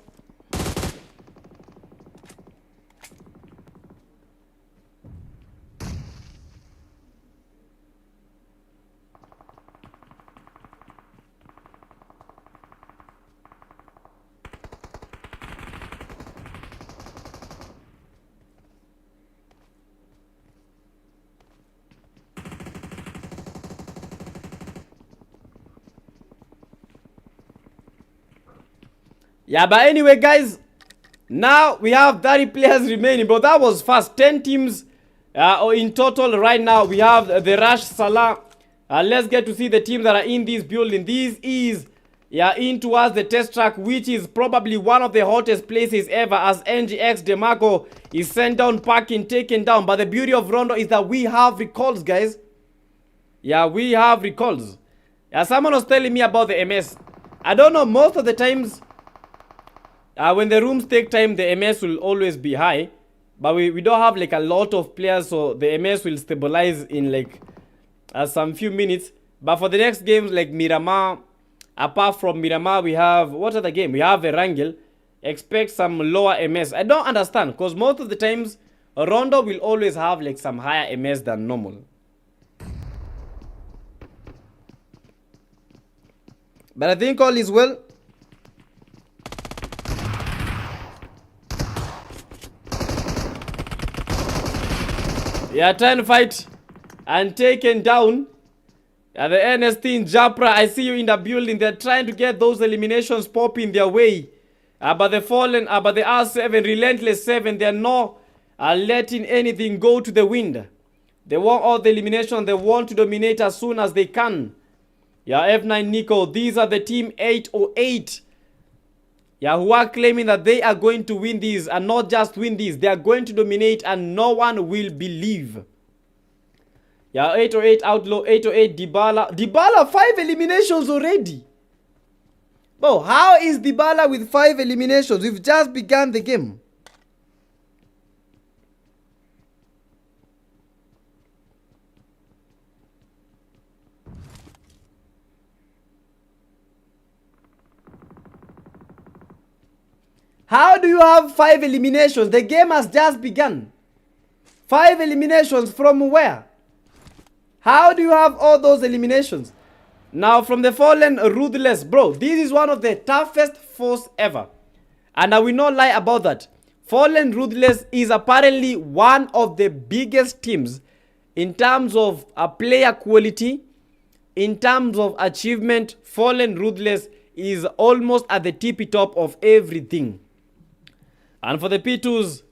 Yeah, but anyway, guys, now we have 30 players remaining, bro. That was fast. 10 teams in total right now. We have the Rush Salah. Let's get to see the teams that are in this building. This is, yeah, in towards the test track, which is probably one of the hottest places ever, as NGX DeMarco is sent down, packing, taken down. But the beauty of Rondo is that we have recalls, guys. Yeah, we have recalls. Yeah, someone was telling me about the MS. I don't know, most of the times, when the rooms take time, the MS will always be high. But we don't have like a lot of players, so the MS will stabilize in like some few minutes. But for the next games like Miramar, apart from Miramar, we have, what other game? We have Erangel. Expect some lower MS. I don't understand, because most of the times, Rondo will always have like some higher MS than normal. But I think all is well. Yeah, trying to fight and taken down. The NST in Japra, I see you in the building. They're trying to get those eliminations popping their way. But the Fallen, but the R7, Relentless 7, they're not letting anything go to the wind. They want all the elimination. They want to dominate as soon as they can. Yeah, F9 Nico, these are the team 808. Yeah, who are claiming that they are going to win these, and not just win these, they are going to dominate and no one will believe. Yeah, 808 Outlaw, 808 Dybala. Dybala, 5 eliminations already. Bro, how is Dybala with 5 eliminations? We've just begun the game. How do you have 5 eliminations? The game has just begun. 5 eliminations from where? How do you have all those eliminations? Now from the Fallen, Ruthless. Bro, this is one of the toughest force ever. And I will not lie about that. Fallen Ruthless is apparently one of the biggest teams in terms of player quality, in terms of achievement. Fallen Ruthless is almost at the tippy top of everything. And for the P2s,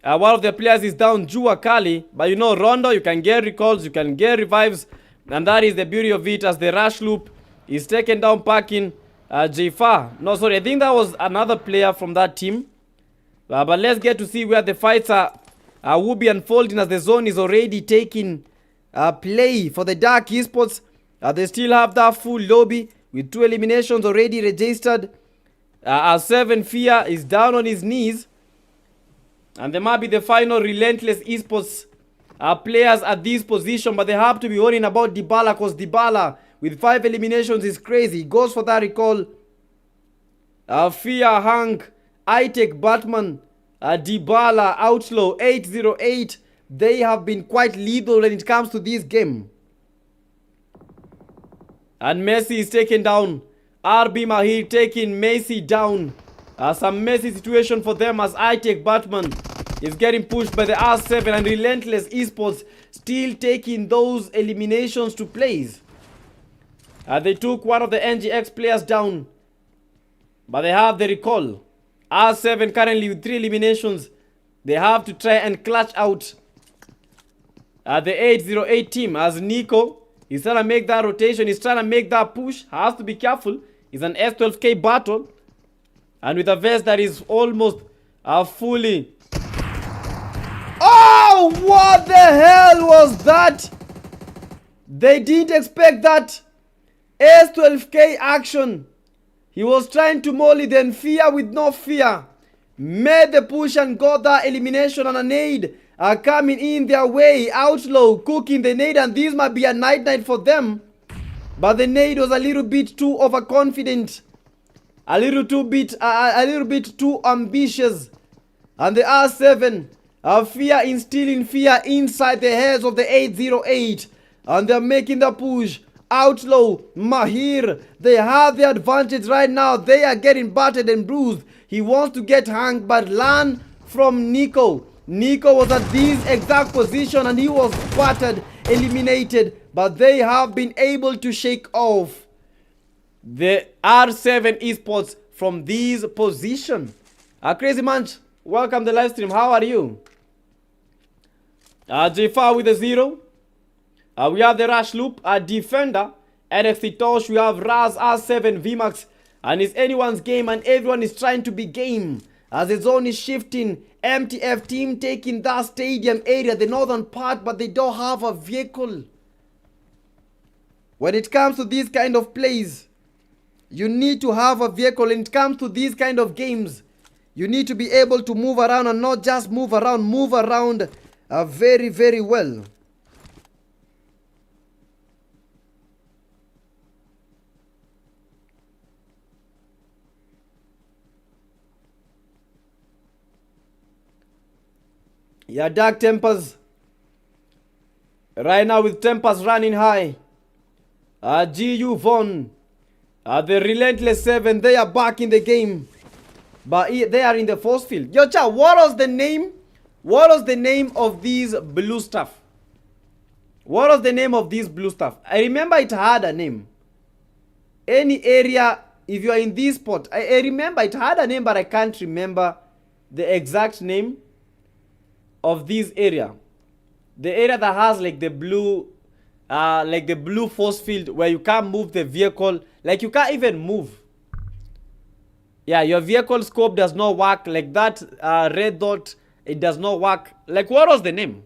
one of the players is down, Jua Kali. But you know, Rondo, you can get recalls, you can get revives. And that is the beauty of it, as the rush loop is taken down, packing Jafar. No, sorry, I think that was another player from that team. But let's get to see where the fights will be unfolding, as the zone is already taking play for the Dark Esports. They still have that full lobby with 2 eliminations already registered. R7 Fear is down on his knees. And there might be the final Relentless Esports players at this position. But they have to be worrying about Dybala, because Dybala with 5 eliminations is crazy. He goes for that recall. Fear, Hank, Itek, Batman, Dybala, Outlaw, 808. They have been quite lethal when it comes to this game. And Messi is taken down. RB Mahir taking Messi down. Some messy situation for them, as Itek Batman is getting pushed by the R7, and Relentless Esports still taking those eliminations to place. They took one of the NGX players down, but they have the recall. R7 currently with 3 eliminations. They have to try and clutch out the 808 team, as Nico is trying to make that rotation. He's trying to make that push. Has to be careful. It's an S12K battle. And with a vest that is almost fully... Oh, what the hell was that? They didn't expect that. S12K action. He was trying to molly, then fear with no fear. Made the push and got that elimination on a nade. Coming in their way. Outlaw cooking the nade, and this might be a night for them. But the nade was a little bit too overconfident. A little bit too ambitious. And the R7 fear instilling fear inside the heads of the 808. And they're making the push. Outlaw, Mahir, they have the advantage right now. They are getting battered and bruised. He wants to get hanged, but learn from Nico. Nico was at this exact position and he was battered, eliminated. But they have been able to shake off the R7 esports from this position. Crazy Munch, welcome to the live stream. How are you? J4 with a 0. We have the Rush Loop, Defender, NXT Tosh. We have Raz R7 VMAX, and it's anyone's game, and everyone is trying to be game as the zone is shifting. MTF team taking that stadium area, the northern part, but they don't have a vehicle. When it comes to these kind of plays, you need to have a vehicle. When it comes to these kind of games, you need to be able to move around, and not just move around very, very well. Yeah, Dark Tempers. Right now with Tempers running high. GU Von. The Relentless 7. They are back in the game. But they are in the force field. Yo, cha, what was the name? What was the name of these blue stuff? What was the name of these blue stuff? I remember it had a name. Any area, if you are in this spot. I remember it had a name, but I can't remember the exact name of this area. The area that has like the blue force field where you can't move the vehicle, like you can't even move. Yeah, your vehicle scope does not work. Like that red dot, it does not work. Like, what was the name?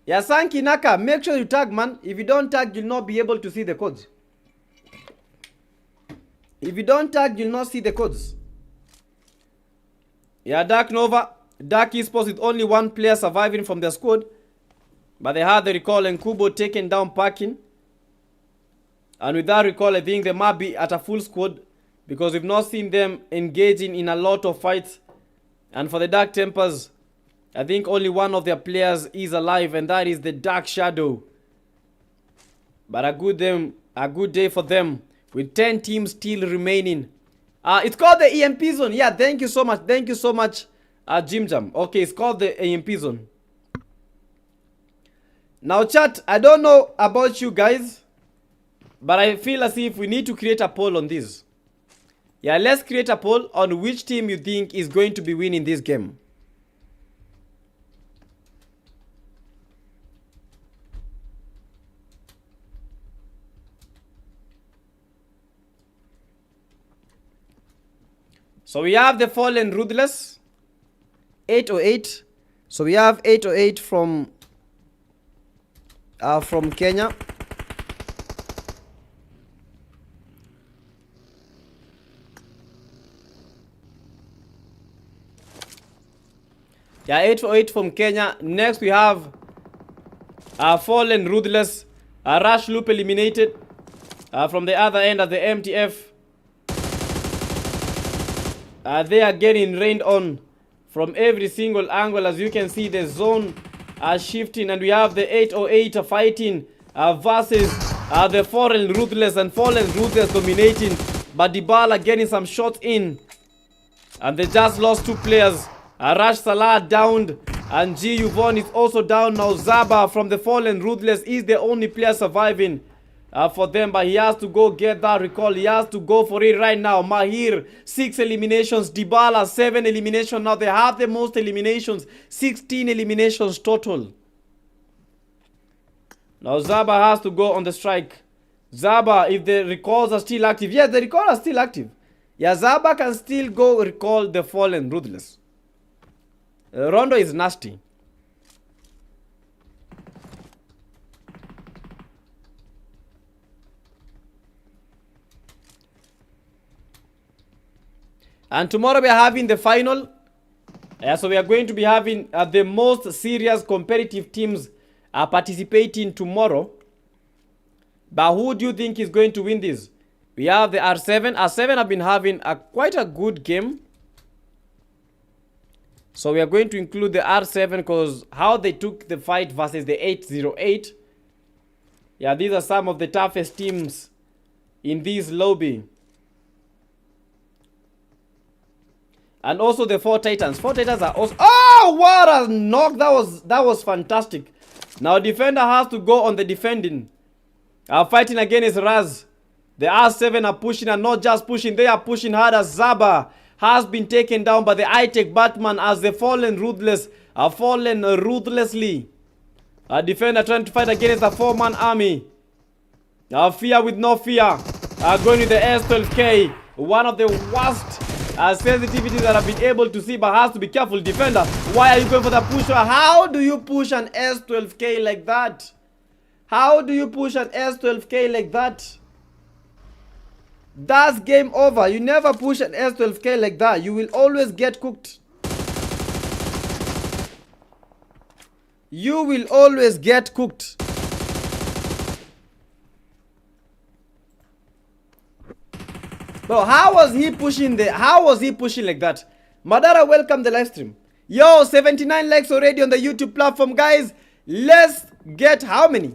Yeah, Sanki Naka, make sure you tag, man. If you don't tag, you'll not be able to see the codes. If you don't tag, you'll not see the codes. Yeah, Dark Nova. Dark Esports with only one player surviving from their squad. But they had the recall and Kubo taken down parking. And with that recall, I think they might be at a full squad, because we've not seen them engaging in a lot of fights. And for the Dark Tempers, I think only one of their players is alive, and that is the Dark Shadow. But a good day for them, with 10 teams still remaining. It's called the EMP zone. Yeah, thank you so much. Thank you so much, Jim Jam. Okay, it's called the EMP zone. Now, chat, I don't know about you guys, but I feel as if we need to create a poll on this. Yeah, let's create a poll on which team you think is going to be winning this game. So we have the Fallen Ruthless, 808. So we have 808 from Kenya. Yeah, 808 from Kenya. Next we have Fallen Ruthless, Rush Loop eliminated from the other end at the MTF. They are getting rained on from every single angle. As you can see, the zone are shifting, and we have the 808 fighting versus the Fallen Ruthless, and Fallen Ruthless dominating, but Dybala getting some shots in, and they just lost 2 players. Rush Salah downed, and GU Von is also down now. Zaba from the Fallen Ruthless is the only player surviving for them, but he has to go get that recall. He has to go for it right now. Mahir, 6 eliminations. Dybala, 7 eliminations. Now they have the most eliminations, 16 eliminations total. Now Zaba has to go on the strike. Zaba, if the recalls are still active. Yes, the recall are still active. Yeah, Zaba can still go recall the Fallen Ruthless. Rondo is nasty. And tomorrow we are having the final. So we are going to be having the most serious competitive teams participating tomorrow. But who do you think is going to win this? We have the R7. R7 have been having quite a good game. So we are going to include the R7 because how they took the fight versus the 808. Yeah, these are some of the toughest teams in this lobby. And also the 4 Titans. 4 Titans are also... Oh, what a knock. That was fantastic. Now defender has to go on the defending. Fighting against Raz. The R7 are pushing and not just pushing. They are pushing hard as Zaba has been taken down by the high-tech Batman as the fallen ruthlessly. A defender trying to fight against a 4-man army. Fear with no fear. Going with the S12K. One of the worst sensitivities that I've been able to see, but has to be careful. Defender, why are you going for the pusher? How do you push an S12K like that? How do you push an S12K like that? That's game over. You never push an S12K like that. You will always get cooked. You will always get cooked. Bro, how was he pushing like that? Madara, welcome the live stream. Yo, 79 likes already on the YouTube platform, guys. Let's get how many?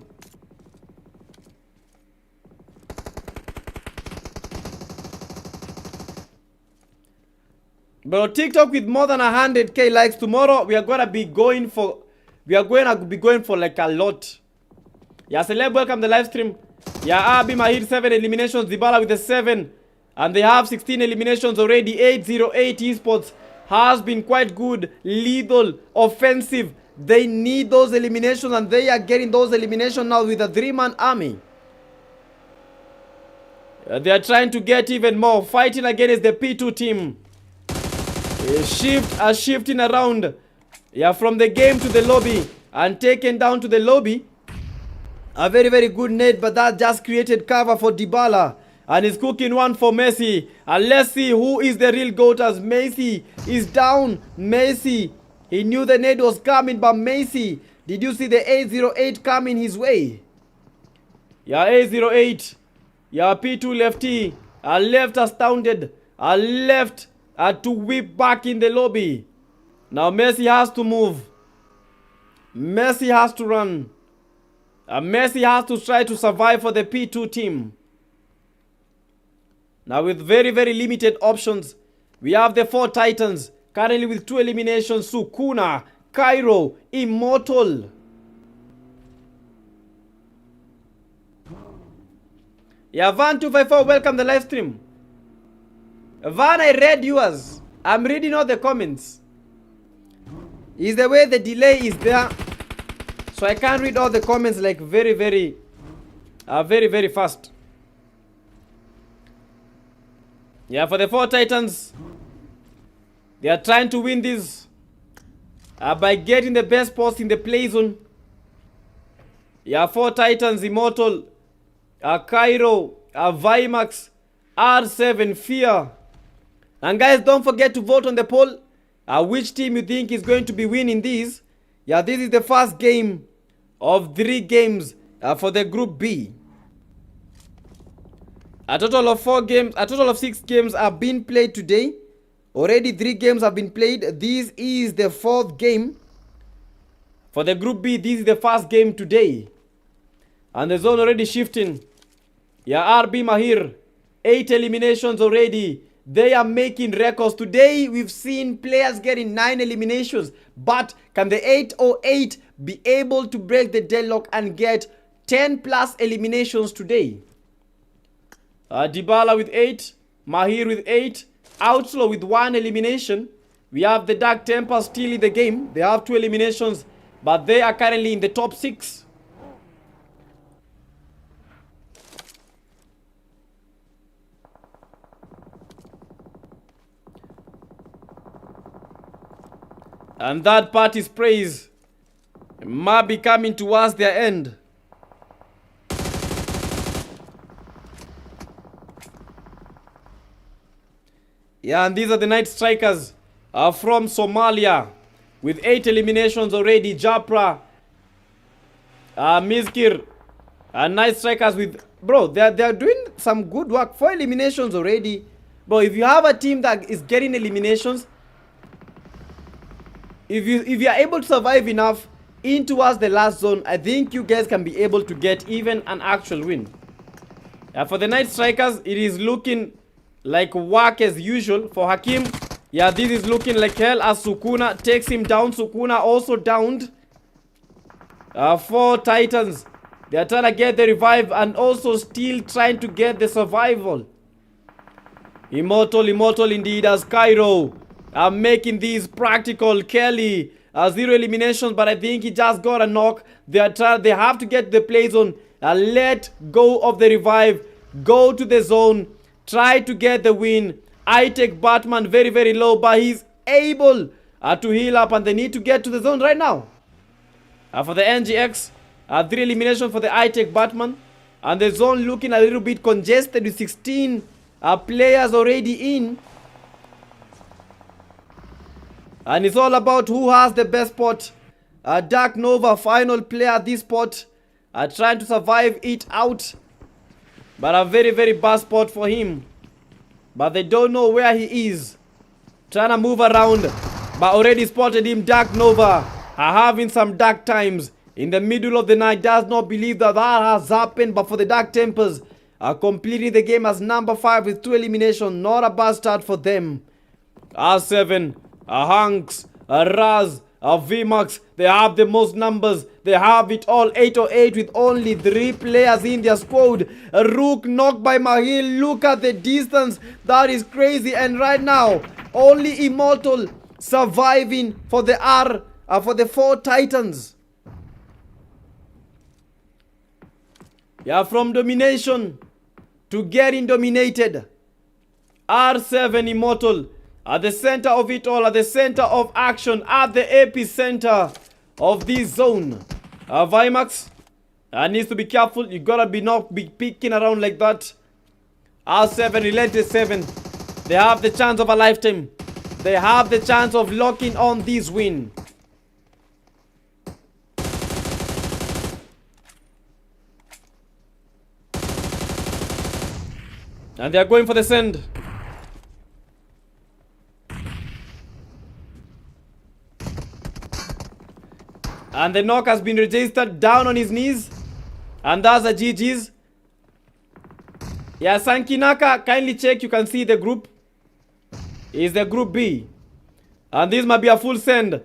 Bro, TikTok with more than 100k likes tomorrow. We are gonna be going for like a lot. Yeah, Celeb, welcome the live stream. Yeah, Abi Mahir 7 eliminations, Dybala with the 7. And they have 16 eliminations already. 808 esports has been quite good, lethal, offensive. They need those eliminations and they are getting those eliminations now with a 3-man army. They are trying to get even more, fighting against the P2 team. Shifting around. Yeah, from the game to the lobby and taken down to the lobby. A very, very good nade, but that just created cover for Dybala. And he's cooking one for Messi. And let's see who is the real GOAT as Messi is down. Messi, he knew the nade was coming, but Messi, did you see the 808 coming his way? Yeah, 808. Yeah, P2 lefty. Left astounded. Left to whip back in the lobby. Now Messi has to move. Messi has to run. Messi has to try to survive for the P2 team. Now with very, very limited options, we have the 4 Titans. Currently with 2 eliminations, Sukuna, Cairo, Immortal. Yeah, Van254, welcome the live stream. Van, I read yours. I'm reading all the comments. Is the way the delay is there. So I can't read all the comments like very, very fast. Yeah, for the 4 Titans, they are trying to win this by getting the best post in the play zone. Yeah, 4 Titans, Immortal, Cairo, Vimax, R7, Fear. And guys, don't forget to vote on the poll. Which team you think is going to be winning this? Yeah, this is the first game of 3 games for the Group B. A total of 6 games have been played today. Already 3 games have been played. This is the 4th game. For the Group B, this is the first game today. And the zone already shifting. Yeah, RB Mahir. 8 eliminations already. They are making records. Today, we've seen players getting 9 eliminations. But can the 808 be able to break the deadlock and get 10 plus eliminations today? Dybala with 8, Mahir with 8, Outlaw with 1 elimination. We have the Dark Temper still in the game. They have 2 eliminations, but they are currently in the top 6. And that party's praise might be coming towards their end. Yeah, and these are the Night Strikers from Somalia with 8 eliminations already. Japra, Mizkir, Night Strikers with... Bro, they're doing some good work. 4 eliminations already. Bro, if you have a team that is getting eliminations, if you are able to survive enough in towards the last zone, I think you guys can be able to get even an actual win. For the Night Strikers, it is looking like work as usual. For Hakim, yeah, this is looking like hell as Sukuna takes him down. Sukuna also downed. 4 Titans. They are trying to get the revive and also still trying to get the survival. Immortal indeed as Cairo are making these practical. Kelly, 0 eliminations, but I think he just got a knock. They have to get the play zone. Let go of the revive. Go to the zone. Try to get the win. I take Batman very, very low, but he's able to heal up, and they need to get to the zone right now. For the NGX, 3 eliminations for the I take Batman, and the zone looking a little bit congested with 16 players already in. And it's all about who has the best spot. Dark Nova, final player at this spot, trying to survive it out. But a very, very bad spot for him. But they don't know where he is. Trying to move around. But already spotted him. Dark Nova are having some dark times. In the middle of the night. Does not believe that has happened. But for the Dark Tempers, completing the game as number 5 with 2 eliminations. Not a bad start for them. R7, Hanks, Raz, VMAX, they have the most numbers. They have it all. 808 with only 3 players in their squad. Rook knocked by Mahil. Look at the distance. That is crazy. And right now, only Immortal surviving for the for the 4 Titans. Yeah, from domination to getting dominated. R7 Immortal at the center of it all, at the center of action, at the epicenter of this zone. Vimax needs to be careful. You gotta not be picking around like that. R7, Relentless 7. They have the chance of a lifetime. They have the chance of locking on this win. And they are going for the send. And the knock has been registered down on his knees. And that's a GG's. Yeah, Sankinaka, kindly check. You can see the group. Is the group B. And this might be a full send.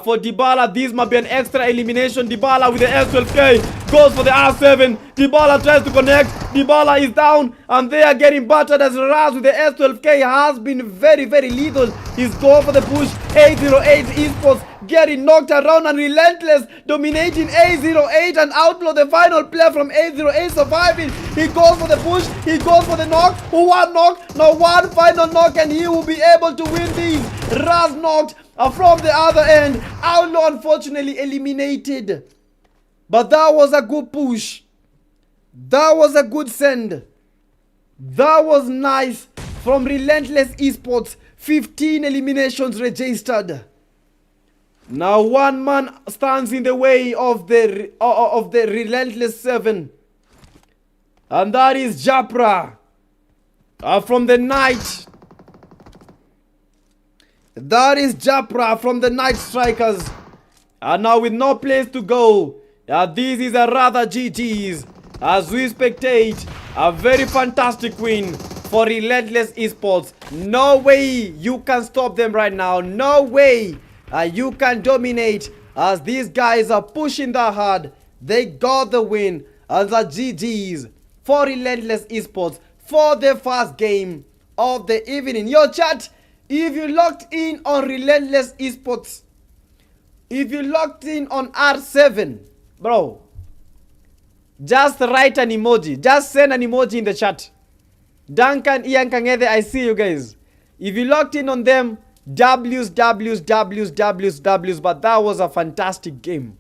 For Dybala, this might be an extra elimination. Dybala with the S12K goes for the R7. Dybala tries to connect. Dybala is down. And they are getting battered as Raz with the S12K has been very, very lethal. He's going for the push. 808 Esports getting knocked around, and Relentless dominating 808 and Outlaw, the final player from 808 surviving. He goes for the push. He goes for the knock. One knock. Now one final knock, and he will be able to win these. Raz knocked from the other end. Outlaw unfortunately eliminated. But that was a good push. That was a good send. That was nice from Relentless Esports. 15 eliminations registered. Now one man stands in the way of the Relentless 7. And that is Japra. From the Night. That is Japra from the Night Strikers. And now with no place to go. This is a rather GG's. As we spectate a very fantastic win for Relentless Esports. No way you can stop them right now. No way you can dominate, as these guys are pushing that hard. They got the win as a GG's for Relentless Esports for the first game of the evening. Yo chat, if you locked in on Relentless Esports, if you locked in on R7, bro, just write an emoji. Just send an emoji in the chat. Duncan, Ian Kangede, I see you guys. If you locked in on them, W's, but that was a fantastic game.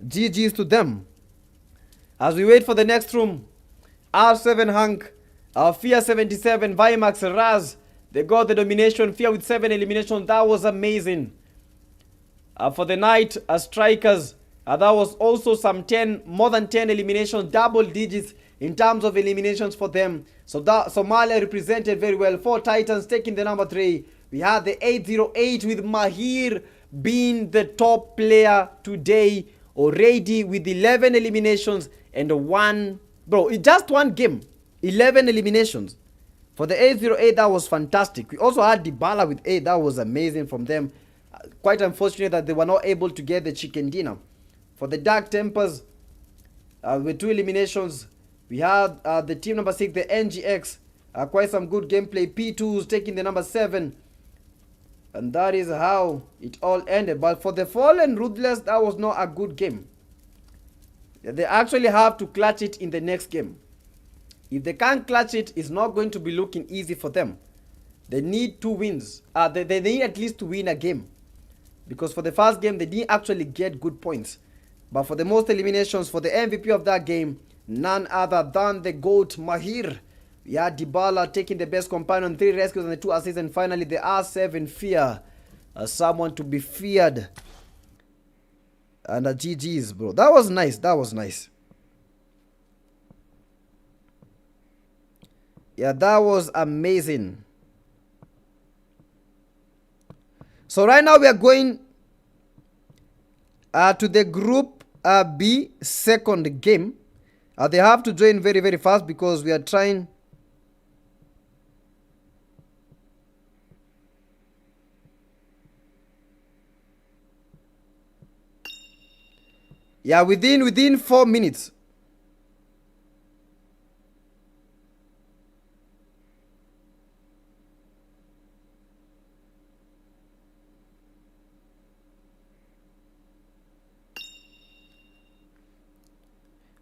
GG's to them. As we wait for the next room, R7 Hank, Fear 77, Vimax, Raz, They got the domination. Fear with 7 eliminations. That was amazing. For the night, strikers, that was also some more than 10 eliminations, double digits in terms of eliminations for them. So that Somalia represented very well. 4 Titans taking the number 3. We had the 808 with Mahir being the top player today, already with 11 eliminations and just one game, 11 eliminations. For the 808, that was fantastic. We also had Dybala with 8. That was amazing from them. Quite unfortunate that they were not able to get the chicken dinner. For the Dark Tempers, with 2 eliminations, we had the team number 6, the NGX. Quite some good gameplay. P2s taking the number 7. And that is how it all ended. But for the Fallen Ruthless, that was not a good game. They actually have to clutch it in the next game. If they can't clutch it, it's not going to be looking easy for them. They need 2 wins. They need at least to win a game. Because for the first game, they didn't actually get good points. But for the most eliminations, for the MVP of that game, none other than the GOAT, Mahir. We had Dybala taking the best companion, 3 rescues and the 2 assists. And finally, the R7 Fear. Someone to be feared. And GG's, bro. That was nice. That was nice. Yeah, that was amazing. So right now we are going to the Group B second game. They have to join very, very fast because we are trying. Yeah, within 4 minutes.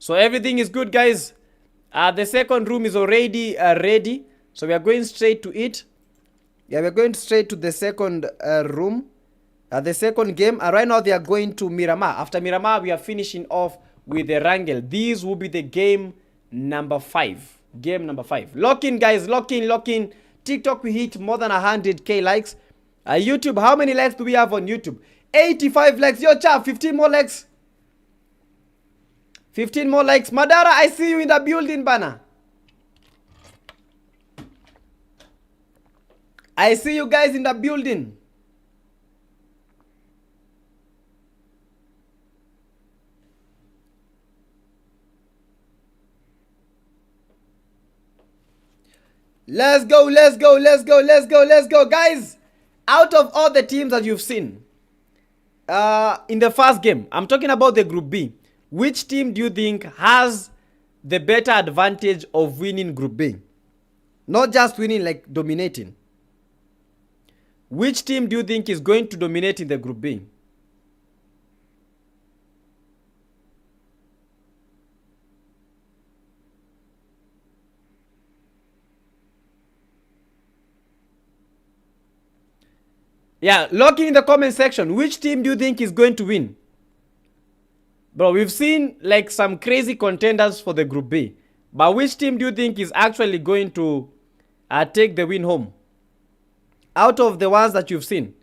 So everything is good, guys. The second room is already ready. So we are going straight to it. Yeah, we're going straight to the second room. The second game. Right now they are going to Miramar. After Miramar, we are finishing off with the Wrangle. This will be the game number 5. Game number 5. Lock in, guys. Lock in, lock in. TikTok, we hit more than 100k likes. YouTube, how many likes do we have on YouTube? 85 likes. Yo, chap, 15 more likes. 15 more likes. Madara, I see you in the building, banner. I see you guys in the building. Let's go, let's go, let's go, let's go, let's go. Guys, out of all the teams that you've seen in the first game, I'm talking about the Group B. Which team do you think has the better advantage of winning Group B? Not just winning, like dominating. Which team do you think is going to dominate in the Group B? Yeah, lock in the comment section. Which team do you think is going to win? Bro, we've seen like some crazy contenders for the Group B. But which team do you think is actually going to take the win home? Out of the ones that you've seen.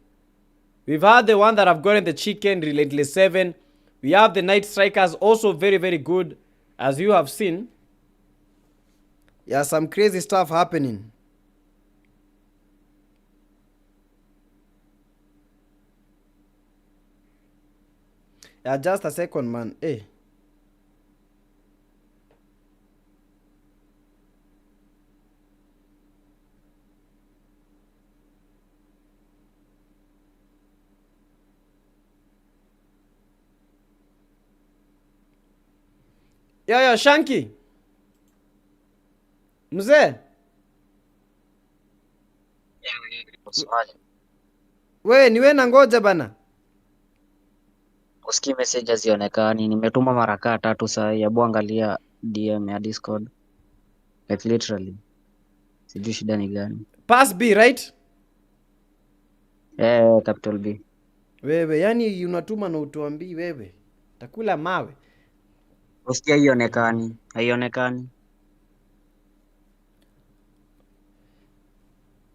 We've had the one that have gotten the chicken, Relentless 7. We have the Night Strikers, also very, very good, as you have seen. Yeah, some crazy stuff happening. Yeah, just a second, man. Hey. Yo, Shanky. Mzee. We, niwe na ngoja bana. Usikii message hazionekani. Nimetuma mara 3 saa hii. Hebu angalia DM ya Discord. Like literally. Sijui shida ni gani. Pass B, right? Capital B. Wewe, yani unatuma na utuambii wewe. Takula mawe. Usikia haionekani. Haionekani.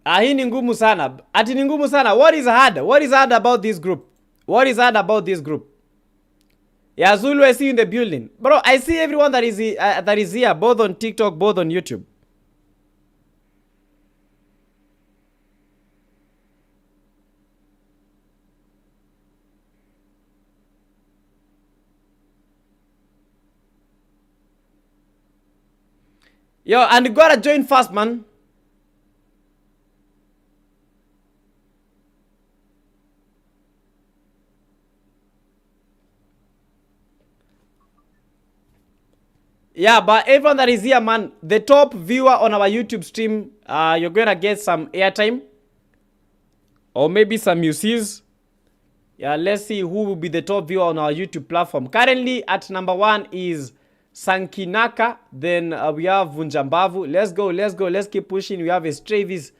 Hii ni ngumu sana. Ati ni ngumu sana. What is hard? What is hard about this group? What is hard about this group? Yeah, Zulu, I see you in the building. Bro, I see everyone that is here, both on TikTok, both on YouTube. Yo, and you gotta join fast, man. Yeah, but everyone that is here, man, the top viewer on our YouTube stream, you're gonna get some airtime. Or maybe some UCs. Yeah, let's see who will be the top viewer on our YouTube platform. Currently, at number 1 is Sankinaka. Then we have Vunjambavu. Let's go, let's go, let's keep pushing. We have Stravis,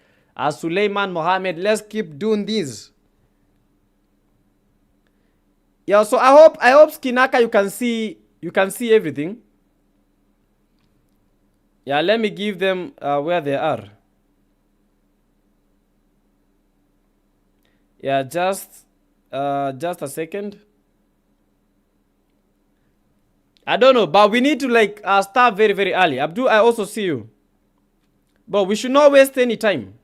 Suleiman Mohammed. Let's keep doing this. Yeah, so I hope Skinaka you can see everything. Yeah, let me give them where they are. Yeah, just a second. I don't know, but we need to like start very, very early. Abdul, I also see you. But we should not waste any time.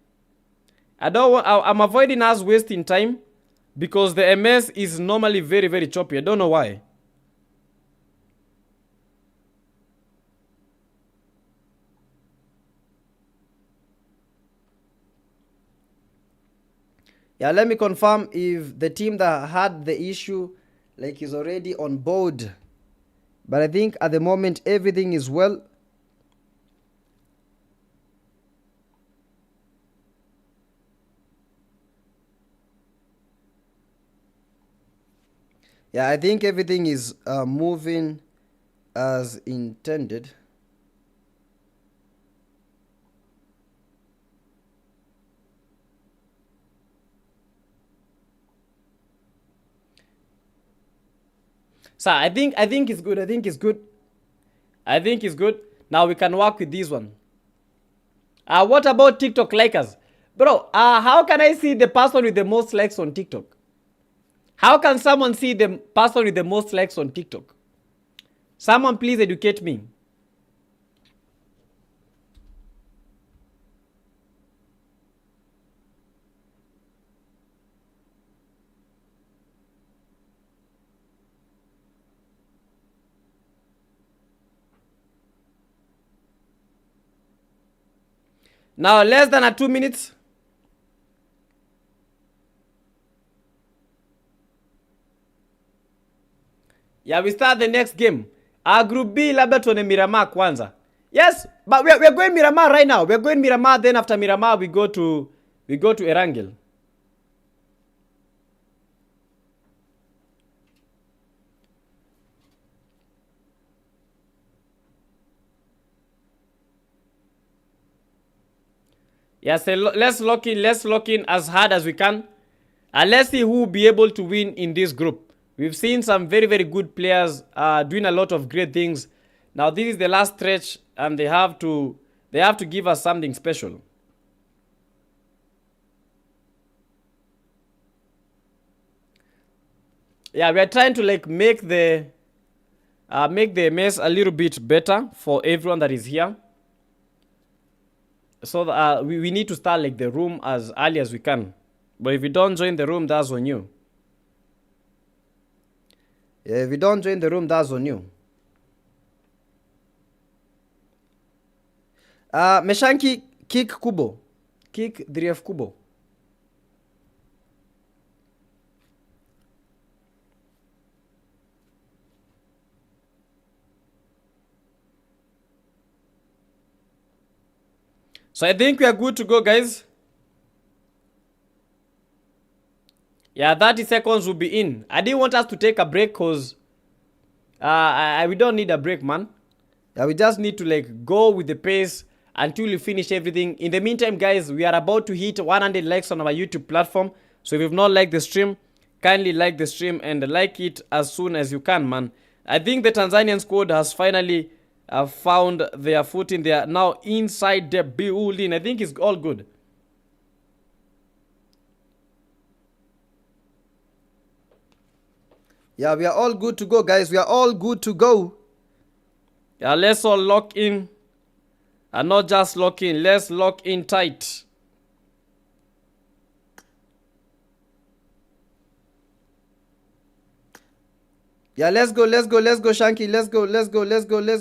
I'm avoiding us wasting time because the MS is normally very, very choppy. I don't know why. Yeah, let me confirm if the team that had the issue like is already on board. But I think at the moment everything is well. Yeah, I think everything is moving as intended. So I think it's good. I think it's good. I think it's good. Now we can work with this one. What about TikTok likers? Bro, how can I see the person with the most likes on TikTok? How can someone see the person with the most likes on TikTok? Someone please educate me. Now less than 2 minutes. Yeah, we start the next game. Group B labda tuone Miramar kwanza. Yes, but we're going Miramar right now. We're going Miramar, then after Miramar we go to Erangel. Yes, yeah, so let's lock in as hard as we can. And let's see who will be able to win in this group. We've seen some very, very good players doing a lot of great things. Now this is the last stretch and they have to give us something special. Yeah, we are trying to like make the mess a little bit better for everyone that is here. So we need to start like the room as early as we can. But if you don't join the room, that's on you. Yeah, if you don't join the room, that's on you. Meshanki, kick Kubo. Kick 3F Kubo. So I think we are good to go, guys. Yeah, 30 seconds will be in. I didn't want us to take a break because we don't need a break, man. Yeah, we just need to like go with the pace until we finish everything. In the meantime, guys, we are about to hit 100 likes on our YouTube platform. So if you've not liked the stream, kindly like the stream and like it as soon as you can, man. I think the Tanzanian squad has finally found their footing. They are now inside the building. I think it's all good. Yeah, we are all good to go, guys. We are all good to go. Yeah, let's all lock in. And not just lock in. Let's lock in tight. Yeah, let's go, Shanky. Let's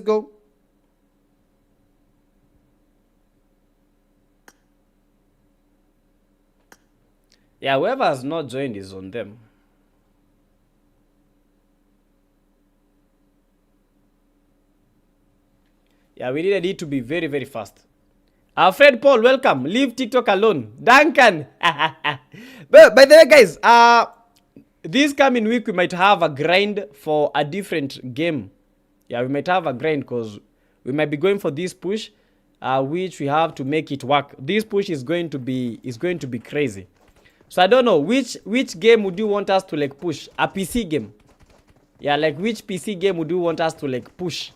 go. Yeah, whoever has not joined is on them. Yeah, we needed it to be very, very fast. Fred Paul, welcome. Leave TikTok alone. Duncan. But by the way, guys, this coming week we might have a grind for a different game. Yeah, we might have a grind because we might be going for this push, which we have to make it work. This push is going to be crazy. So I don't know which game would you want us to like push? A PC game. Yeah, like which PC game would you want us to like push?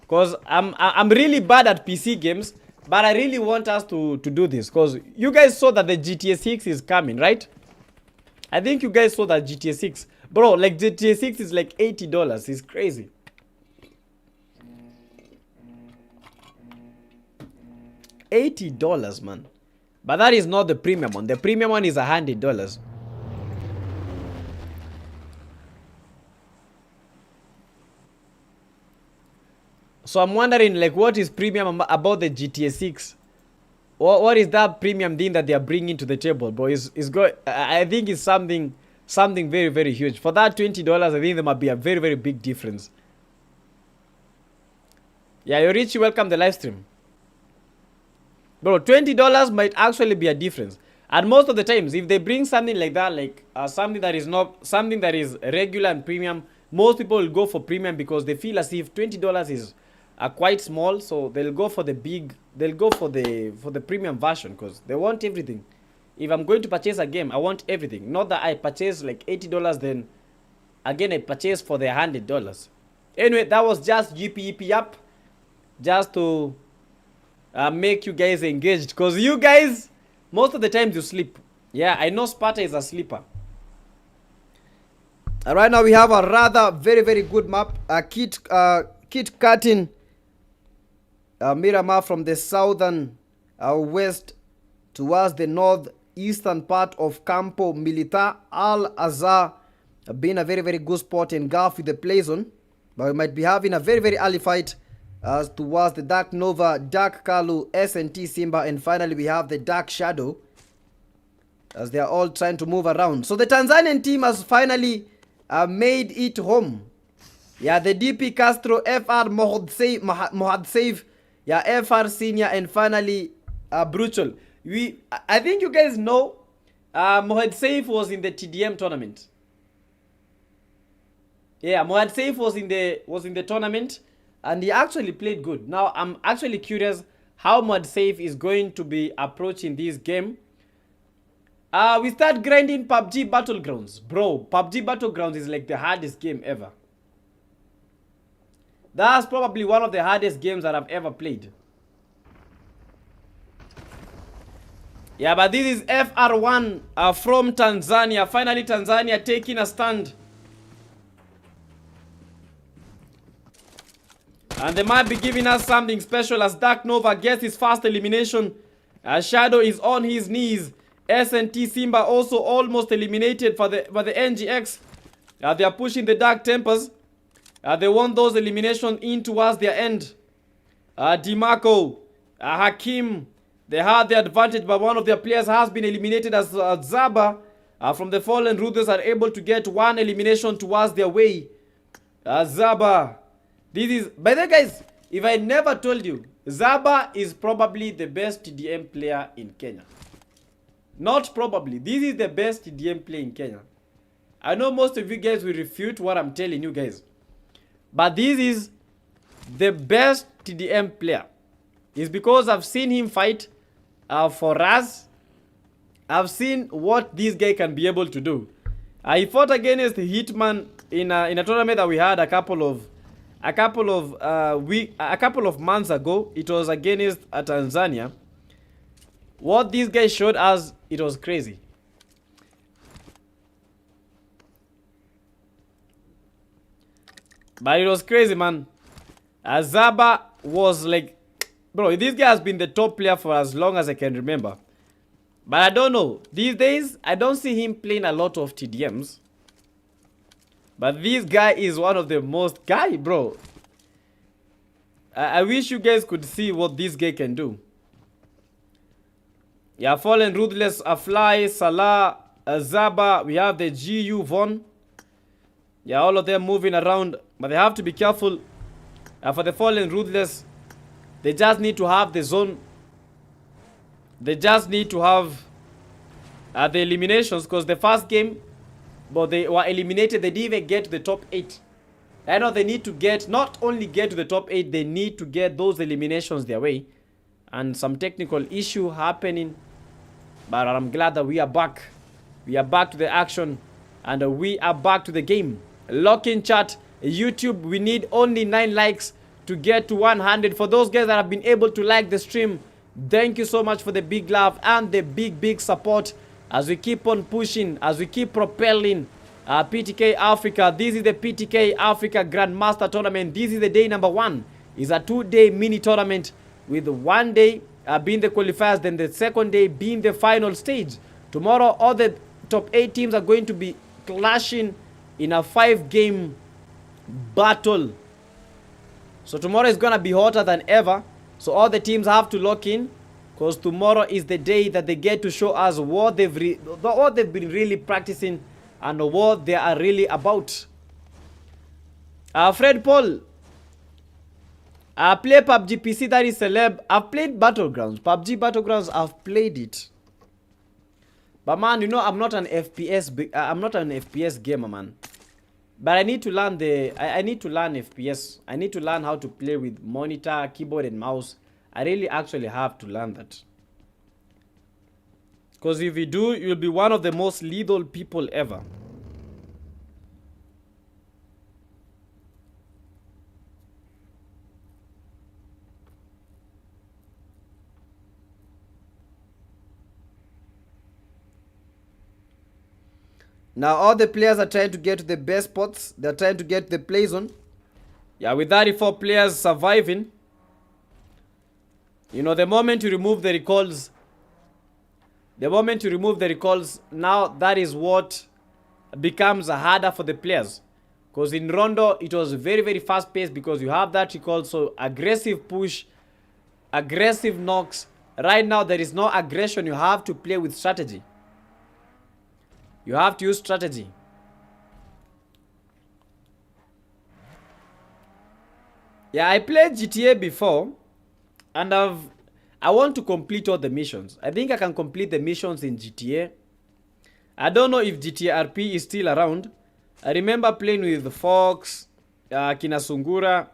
Because I'm really bad at PC games, but I really want us to do this. Because you guys saw that the GTA 6 is coming, right? I think you guys saw that GTA 6. Bro, like GTA 6 is like $80. It's crazy. $80, man. But that is not the premium one. The premium one is $100. So I'm wondering, like, what is premium about the GTA 6? What is that premium thing that they are bringing to the table, bro? I think it's something very, very huge. For that $20, I think there might be a very, very big difference. Yeah, Yorichi, welcome the live stream. Bro, $20 might actually be a difference. And most of the times, if they bring something like that, like something that is regular and premium, most people will go for premium because they feel as if $20 is quite small, so they'll go for the premium version because they want everything. If I'm going to purchase a game, I want everything. Not that I purchase like $80, then again I purchase for the $100. Anyway, that was just GPEP up, just to make you guys engaged, because you guys most of the times you sleep. Yeah, I know Sparta is a sleeper. Right now we have a rather very, very good map. Kit Cutting Miramar from the southern west towards the northeastern part of Campo Militar. Al Azhar being a very, very good spot in Gulf with the play zone. But we might be having a very, very early fight towards the Dark Nova, Dark Kalu, SNT Simba, and finally we have the Dark Shadow as they are all trying to move around. So the Tanzanian team has finally made it home. Yeah, the DP Castro, FR Mohad Saif, yeah, FR Senior, and finally Brutal. I think you guys know Mohad Saif was in the TDM tournament. Yeah, Mohad Saif was in the tournament and he actually played good. Now I'm actually curious how Mohad Saif is going to be approaching this game. We start grinding PUBG Battlegrounds. Bro, PUBG Battlegrounds is like the hardest game ever. That's probably one of the hardest games that I've ever played. Yeah, but this is FR1 from Tanzania. Finally, Tanzania taking a stand. And they might be giving us something special as Dark Nova gets his first elimination. Shadow is on his knees. SNT Simba also almost eliminated by the NGX. They are pushing the Dark Tempers. They want those eliminations in towards their end. DiMarco, Hakim, they had the advantage, but one of their players has been eliminated as Zaba from the Fallen Ruthless are able to get one elimination towards their way. Zaba. This is, by the way, guys, if I never told you, Zaba is probably the best TDM player in Kenya. Not probably. This is the best TDM player in Kenya. I know most of you guys will refute what I'm telling you guys. But this is the best TDM player. It's because I've seen him fight for us. I've seen what this guy can be able to do. He fought against Hitman in a tournament that we had a couple of months ago. It was against Tanzania. What this guy showed us, it was crazy. But it was crazy, man. Zaba was like, bro, this guy has been the top player for as long as I can remember. But I don't know. These days, I don't see him playing a lot of TDMs. But this guy is one of the most guy, bro. I wish you guys could see what this guy can do. Yeah, Fallen, Ruthless, Afly, Salah, Zaba. We have the GU Von. Yeah, all of them moving around. But they have to be careful. For the Fallen, Ruthless, they just need to have the zone. They just need to have the eliminations. Because the first game, but they were eliminated. They didn't even get to the top 8. I know they need to get, not only get to the top 8, they need to get those eliminations their way. And some technical issue happening. But I'm glad that we are back. We are back to the action. And we are back to the game. Lock in chat. YouTube, we need only 9 likes to get to 100. For those guys that have been able to like the stream, thank you so much for the big love and the big support. As we keep on pushing, as we keep propelling PTK Africa. This is the PTK Africa Grandmaster Tournament. This is the day number 1. It's a 2-day mini tournament with 1 day being the qualifiers, then the second day being the final stage. Tomorrow, all the top 8 teams are going to be clashing in a 5-game battle. So tomorrow is going to be hotter than ever. So all the teams have to lock in. Because tomorrow is the day that they get to show us what they've been really practicing and what they are really about. Fred Paul. I play PUBG PC, that is celeb. I've played Battlegrounds. PUBG Battlegrounds, I've played it. But man, you know, I'm not an FPS gamer, man. But I need to learn I need to learn FPS. I need to learn how to play with monitor, keyboard and mouse. I really actually have to learn that. Because if you do, you'll be one of the most lethal people ever. Now all the players are trying to get to the best spots. They're trying to get to the play zone. Yeah, with 34 players surviving. You know, the moment you remove the recalls, now that is what becomes harder for the players. Because in Rondo, it was very fast paced because you have that recall. So aggressive push, aggressive knocks. Right now, there is no aggression. You have to play with strategy. You have to use strategy. Yeah, I played GTA before. And I want to complete all the missions. I think I can complete the missions in GTA. I don't know if GTA RP is still around. I remember playing with Fox, Kinasungura.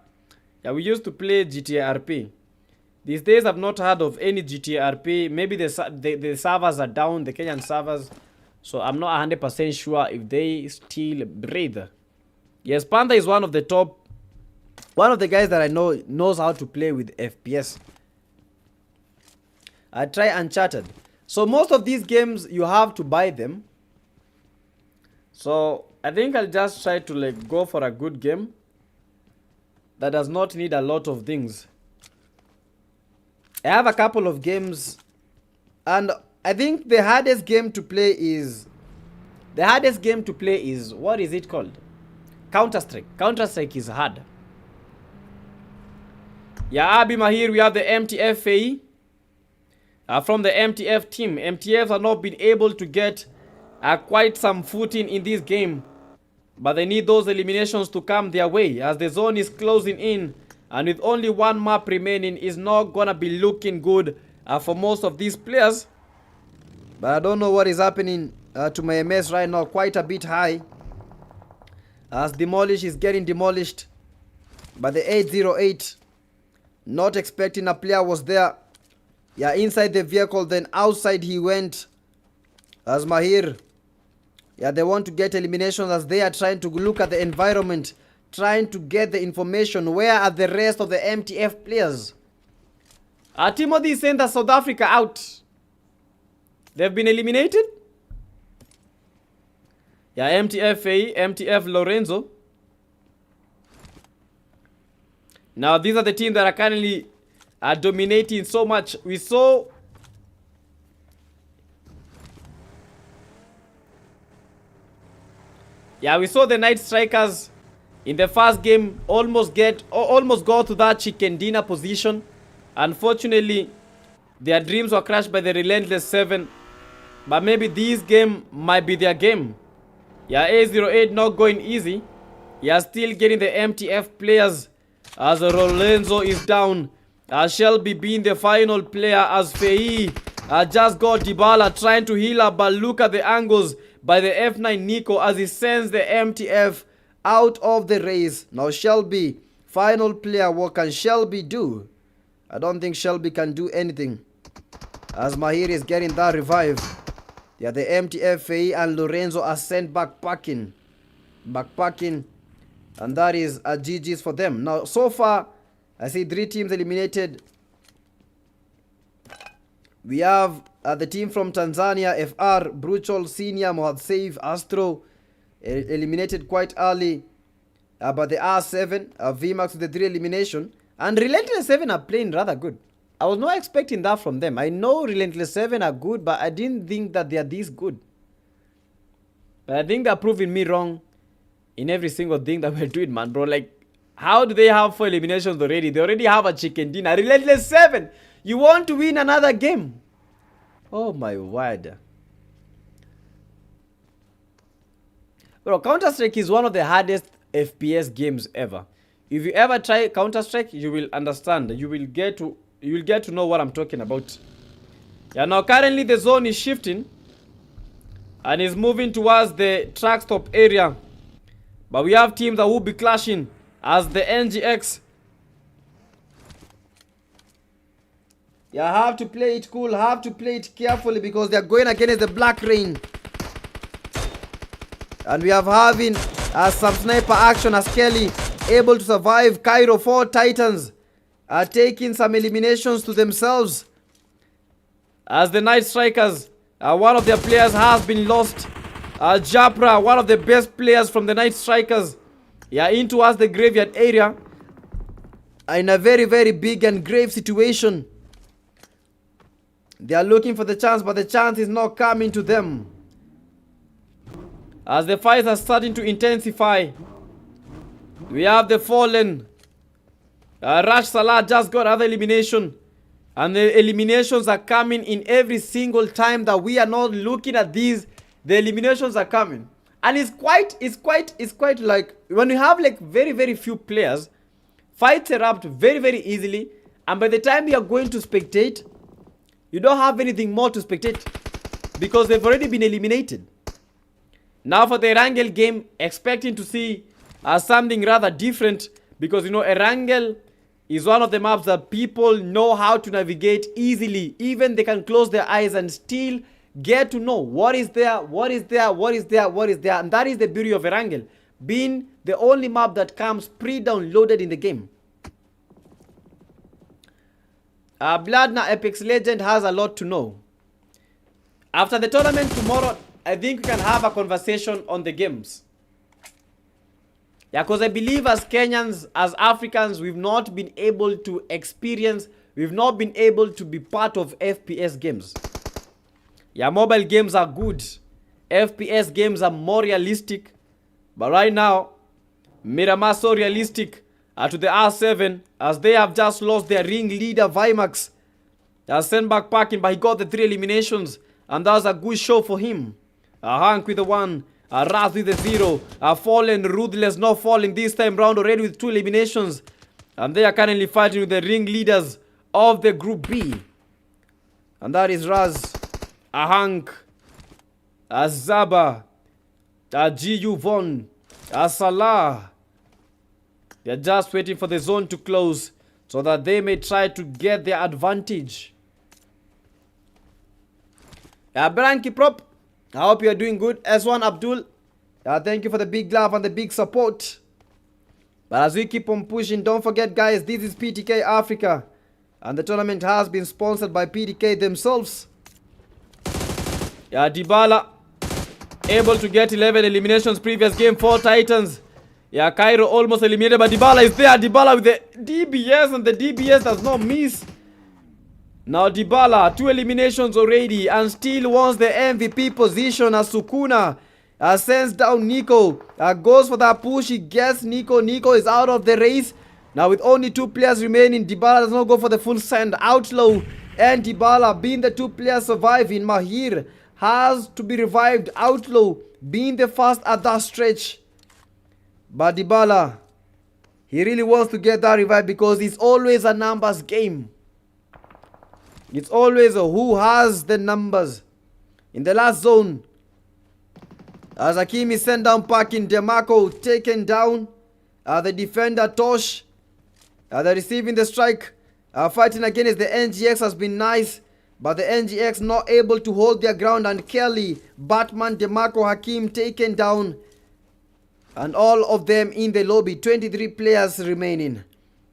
Yeah, we used to play GTA RP. These days I've not heard of any GTA RP. Maybe the servers are down, the Kenyan servers. So I'm not 100% sure if they still breathe. Yes, Panda is one of the guys that I know knows how to play with FPS. I try Uncharted. So most of these games you have to buy them. So I think I'll just try to like go for a good game that does not need a lot of things. I have a couple of games, and I think the hardest game to play is what is it called? Counter-Strike. Counter-Strike is hard. Yeah, Abima here. We have the MTF from the MTF team. MTF have not been able to get quite some footing in this game, but they need those eliminations to come their way as the zone is closing in, and with only one map remaining, is not gonna be looking good for most of these players. But I don't know what is happening to my MS right now. Quite a bit high as Demolish is getting demolished by the 808. Not expecting a player was there. Yeah, inside the vehicle, then outside he went as Mahir. Yeah, they want to get eliminations as they are trying to look at the environment, trying to get the information. Where are the rest of the MTF players? Timothy sent South Africa out. They've been eliminated. Yeah, MTF Lorenzo. Now, these are the teams that are currently dominating so much. We saw... Yeah, we saw the Night Strikers in the first game almost go to that chicken dinner position. Unfortunately, their dreams were crushed by the Relentless 7. But maybe this game might be their game. Yeah, A08 not going easy. Yeah, still getting the MTF players as Lorenzo is down. Shelby being the final player as Fei just got Dybala trying to heal up, but look at the angles by the F9 Nico as he sends the MTF out of the race. Now Shelby, final player, what can Shelby do? I don't think Shelby can do anything as Mahiri is getting that revive. Yeah, the MTF, Fei and Lorenzo are sent backpacking. And that is a GG's for them. Now, so far, I see 3 teams eliminated. We have the team from Tanzania, FR, Bruchol, Senior, Mohad Saif, Astro, eliminated quite early. But the R7, VMAX with the 3 elimination. And Relentless 7 are playing rather good. I was not expecting that from them. I know Relentless 7 are good, but I didn't think that they are this good. But I think they're proving me wrong in every single thing that we're doing, man, bro. Like, how do they have 4 eliminations already? They already have a chicken dinner. Relentless 7, you want to win another game? Oh my word. Bro, Counter-Strike is one of the hardest FPS games ever. If you ever try Counter-Strike, you will understand. You will get to know what I'm talking about. Yeah, now currently the zone is shifting and is moving towards the track stop area. But we have teams that will be clashing as the NGX. Yeah, have to play it cool, have to play it carefully because they are going against the Black Rain. And we have having some sniper action as Kelly able to survive. Cairo 4 Titans are taking some eliminations to themselves as the Night Strikers, one of their players has been lost. Japra, one of the best players from the Night Strikers, yeah, in towards the graveyard area in a very, very big and grave situation. They are looking for the chance, but the chance is not coming to them as the fights are starting to intensify. We have the Fallen. Rash Salah just got other elimination. And the eliminations are coming in every single time that we are not looking at these. The eliminations are coming. And it's quite like when you have like very, very few players, fights erupt very, very easily. And by the time you are going to spectate, you don't have anything more to spectate because they've already been eliminated. Now for the Erangel game, expecting to see something rather different because, you know, Erangel is one of the maps that people know how to navigate easily. Even they can close their eyes and still get to know what is there, what is there, what is there, what is there. And that is the beauty of Erangel, being the only map that comes pre-downloaded in the game. Bladna Apex Legend has a lot to know. After the tournament tomorrow, I think we can have a conversation on the games. Yeah, because I believe as Kenyans, as Africans, we've not been able to experience, we've not been able to be part of FPS games. Yeah, mobile games are good. FPS games are more realistic. But right now, Miramar so realistic to the R7 as they have just lost their ring leader Vimax. Sent back packing, but he got the 3 eliminations. And that was a good show for him. Hank with the 1. Raz with the 0. Fallen, Ruthless not falling this time round already with 2 eliminations. And they are currently fighting with the ring leaders of the Group B. And that is Raz, Hank, Zaba, GU Von, Salah. They are just waiting for the zone to close so that they may try to get their advantage. Branky Prop, I hope you are doing good. S1 Abdul, thank you for the big love and the big support. But as we keep on pushing, don't forget guys, this is PTK Africa. And the tournament has been sponsored by PTK themselves. Dybala able to get 11 eliminations previous game. 4 Titans. Yeah, Cairo almost eliminated, but Dybala is there. Dybala with the DBS, and the DBS does not miss. Now Dybala, 2 eliminations already, and still wants the MVP position as Sukuna sends down Nico. Goes for that push, he gets Nico. Nico is out of the race. Now with only 2 players remaining, Dybala does not go for the full send. Outlaw and Dybala being the 2 players surviving. Mahir has to be revived. Outlaw being the first at that stretch. But Dybala, he really wants to get that revive because it's always a numbers game. It's always a who has the numbers. In the last zone, as Hakimi sent down Parkin, Demarco taken down. The defender Tosh, they're receiving the strike. Fighting against the NGX has been nice, but the NGX not able to hold their ground. And Kelly, Batman, Demarco, Hakim taken down. And all of them in the lobby. 23 players remaining.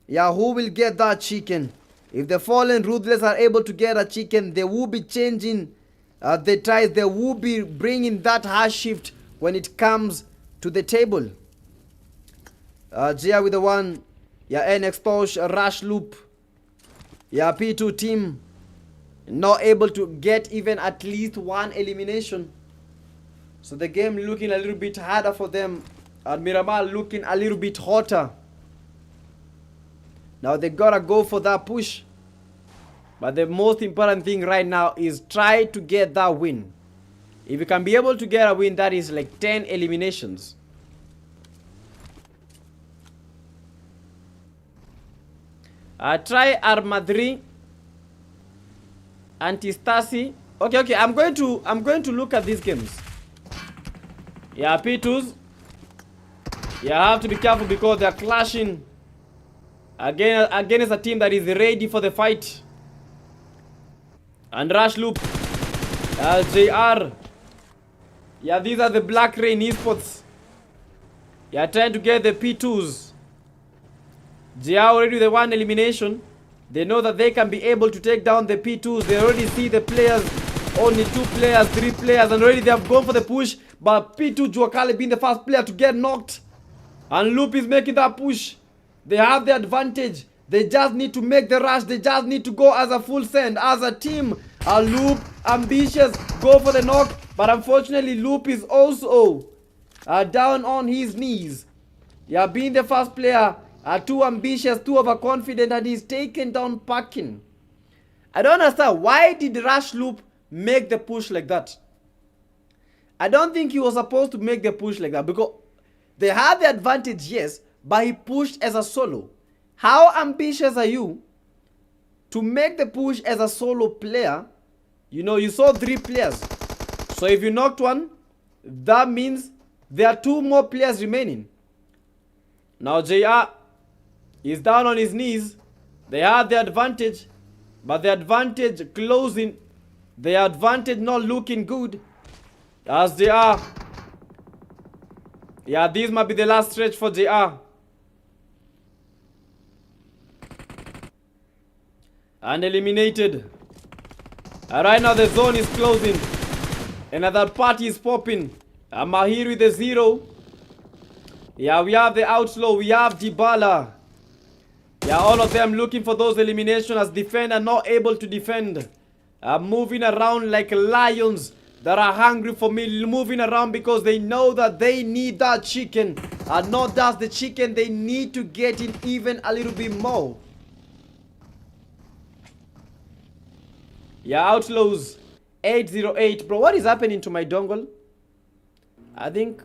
Yeah, who will get that chicken? If the fallen ruthless are able to get a chicken, they will be changing the ties. They will be bringing that hard shift when it comes to the table. Jia with the one. Yeah, NX Tosh, Rush Loop. Yeah, P2 team not able to get even at least 1 elimination. So the game looking a little bit harder for them. And Miramar looking a little bit hotter. Now they gotta go for that push. But the most important thing right now is try to get that win. If you can be able to get a win, that is like 10 eliminations. Try Armadri, Antistasi. Okay. I'm going to look at these games. Yeah, P2s. You have to be careful because they are clashing against a team that is ready for the fight. And Rush Loop, JR. Yeah, these are the Black Rain esports. You are trying to get the P2s. JR already with the 1 elimination. They know that they can be able to take down the P2s. They already see the players. Only 2 players, 3 players, and already they have gone for the push. But P2 Juakali being the first player to get knocked. And Loop is making that push. They have the advantage. They just need to make the rush. They just need to go as a full send. As a team, Loop, ambitious, go for the knock. But unfortunately, Loop is also down on his knees. Yeah, being the first player, too ambitious, too overconfident, and he's taken down Parkin. I don't understand. Why did Rush Loop make the push like that? I don't think he was supposed to make the push like that because they had the advantage, yes, but he pushed as a solo. How ambitious are you to make the push as a solo player? You know, you saw 3 players. So if you knocked one, that means there are 2 more players remaining. Now JR is down on his knees. They had the advantage, but the advantage closing, the advantage not looking good. As JR. Yeah, this might be the last stretch for JR. And eliminated. Right now the zone is closing. Another party is popping. Mahir with the 0. Yeah, we have the Outlaw. We have Dybala. Yeah, all of them looking for those eliminations as defender not able to defend. Moving around like lions that are hungry for meal, moving around because they know that they need that chicken. And not just the chicken, they need to get in even a little bit more. Yeah, Outlaws 808. Bro, what is happening to my dongle? I think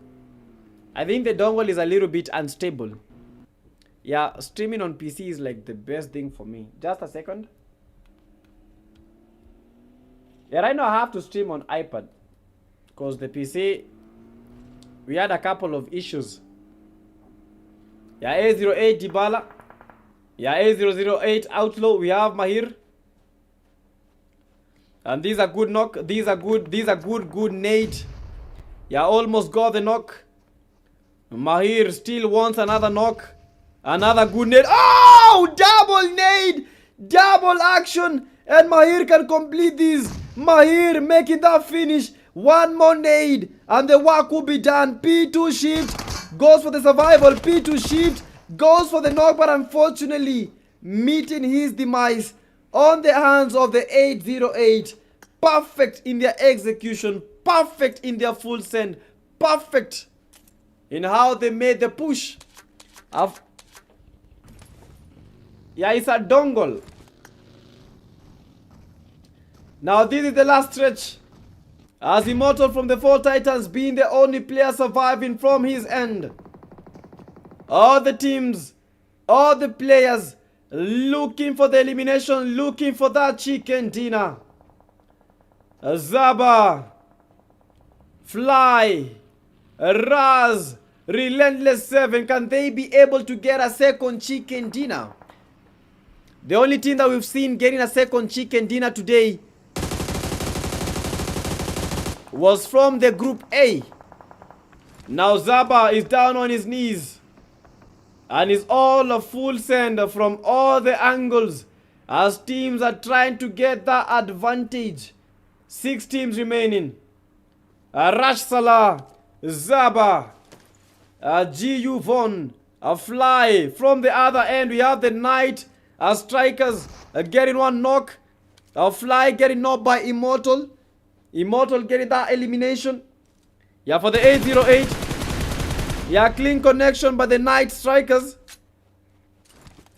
the dongle is a little bit unstable. Yeah, streaming on PC is like the best thing for me. Just a second. Yeah, right now I have to stream on iPad because the PC, we had a couple of issues. Yeah, A08 Dybala. Yeah, A008 Outlaw. We have Mahir. And these are good knock. These are good nade. Yeah, almost got the knock. Mahir still wants another knock. Another good nade. Oh! Double nade! Double action! And Mahir can complete this. Mahir making that finish. One more nade. And the work will be done. P2 shift. goes for the survival. P2 shift goes for the knock, but unfortunately meeting his demise on the hands of the 808. Perfect in their execution, perfect in their full send, perfect in how they made the push. Yeah, it's a dongle. Now this is the last stretch, as Immortal from the 4 Titans being the only player surviving from his end. All the teams, all the players looking for the elimination, looking for that chicken dinner. Zaba, Fly, Raz, Relentless 7, can they be able to get a second chicken dinner? The only team that we've seen getting a second chicken dinner today was from the group A. Now Zaba is down on his knees and is all a full send from all the angles as teams are trying to get that advantage. 6 teams remaining. Rash Salah, Zaba, GU Von, a Fly. From the other end, we have the Knight as strikers getting one knock. A Fly getting knocked by Immortal. Immortal getting that elimination. Yeah, for the 808. Yeah, clean connection by the Knight strikers.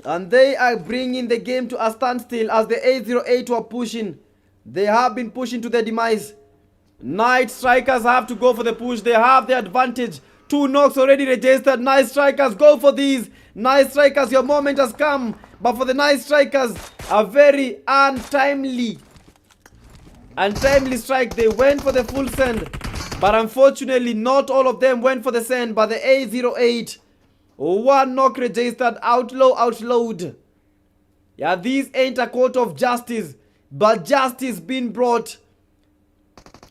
And they are bringing the game to a standstill as the 808 were pushing. They have been pushing to their demise. Knight strikers have to go for the push. They have the advantage. 2 knocks already registered. Knight strikers, go for these. Knight strikers, your moment has come. But for the Knight strikers, a very untimely strike. They went for the full send, but unfortunately not all of them went for the send. But the 808, 1 knock registered. Outlawed. Yeah, these ain't a court of justice, but justice being brought,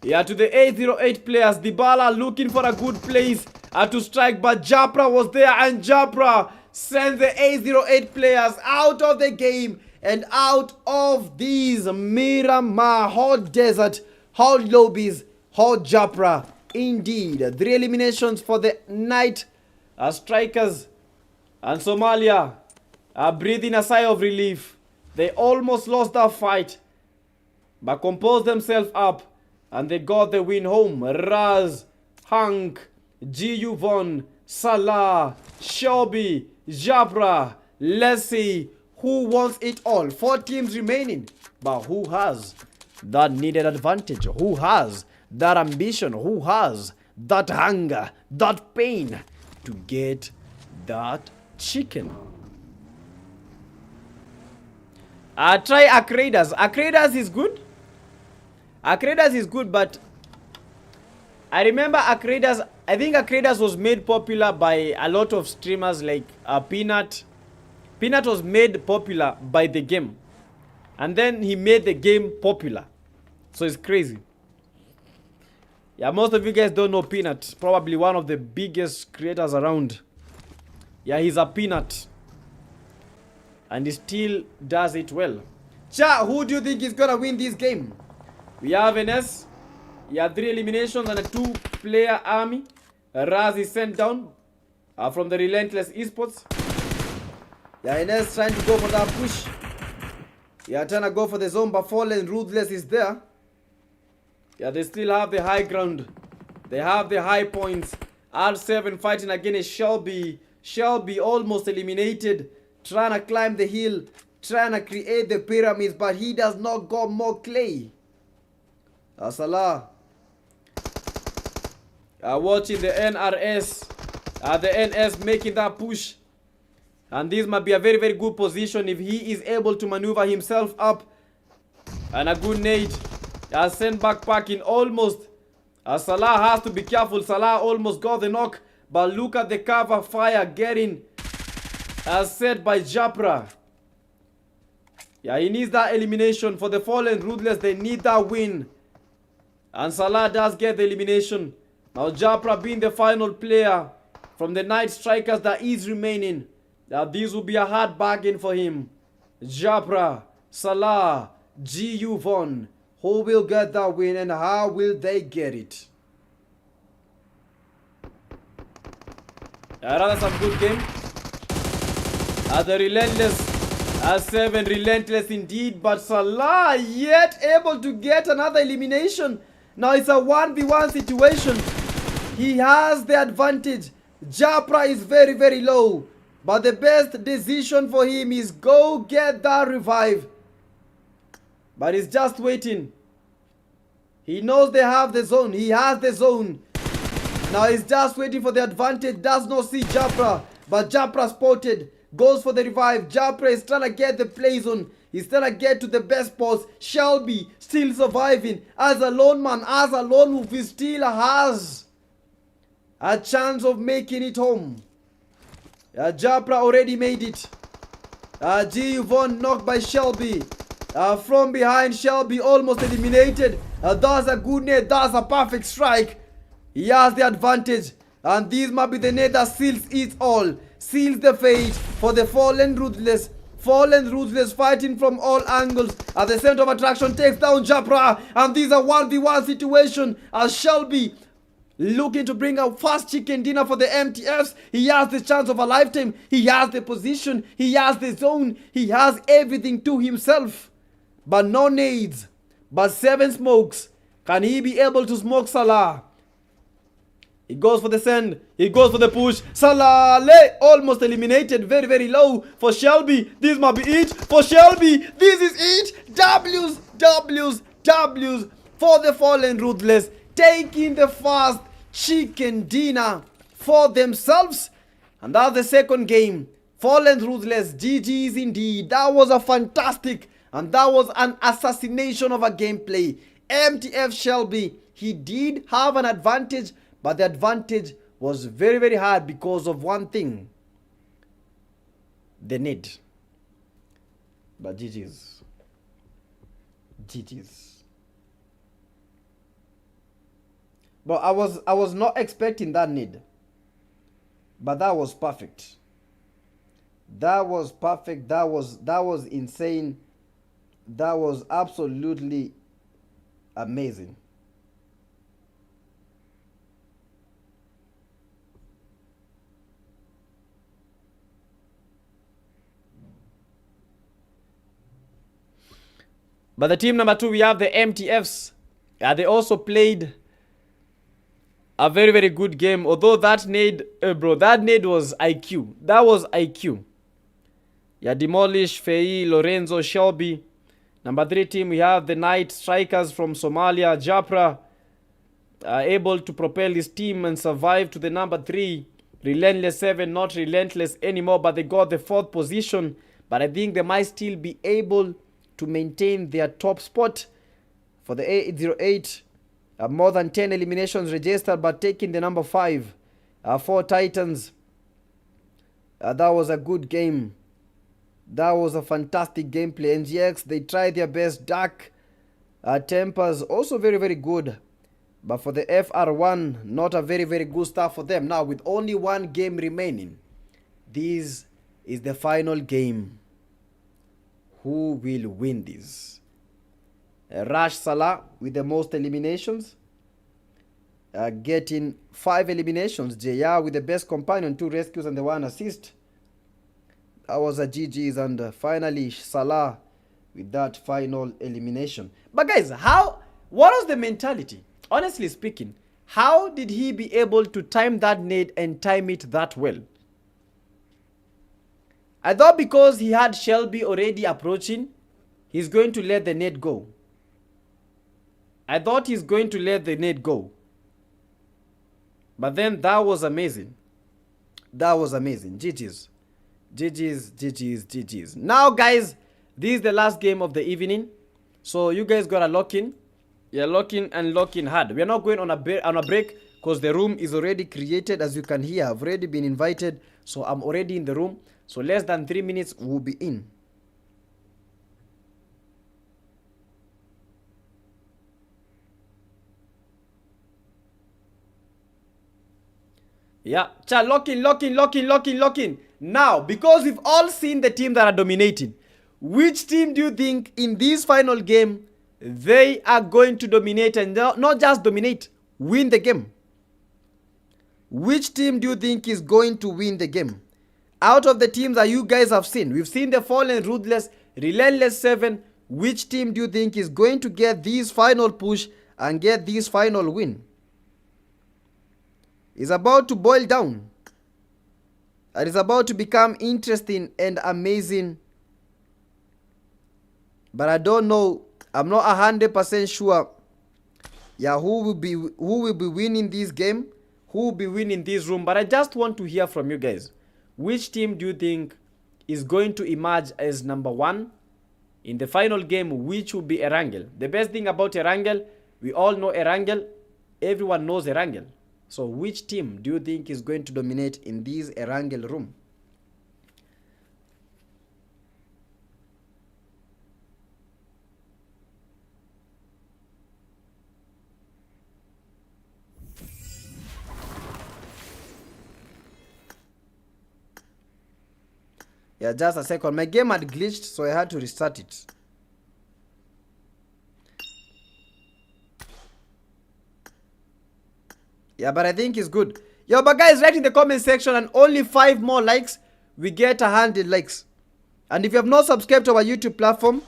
yeah, to the 808 players. Dybala looking for a good place to strike, but Japra was there, and Japra sends the 808 players out of the game and out of these Miramar hot desert, hot lobbies, hot Japra. Indeed, 3 eliminations for the Knight strikers, and Somalia are breathing a sigh of relief. They almost lost that fight, but composed themselves up and they got the win home. Raz, Hank, GU Von, Salah, Shelby, Jabra. Let's see who wants it all. 4 teams remaining, but who has that needed advantage? Who has that ambition? Who has that hunger, that pain to get that chicken? Try Akraders. Akraders is good. Akraders is good, but I remember Akraders. I think Akraders was made popular by a lot of streamers like Peanut. Peanut was made popular by the game, and then he made the game popular. So it's crazy. Yeah, most of you guys don't know Peanut. Probably one of the biggest creators around. Yeah, he's a Peanut, and he still does it well. Cha, who do you think is gonna win this game? We have NS. You have 3 eliminations and a 2-player army. Raz is sent down from the Relentless Esports. Yeah, NS trying to go for that push. Yeah, trying to go for the zone, but Fallen Ruthless is there. Yeah, they still have the high ground. They have the high points. R7 fighting against Shelby. Shelby almost eliminated. Trying to climb the hill. Trying to create the pyramids, but he does not got more clay. Salah watching the NRS, the NS making that push, and this might be a very, very good position if he is able to maneuver himself up. And a good nade, sent backpacking almost. Salah has to be careful. Salah almost got the knock, but look at the cover fire getting set by Japra. Yeah, he needs that elimination for the Fallen Ruthless. They need that win. And Salah does get the elimination. Now Japra being the final player from the Knight strikers that is remaining. Now this will be a hard bargain for him. Japra, Salah, GU Von. Who will get that win and how will they get it? Rather some good game. The relentless 7, relentless indeed, but Salah yet able to get another elimination. Now it's a 1v1 situation. He has the advantage. Japra is very, very low, but the best decision for him is go get that revive. But he's just waiting. He knows they have the zone. He has the zone. Now he's just waiting for the advantage. Does not see Japra, but Japra spotted. Goes for the revive. Japra is trying to get the play zone. He's trying to get to the best spots. Shelby still surviving. As a lone man, as a lone wolf, he still has a chance of making it home. Japra already made it. G. Yvonne knocked by Shelby. From behind, Shelby almost eliminated. That's a good net. That's a perfect strike. He has the advantage. And this might be the net that seals it all. Seals the fate for the fallen ruthless. Fallen ruthless fighting from all angles. At the center of attraction takes down Japra. And this is a 1v1 situation. As Shelby looking to bring a fast chicken dinner for the MTFs. He has the chance of a lifetime. He has the position. He has the zone. He has everything to himself. But no nades. But 7 smokes. Can he be able to smoke Salah? He goes for the send. He goes for the push. Salah almost eliminated. Very, very low for Shelby. This might be it for Shelby. This is it. W's, W's, W's for the fallen ruthless. Taking the fast chicken dinner for themselves. And that's the second game. Fallen ruthless. GG's indeed. That was a fantastic and that was an assassination of a gameplay. MTF Shelby, he did have an advantage, but the advantage was very, very hard because of one thing. The need. But GG's. GG's. But I was not expecting that need. But that was perfect. That was perfect. That was insane. That was absolutely amazing. But the team number 2, we have the MTFs. They also played a very, very good game. Although that nade, that nade was IQ. That was IQ. Yeah, Demolish, Fei, Lorenzo, Shelby. Number 3 team, we have the Knight Strikers from Somalia. Japra able to propel his team and survive to the number 3. Relentless 7, not relentless anymore, but they got the 4th position. But I think they might still be able to maintain their top spot for the 808. More than 10 eliminations registered, but taking the number 5 for Titans. That was a good game. That was a fantastic gameplay. NGX, they tried their best. Dark Tempers, also very, very good. But for the FR1, not a very, very good start for them. Now, with only one game remaining, this is the final game. Who will win this? Rash Salah with the most eliminations. Getting 5 eliminations. JR with the best companion, 2 rescues and the 1 assist. That was a GG's. And finally Salah with that final elimination. But guys, what was the mentality? Honestly speaking, how did he be able to time that nade and time it that well? I thought because he had Shelby already approaching, he's going to let the nade go. I thought he's going to let the nade go. But then that was amazing. That was amazing. GG's. GG's, GG's, GG's. Now guys, this is the last game of the evening. So you guys gotta lock in. You're locking and locking hard. We are not going on a break because the room is already created. As you can hear, I've already been invited. So I'm already in the room. So less than 3 minutes, we'll be in. Yeah, chat, lock in. Now, because we've all seen the team that are dominating, which team do you think in this final game they are going to dominate, and not just dominate, win the game? Which team do you think is going to win the game? Out of the teams that you guys have seen, we've seen the Fallen, Ruthless, Relentless 7. Which team do you think is going to get this final push and get this final win? It's about to boil down. And it's about to become interesting and amazing. But I don't know. I'm not 100% sure. Yeah, who will be winning this game? Who will be winning this room? But I just want to hear from you guys. Which team do you think is going to emerge as number 1 in the final game, which will be Erangel? The best thing about Erangel, we all know Erangel. Everyone knows Erangel. So which team do you think is going to dominate in this Erangel room? Yeah, just a second. My game had glitched, so I had to restart it. Yeah, but I think it's good. Yo, but guys, write in the comment section, and only 5 more likes, we get 100 likes. And if you have not subscribed to our YouTube platform,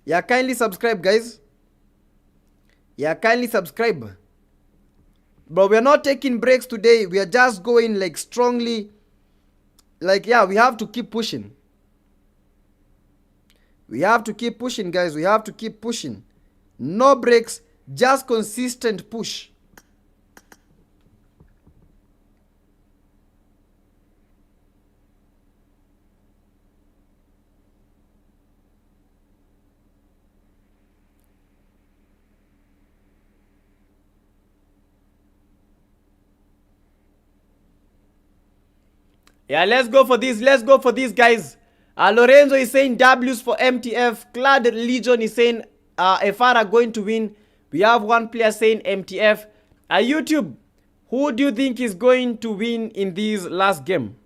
yeah, kindly subscribe, guys. Yeah, kindly subscribe. But we are not taking breaks today. We are just going like strongly. Like, yeah, we have to keep pushing. We have to keep pushing, guys. We have to keep pushing. No breaks, just consistent push. Yeah, let's go for this. Let's go for this, guys. Lorenzo is saying W's for MTF. Clad Legion is saying Efara going to win. We have one player saying MTF. YouTube, who do you think is going to win in this last game?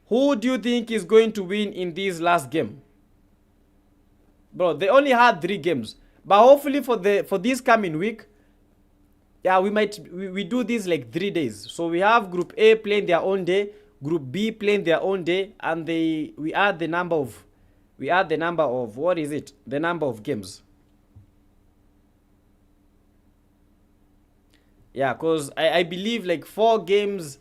Who do you think is going to win in this last game? Bro, they only had 3 games. But hopefully for this coming week, yeah, we do this like 3 days. So we have Group A playing their own day, Group B playing their own day, and we add the number of what is it? The number of games. Yeah, because I believe like 4 games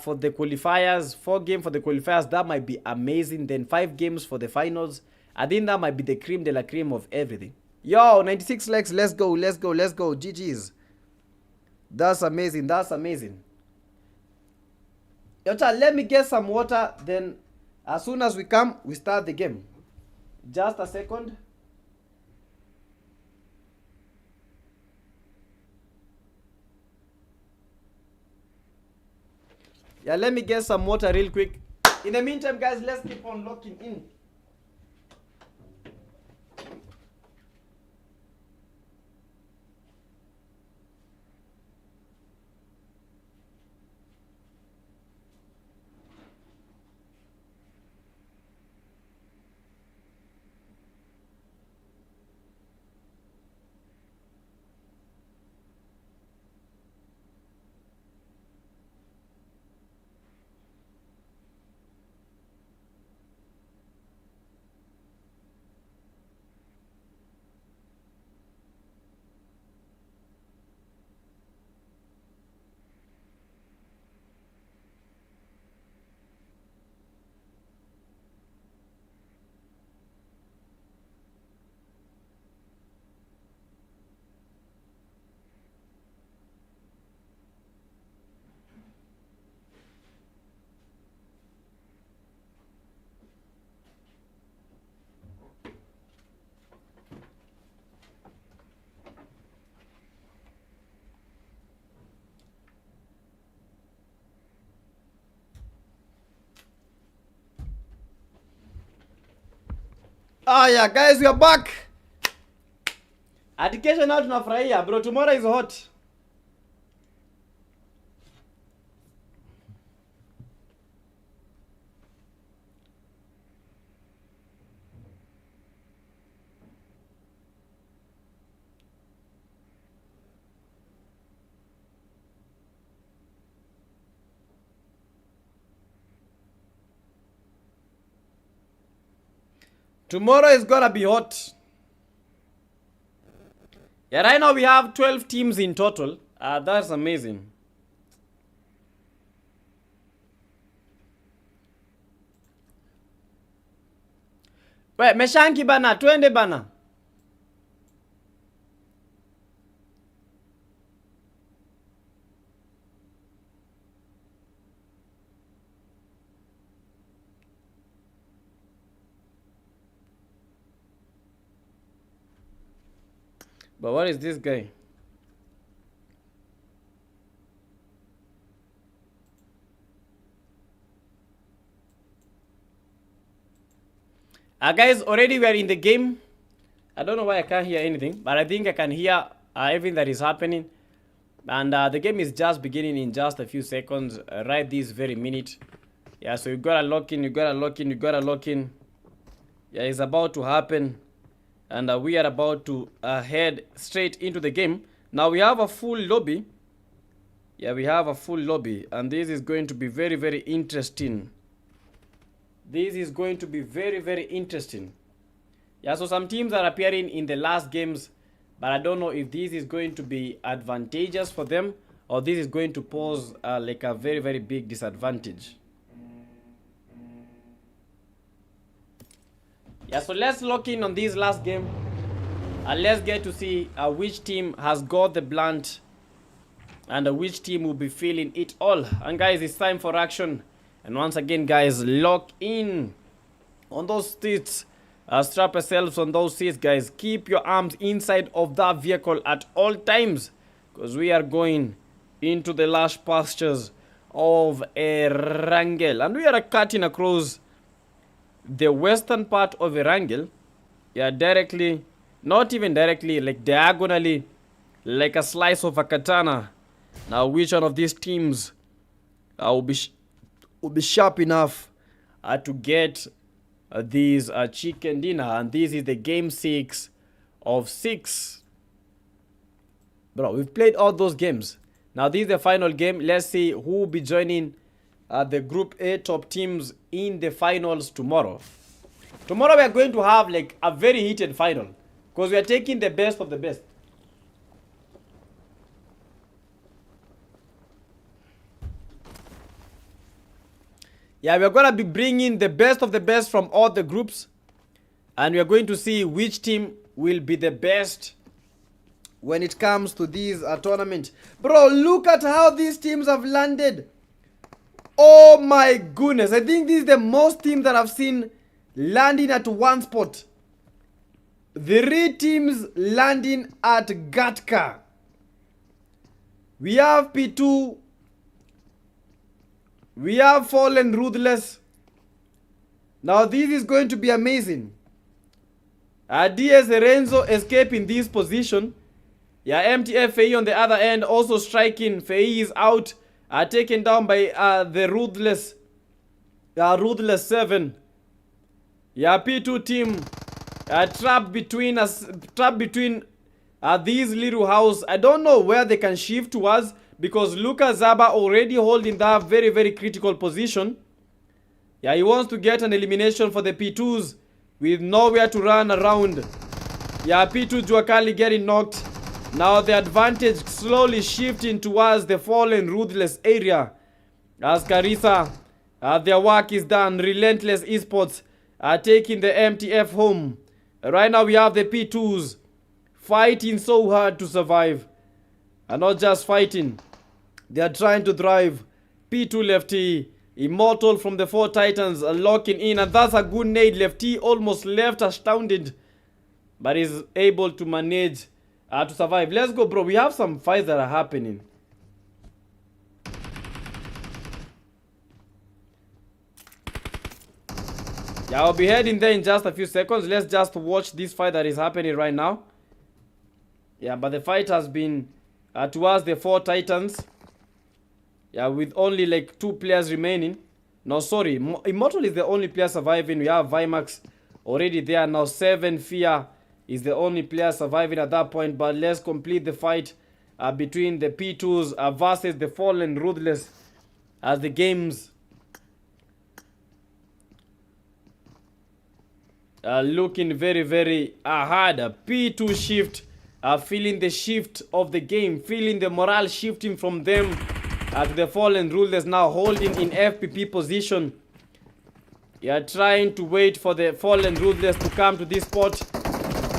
for the qualifiers, 4 games for the qualifiers, that might be amazing. Then 5 games for the finals. I think that might be the cream de la cream of everything. Yo, 96 likes, let's go, let's go, let's go. GG's. That's amazing. That's amazing. Yo, child, let me get some water. Then, as soon as we come, we start the game. Just a second. Yeah, let me get some water real quick. In the meantime, guys, let's keep on locking in. Ah, yeah, guys, we are back. Education now tunafurahia, bro. Tomorrow is hot. Tomorrow is gonna be hot. Yeah, right now we have 12 teams in total. That's amazing. Wait, Meshanki bana, twende bana. But what is this guy? Guys, already we are in the game. I don't know why I can't hear anything, but I think I can hear everything that is happening. And the game is just beginning in just a few seconds, right this very minute. Yeah, so you gotta lock in, you gotta lock in, you gotta lock in. Yeah, it's about to happen. And we are about to head straight into the game. Now we have a full lobby. Yeah, we have a full lobby. And this is going to be very, very interesting. This is going to be very, very interesting. Yeah, so some teams are appearing in the last games, but I don't know if this is going to be advantageous for them or this is going to pose like a very, very big disadvantage. Yeah, so let's lock in on this last game and let's get to see which team has got the blunt and which team will be feeling it all. And guys, it's time for action. And once again, guys, lock in on those seats. Strap yourselves on those seats, guys. Keep your arms inside of that vehicle at all times, because we are going into the lush pastures of Erangel. And we are cutting across the western part of Erangel. Yeah, directly, not even directly, like diagonally, like a slice of a katana. Now, which one of these teams will be sharp enough to get these chicken dinner? And this is the game 6 of 6. Bro, we've played all those games. Now this is the final game. Let's see who will be joining the group A top teams in the finals tomorrow. Tomorrow we are going to have like a very heated final, because we are taking the best of the best. Yeah, we're going to be bringing the best of the best from all the groups. And we're going to see which team will be the best when it comes to this tournament. Bro, look at how these teams have landed. Oh my goodness. I think this is the most team that I've seen landing at one spot. 3 teams landing at Gatka. We have P2. We have Fallen Ruthless. Now this is going to be amazing. DS Renzo escape in this position. Yeah, MTF Fei on the other end also striking. Fei is out. Taken down by the Ruthless. Ruthless 7. Yeah, P2 team trapped between us. Trapped between these little house. I don't know where they can shift towards, because Lucas Zaba already holding that very, very critical position. Yeah, he wants to get an elimination for the P2s with nowhere to run around. Yeah, P2 Juakali getting knocked. Now the advantage slowly shifting towards the Fallen Ruthless area. As Carissa, their work is done. Relentless Esports are taking the MTF home. Right now we have the P2s fighting so hard to survive. And not just fighting, they are trying to drive. P2 Lefty, Immortal from the 4 Titans are locking in, and that's a good nade. Lefty almost left astounded, but is able to manage to survive. Let's go, bro. We have some fights that are happening. Yeah, I'll be heading there in just a few seconds. Let's just watch this fight that is happening right now. Yeah, but the fight has been towards the 4 Titans. Yeah, with only like 2 players remaining. No, sorry. Immortal is the only player surviving. We have Vimax already there. Now 7 Fear is the only player surviving at that point. But let's complete the fight between the P2s versus the Fallen Ruthless as the games looking very, very hard. P2 shift, feeling the shift of the game, feeling the morale shifting from them to the fallen rulers now holding in FPP position. Trying to wait for the fallen ruthless to come to this spot,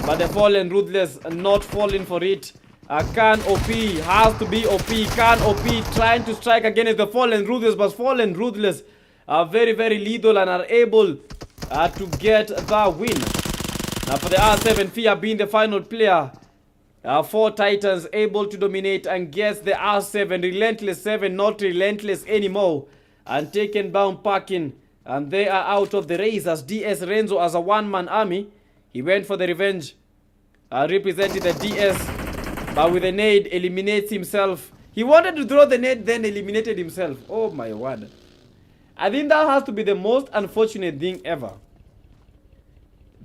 but the fallen ruthless are not falling for it. Khan OP has to be OP. Khan OP trying to strike against the fallen ruthless, but fallen ruthless are very, very lethal and are able to get the win. Now for the R7, Fear being the final player, 4 Titans able to dominate and gets the R7, Relentless 7, not relentless anymore, and taken down Parkin. And they are out of the race as DS Renzo as a one-man army. He went for the revenge, representing the DS, but with a nade eliminates himself. He wanted to throw the nade, then eliminated himself. Oh my word. I think that has to be the most unfortunate thing ever.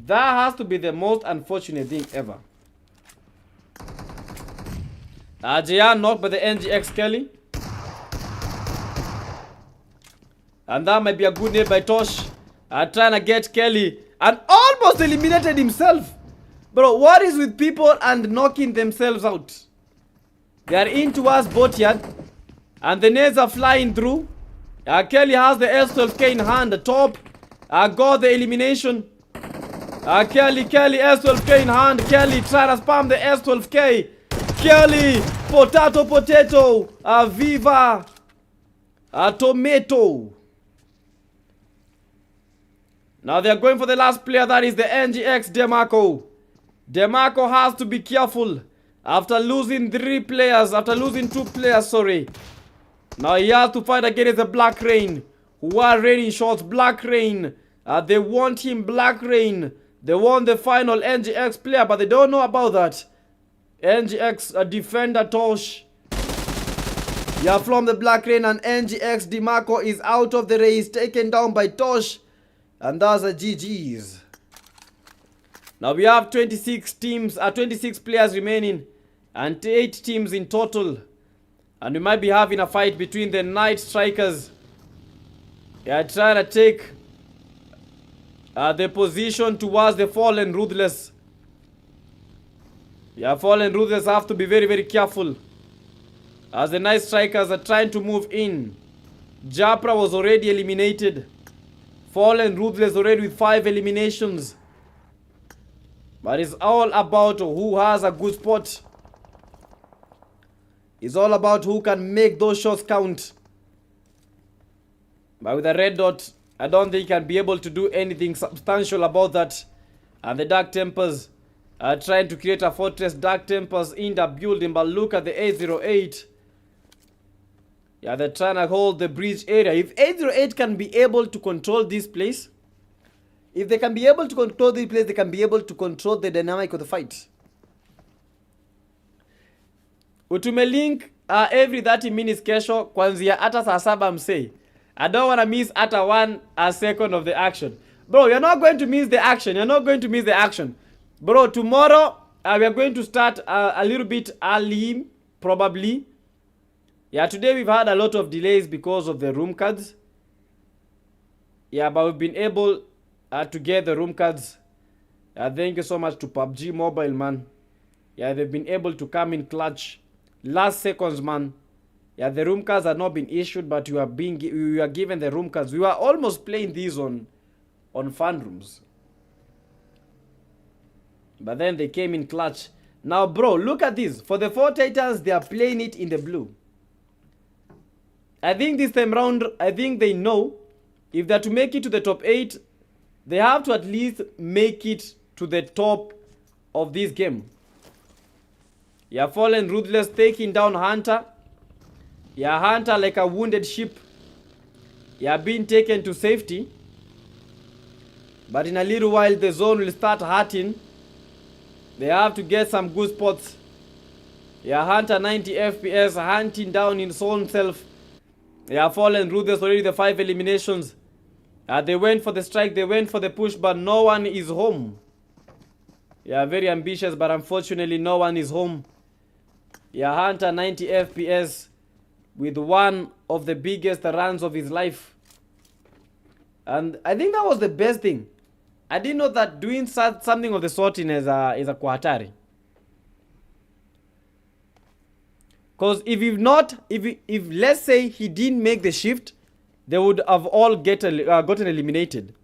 That has to be the most unfortunate thing ever. JR knocked by the NGX Kelly. And that might be a good nade by Tosh. Trying to get Kelly. And almost eliminated himself. Bro, what is with people and knocking themselves out? They are in towards boatyard. And the nades are flying through. Kelly has the S12K in hand. The top. Got the elimination. Kelly, S12K in hand. Kelly trying to spam the S12K. Kelly, potato. Viva. Tomato. Now they are going for the last player, that is the NGX Demarco. Demarco has to be careful after losing 2 players, sorry. Now he has to fight against the Black Rain, who are raining shots. Black Rain, they want him, Black Rain. They want the final NGX player, but they don't know about that. NGX defender Tosh. From the Black Rain, and NGX Demarco is out of the race, taken down by Tosh. And that's a GG's. Now we have 26 teams, 26 players remaining, and 8 teams in total. And we might be having a fight between the Night Strikers. Trying to take the position towards the Fallen Ruthless. Fallen Ruthless have to be very, very careful, as the Night Strikers are trying to move in. Japra was already eliminated. Fallen Ruthless already with 5 eliminations. But it's all about who has a good spot. It's all about who can make those shots count. But with the red dot, I don't think he can be able to do anything substantial about that. And the Dark Tempers are trying to create a fortress. Dark Tempers in the building, but look at the 808. They're trying to hold the bridge area. If 808 can be able to control this place, if they can be able to control this place, they can be able to control the dynamic of the fight. Utumelink every 30 minutes kesho kwanzia hata saa 7 msei. I don't want to miss hata 1 second of the action. Bro, you're not going to miss the action. You're not going to miss the action. Bro, tomorrow we are going to start a little bit early, probably. Today we've had a lot of delays because of the room cards. But we've been able to get the room cards. Thank you so much to PUBG Mobile, man. They've been able to come in clutch. Last seconds, man. The room cards have not been issued, but we are given the room cards. We were almost playing these on fan rooms. But then they came in clutch. Now, bro, look at this. For the 4 Titans, they are playing it in the blue. I think this time round, I think they know if they're to make it to the top 8, they have to at least make it to the top of this game. Fallen Ruthless taking down Hunter. Hunter like a wounded sheep. Being taken to safety. But in a little while, the zone will start hurting. They have to get some good spots. Hunter 90 FPS, hunting down his own self. Fallen Ruthless already the 5 eliminations. They went for the strike, they went for the push, but no one is home. Very ambitious, but unfortunately no one is home. Hunter 90 FPS with one of the biggest runs of his life. And I think that was the best thing. I didn't know that doing something of the sort in is a Kuatari. Because if let's say he didn't make the shift, they would have all gotten eliminated.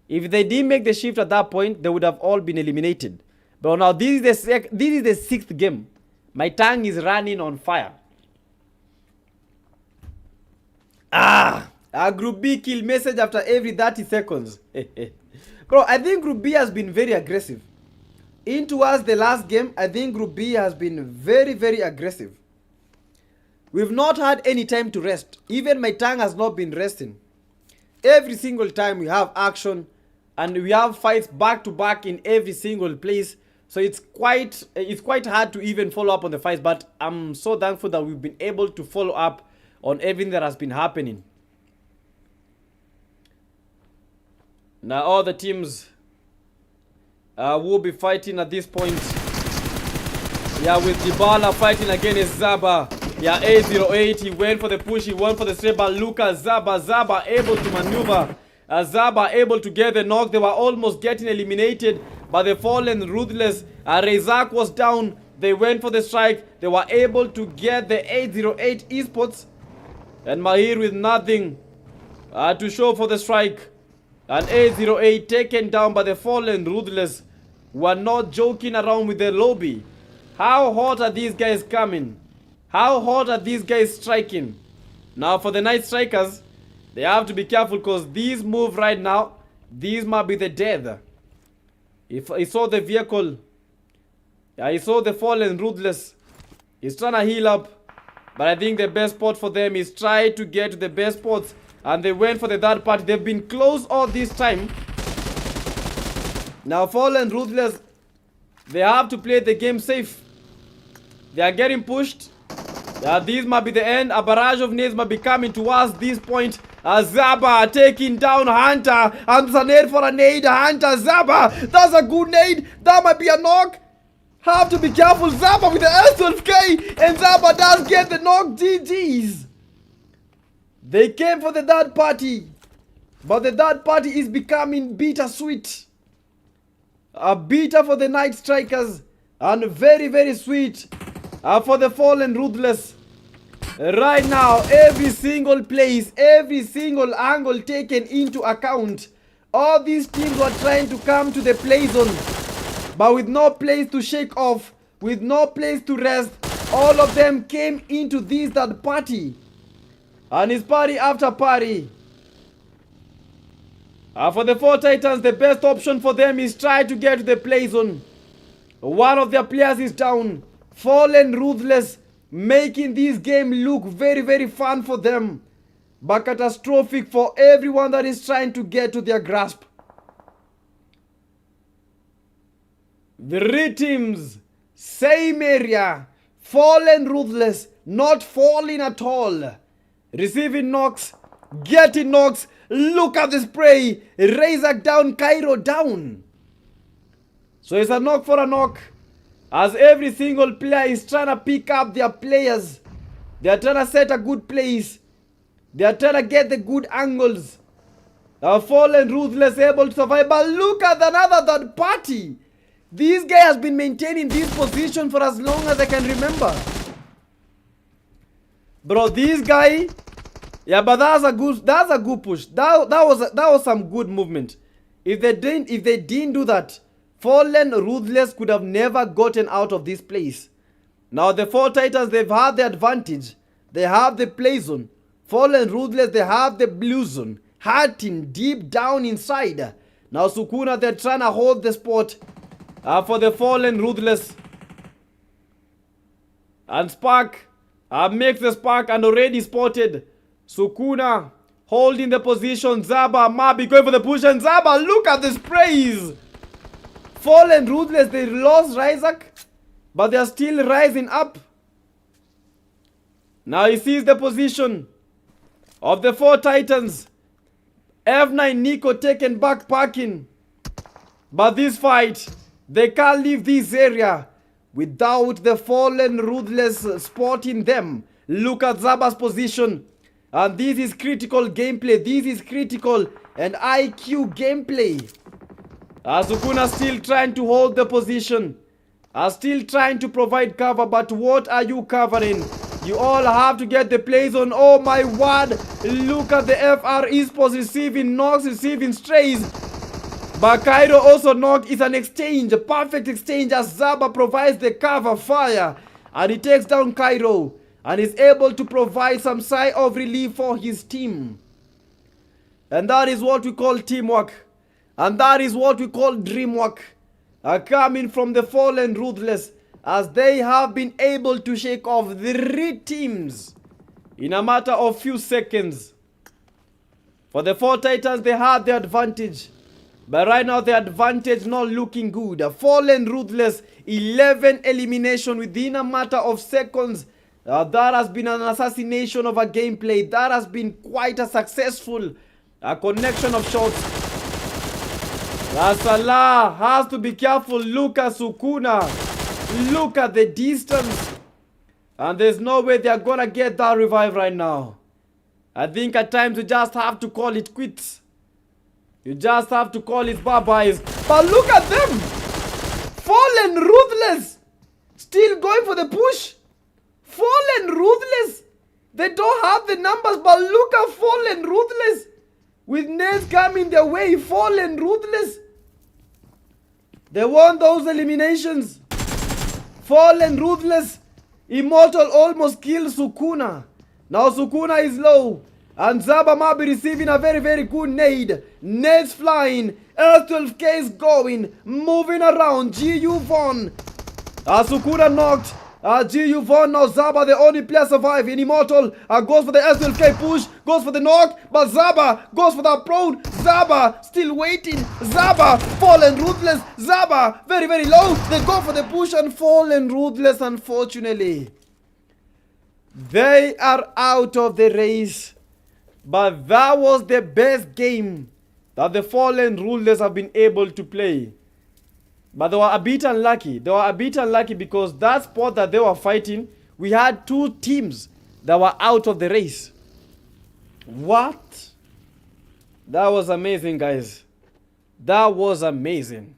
If they didn't make the shift at that point, they would have all been eliminated. But now this is the 6th game. My tongue is running on fire. A Group B kill message after every 30 seconds. Bro, I think Group B has been very aggressive. In towards the last game, I think Group B has been very, very aggressive. We've not had any time to rest. Even my tongue has not been resting. Every single time we have action and we have fights back to back in every single place. So it's quite hard to even follow up on the fights, but I'm so thankful that we've been able to follow up on everything that has been happening. Now all the teams will be fighting at this point. Yeah, with Dybala fighting against Zaba. Yeah, 808, he went for the push, he went for the straight, but look at Zaba able to maneuver. Zaba able to get the knock. They were almost getting eliminated, but the fallen ruthless. Rezak was down. They went for the strike. They were able to get the 808 esports. And Mahir with nothing to show for the strike. And 808 taken down by the fallen ruthless. Were not joking around with the lobby. How hot are these guys coming? How hot are these guys striking? Now for the Night Strikers, they have to be careful because these move right now, these might be the death. If I saw the vehicle, I saw the fallen ruthless. He's trying to heal up. But I think the best spot for them is try to get to the best spots. And they went for the third party. They've been close all this time. Now fallen ruthless, they have to play the game safe. They are getting pushed. This might be the end. A barrage of nades might be coming towards this point. Zaba taking down Hunter. And there's a nade for a nade. Hunter, Zaba. That's a good nade. That might be a knock. Have to be careful. Zaba with the S12K. And Zaba does get the knock. GG's. They came for the third party. But the third party is becoming bittersweet. A bitter for the Night Strikers. And very, very sweet for the fallen ruthless. Right now, every single place, every single angle taken into account. All these teams were trying to come to the play zone, but with no place to shake off, with no place to rest, all of them came into this third party. And it's party after party. For the 4 Titans, the best option for them is try to get to the play zone. One of their players is down. Fallen ruthless, making this game look very, very fun for them, but catastrophic for everyone that is trying to get to their grasp. The 3 teams, same area. Fallen ruthless, not falling at all. Receiving knocks, getting knocks. Look at the spray. Razak down, Cairo down. So it's a knock for a knock. As every single player is trying to pick up their players. They are trying to set a good place. They are trying to get the good angles. Fallen ruthless able to survive. But look at another third party. This guy has been maintaining this position for as long as I can remember. Bro, this guy. Yeah, but that's a good push. That was some good movement. If they didn't do that, Fallen ruthless could have never gotten out of this place. Now the 4 Titans, they've had the advantage. They have the play zone. Fallen ruthless, they have the blue zone. Hurting deep down inside. Now Sukuna, they're trying to hold the spot for the fallen ruthless. And Spark makes the spark and already spotted. Sukuna holding the position. Zaba, Mabi going for the push, and Zaba, look at the sprays. Fallen ruthless, they lost Razak, but they are still rising up. Now he sees the position of the 4 Titans. F9 Nico taken back parking. But this fight, they can't leave this area without the fallen ruthless spotting them. Look at Zaba's position. And this is critical gameplay. This is critical and IQ gameplay. Sukuna still trying to hold the position. Still trying to provide cover, but what are you covering? You all have to get the plays on. Oh my word. Look at the FR Esports receiving knocks, receiving strays. But Cairo also knocked. It's an exchange, a perfect exchange as Zaba provides the cover fire. And he takes down Cairo and is able to provide some sigh of relief for his team. And that is what we call teamwork. And that is what we call dreamwork. Coming from the Fallen Ruthless, as they have been able to shake off 3 teams in a matter of few seconds. For the 4 Titans, they had the advantage. But right now, the advantage not looking good. A Fallen Ruthless, 11 elimination within a matter of seconds. That has been an assassination of a gameplay. That has been quite a successful connection of shots. Salah has to be careful. Look at Sukuna. Look at the distance. And there's no way they're gonna get that revive right now. I think at times you just have to call it quits. You just have to call it bye-byes. But look at them. Fallen Ruthless. Still going for the push. Fallen Ruthless. They don't have the numbers, but look at Fallen Ruthless. With nades coming their way. Fallen Ruthless. They won those eliminations. Fallen Ruthless. Immortal almost killed Sukuna. Now Sukuna is low. And Zaba might be receiving a very, very good nade. Nades flying. L12K is going. Moving around. GU Von. Sukuna knocked. GU Von. Now Zaba, the only player surviving. Immortal goes for the L12K push. Goes for the knock. But Zaba goes for the prone. Zaba still waiting. Zaba. Fallen Ruthless. Zaba very, very low. They go for the push and Fallen Ruthless, unfortunately. They are out of the race. But that was the best game that the Fallen Ruthless have been able to play. But they were a bit unlucky. They were a bit unlucky because that spot that they were fighting, we had 2 teams that were out of the race. What? That was amazing, guys. That was amazing.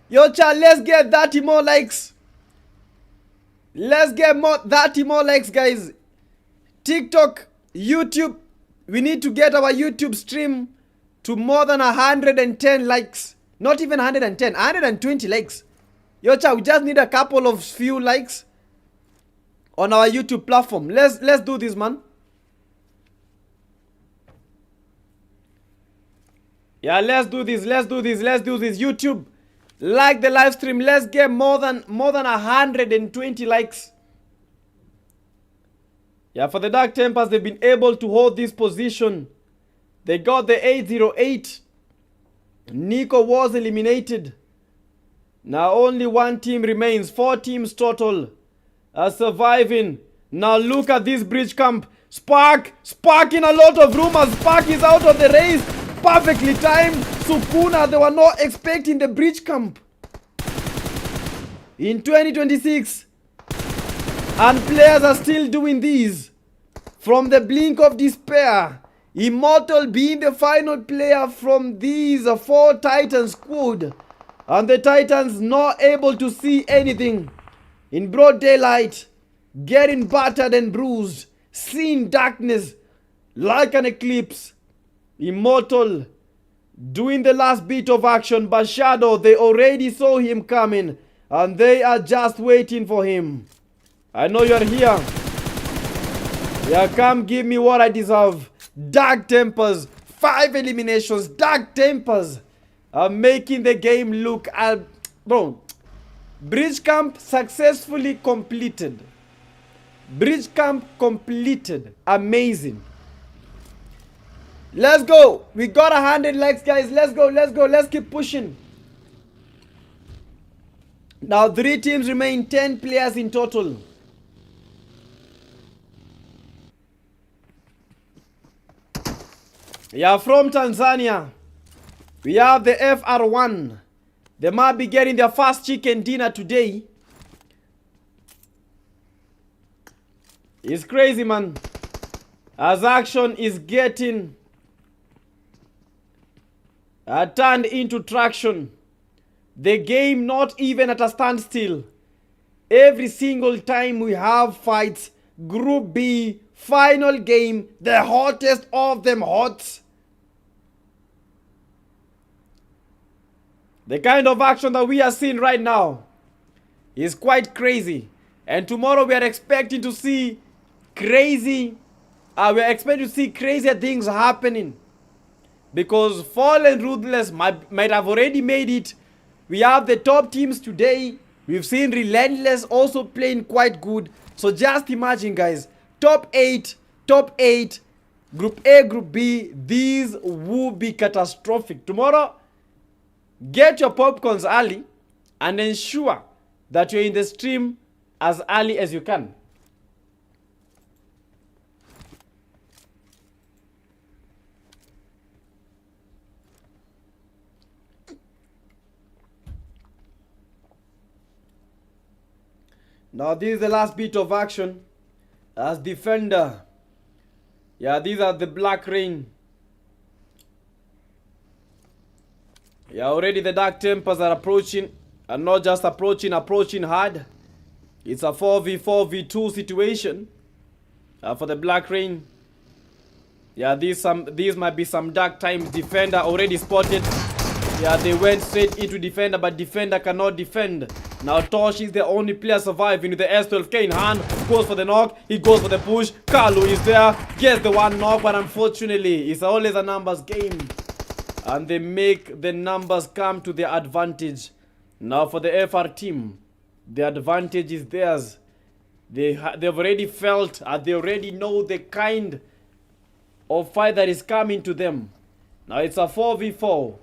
Yo, chat, let's get 30 more likes. Let's get 30 more likes, guys. TikTok, YouTube, we need to get our YouTube stream to more than 110 likes. Not even 110, 120 likes. Yo, chat, we just need a couple of few likes on our YouTube platform. Let's do this, man. Yeah, let's do this. YouTube, like the live stream. Let's get more than 120 likes. Yeah, for the Dark Tempers, they've been able to hold this position. They got the 808. Nico was eliminated. Now only 1 team remains. 4 teams total are surviving. Now look at this bridge camp. Spark in a lot of rumors. Spark is out of the race. Perfectly timed. Sukuna, they were not expecting the bridge camp. In 2026. And players are still doing these. From the blink of despair. Immortal being the final player from these 4 Titans squad. And the Titans not able to see anything. In broad daylight. Getting battered and bruised. Seeing darkness like an eclipse. Immortal doing the last bit of action. But Shadow, they already saw him coming. And they are just waiting for him. I know you're here. Yeah, come give me what I deserve. Dark Tempers. 5 eliminations. Dark Tempers are making the game look... bro. Bridge camp successfully completed. Bridge camp completed. Amazing. Let's go. We got 100 likes, guys. Let's go. Let's keep pushing. Now 3 teams remain. 10 players in total. Yeah, from Tanzania, we have the FR1. They might be getting their first chicken dinner today. It's crazy, man. As action is getting turned into traction. The game not even at a standstill. Every single time we have fights, Group B, final game, the hottest of them hot. The kind of action that we are seeing right now is quite crazy. And tomorrow we are expecting to see crazier things happening. Because Fall and Ruthless might have already made it. We have the top teams today. We've seen Relentless also playing quite good. So just imagine, guys. Top 8. Group A, Group B. These will be catastrophic. Tomorrow, get your popcorns early and ensure that you're in the stream as early as you can. Now this is the last bit of action as defender. Yeah, these are the Black Rain. Yeah, already the Dark Tempers are approaching, and not just approaching hard. It's a 4v4v2 situation for the Black Rain. Yeah, these might be some Dark Times. Defender already spotted. Yeah, they went straight into defender, but defender cannot defend. Now Tosh is the only player surviving with the S12K in hand. Goes for the knock. He goes for the push. Kalu is there. Gets the one knock, but unfortunately, it's always a numbers game. And they make the numbers come to their advantage. Now for the FR team, the advantage is theirs. They've already felt, they already know the kind of fight that is coming to them. Now it's a 4v4.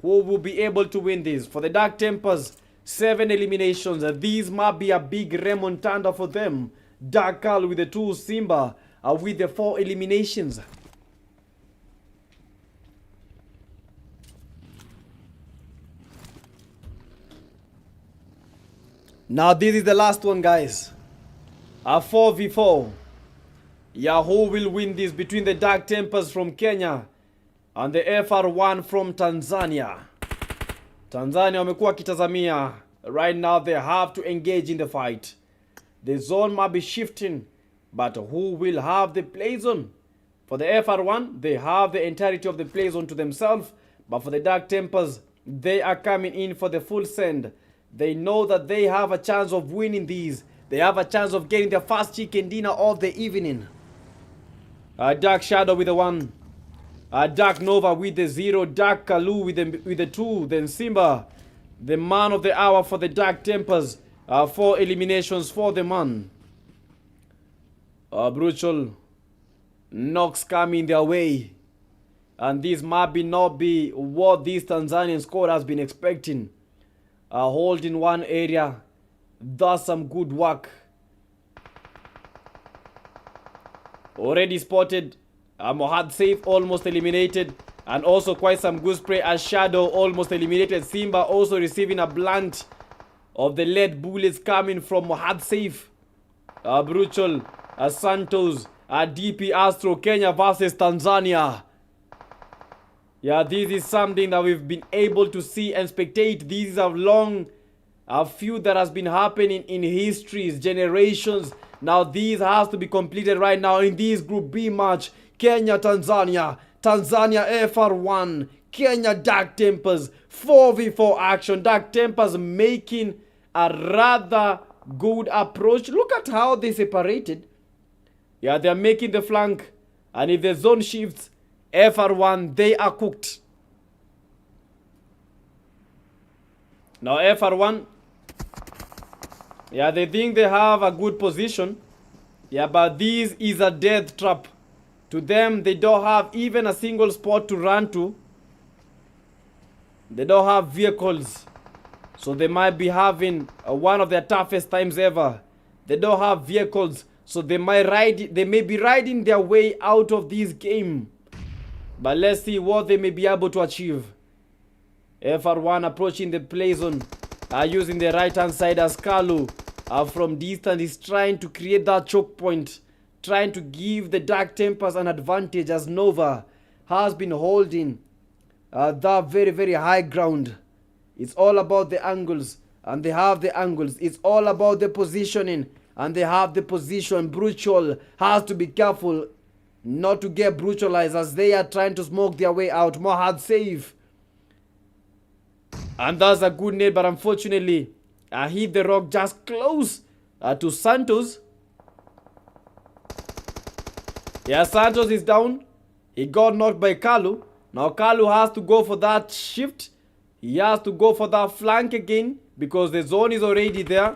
Who will be able to win this? For the Dark Tempers, 7 eliminations. These might be a big remontada for them. Dark Carl with the 2, Simba with the 4 eliminations. Now this is the last one, guys. A 4v4. Yeah, who will win this between the Dark Tempers from Kenya and the FR1 from Tanzania? Tanzania wamekuwa kitazamia. Right now they have to engage in the fight. The zone might be shifting, but who will have the play zone? For the FR1, they have the entirety of the play zone to themselves. But for the Dark Tempers, they are coming in for the full send. They know that they have a chance of winning these. They have a chance of getting their first chicken dinner of the evening. Dark Shadow with the 1. Dark Nova with the 0. Dark Kalu with the 2. Then Simba, the man of the hour for the Dark Tempers. 4 eliminations for the man. Brutal knocks coming their way. And this might not be what this Tanzanian squad has been expecting. Hold in one area. Does some good work. Already spotted. Mohad Safe almost eliminated. And also quite some good spray as Shadow almost eliminated. Simba also receiving a blunt of the lead bullets coming from Mohad Safe. Brutal. Santos. DP Astro. Kenya versus Tanzania. Yeah, this is something that we've been able to see and spectate. This is a feud that has been happening in histories, generations. Now this has to be completed right now in this Group B match. Kenya, Tanzania. Tanzania FR1. Kenya Dark Tempers. 4v4 action. Dark Tempers making a rather good approach. Look at how they separated. Yeah, they're making the flank. And if the zone shifts, FR1, they are cooked. Now FR1, yeah, they think they have a good position. Yeah, but this is a death trap. To them, they don't have even a single spot to run to. They don't have vehicles. So they might be having one of their toughest times ever. They don't have vehicles. So they may be riding their way out of this game. But let's see what they may be able to achieve. FR1 approaching the play zone. Using the right hand side as Kalu from distance is trying to create that choke point. trying to give the Dark Tempers an advantage as Nova has been holding that very, very high ground. It's all about the angles, and they have the angles. It's all about the positioning, and they have the position. Brutal has to be careful not to get brutalized as they are trying to smoke their way out. Mohad save. And that's a good nade, but unfortunately, I hit the rock just close to Santos. Yeah, Santos is down. He got knocked by Kalu. Now Kalu has to go for that shift. He has to go for that flank again because the zone is already there.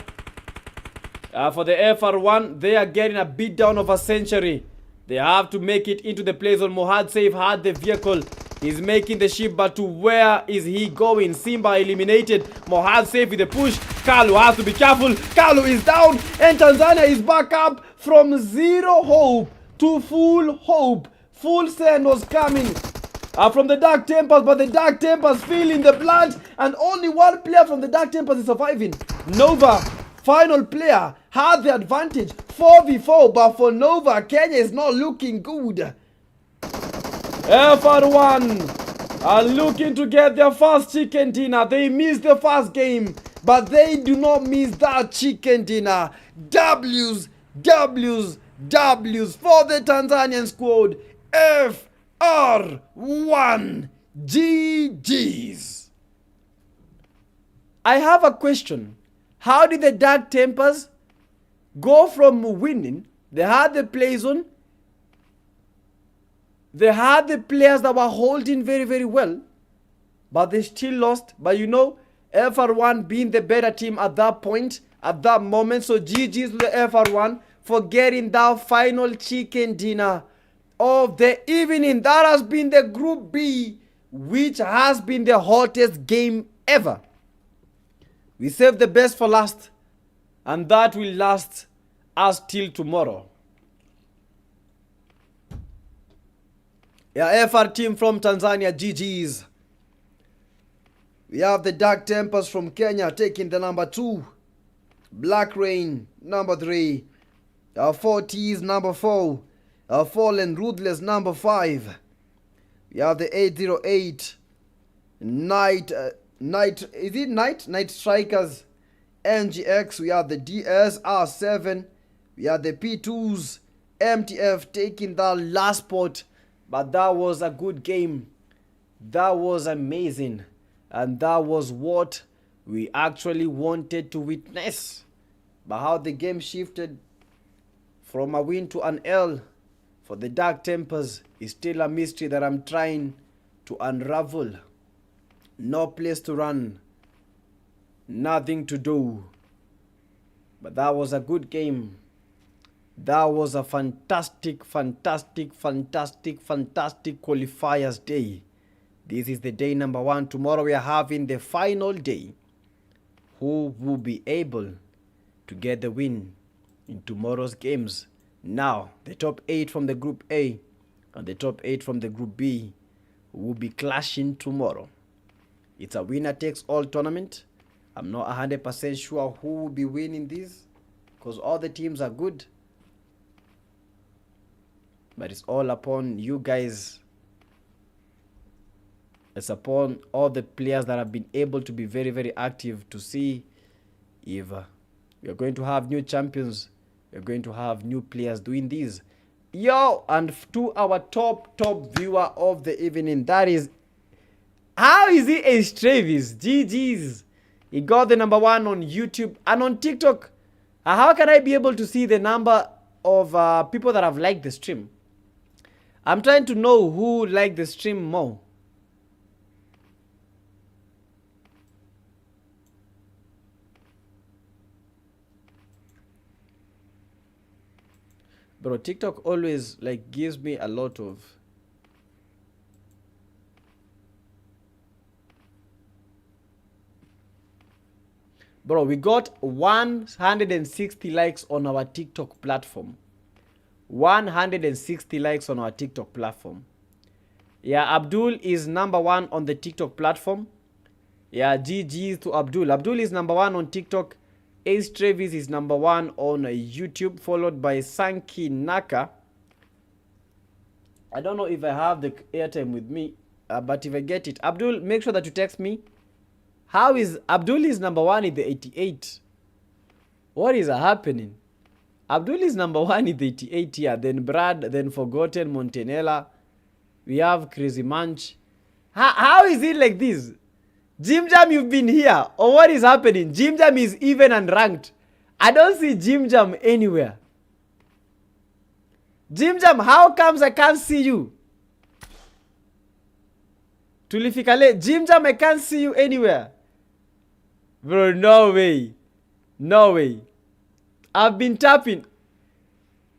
For the FR1, they are getting a beat down of a century. They have to make it into the play zone. Mohad Saif had the vehicle. He's making the shift, but to where is he going? Simba eliminated. Mohad Saif with the push. Kalu has to be careful. Kalu is down, and Tanzania is back up from zero hope to full hope. Full send was coming from the Dark Tempers, but the Dark Tempers feeling the blood, and only one player from the Dark Tempers is surviving. Nova, final player, had the advantage 4v4, but for Nova, Kenya is not looking good. FR1 are looking to get their first chicken dinner. They missed the first game, but they do not miss that chicken dinner. W's, W's, W's for the Tanzanian squad. FR1 GG's. I have a question. How did the Dark Tempers go from winning? They had the play zone. They had the players that were holding very, very well, but they still lost. But you know, FR1 being the better team at that point, at that moment. So GG's to the FR1 for getting that final chicken dinner of the evening. That has been the Group B, which has been the hottest game ever. We saved the best for last, and that will last us till tomorrow. Yeah, FR team from Tanzania, GG's. We have the Dark Tempers from Kenya taking the number 2. Black Rain, number 3. 4T's, number 4. Fallen Ruthless, number 5. We have the 808. Night Strikers, NGX. We have the DSR7. We have the P2s, MTF taking the last spot. But that was a good game. That was amazing. And that was what we actually wanted to witness. But how the game shifted from a win to an L for the Dark Tempers is still a mystery that I'm trying to unravel. No place to run. Nothing to do. But that was a good game. That was a fantastic qualifiers day. This is the day number 1. Tomorrow we are having the final day. Who will be able to get the win in tomorrow's games? Now, the top 8 from the Group A and the top 8 from the Group B will be clashing tomorrow. It's a winner takes all tournament. I'm not 100% sure who will be winning this because all the teams are good. But it's all upon you guys. It's upon all the players that have been able to be very, very active to see if we are going to have new champions. We are going to have new players doing this. Yo, and to our top viewer of the evening, that is, how is he a Travis? GG's. He got the number 1 on YouTube and on TikTok. How can I be able to see the number of people that have liked the stream? I'm trying to know who liked the stream more. Bro, TikTok always like gives me a lot of Bro, we got 160 likes on our TikTok platform. 160 likes on our TikTok platform. Yeah, Abdul is number 1 on the TikTok platform. Yeah, GG to Abdul. Abdul is number 1 on TikTok. Ace Travis is number 1 on YouTube, followed by Sanki Naka. I don't know if I have the airtime with me, but if I get it, Abdul, make sure that you text me. How is Abdul is number 1 in the 88? What is happening? Abdul is number 1 in the 88 here. Then Brad, then Forgotten, Montanella. We have Crazy Munch. How is it like this? Jim Jam, you've been here. Or what is happening? Jim Jam is even and ranked. I don't see Jim Jam anywhere. Jim Jam, how comes I can't see you? Tulifikale, Jim Jam, I can't see you anywhere. Bro, no way. No way. I've been tapping.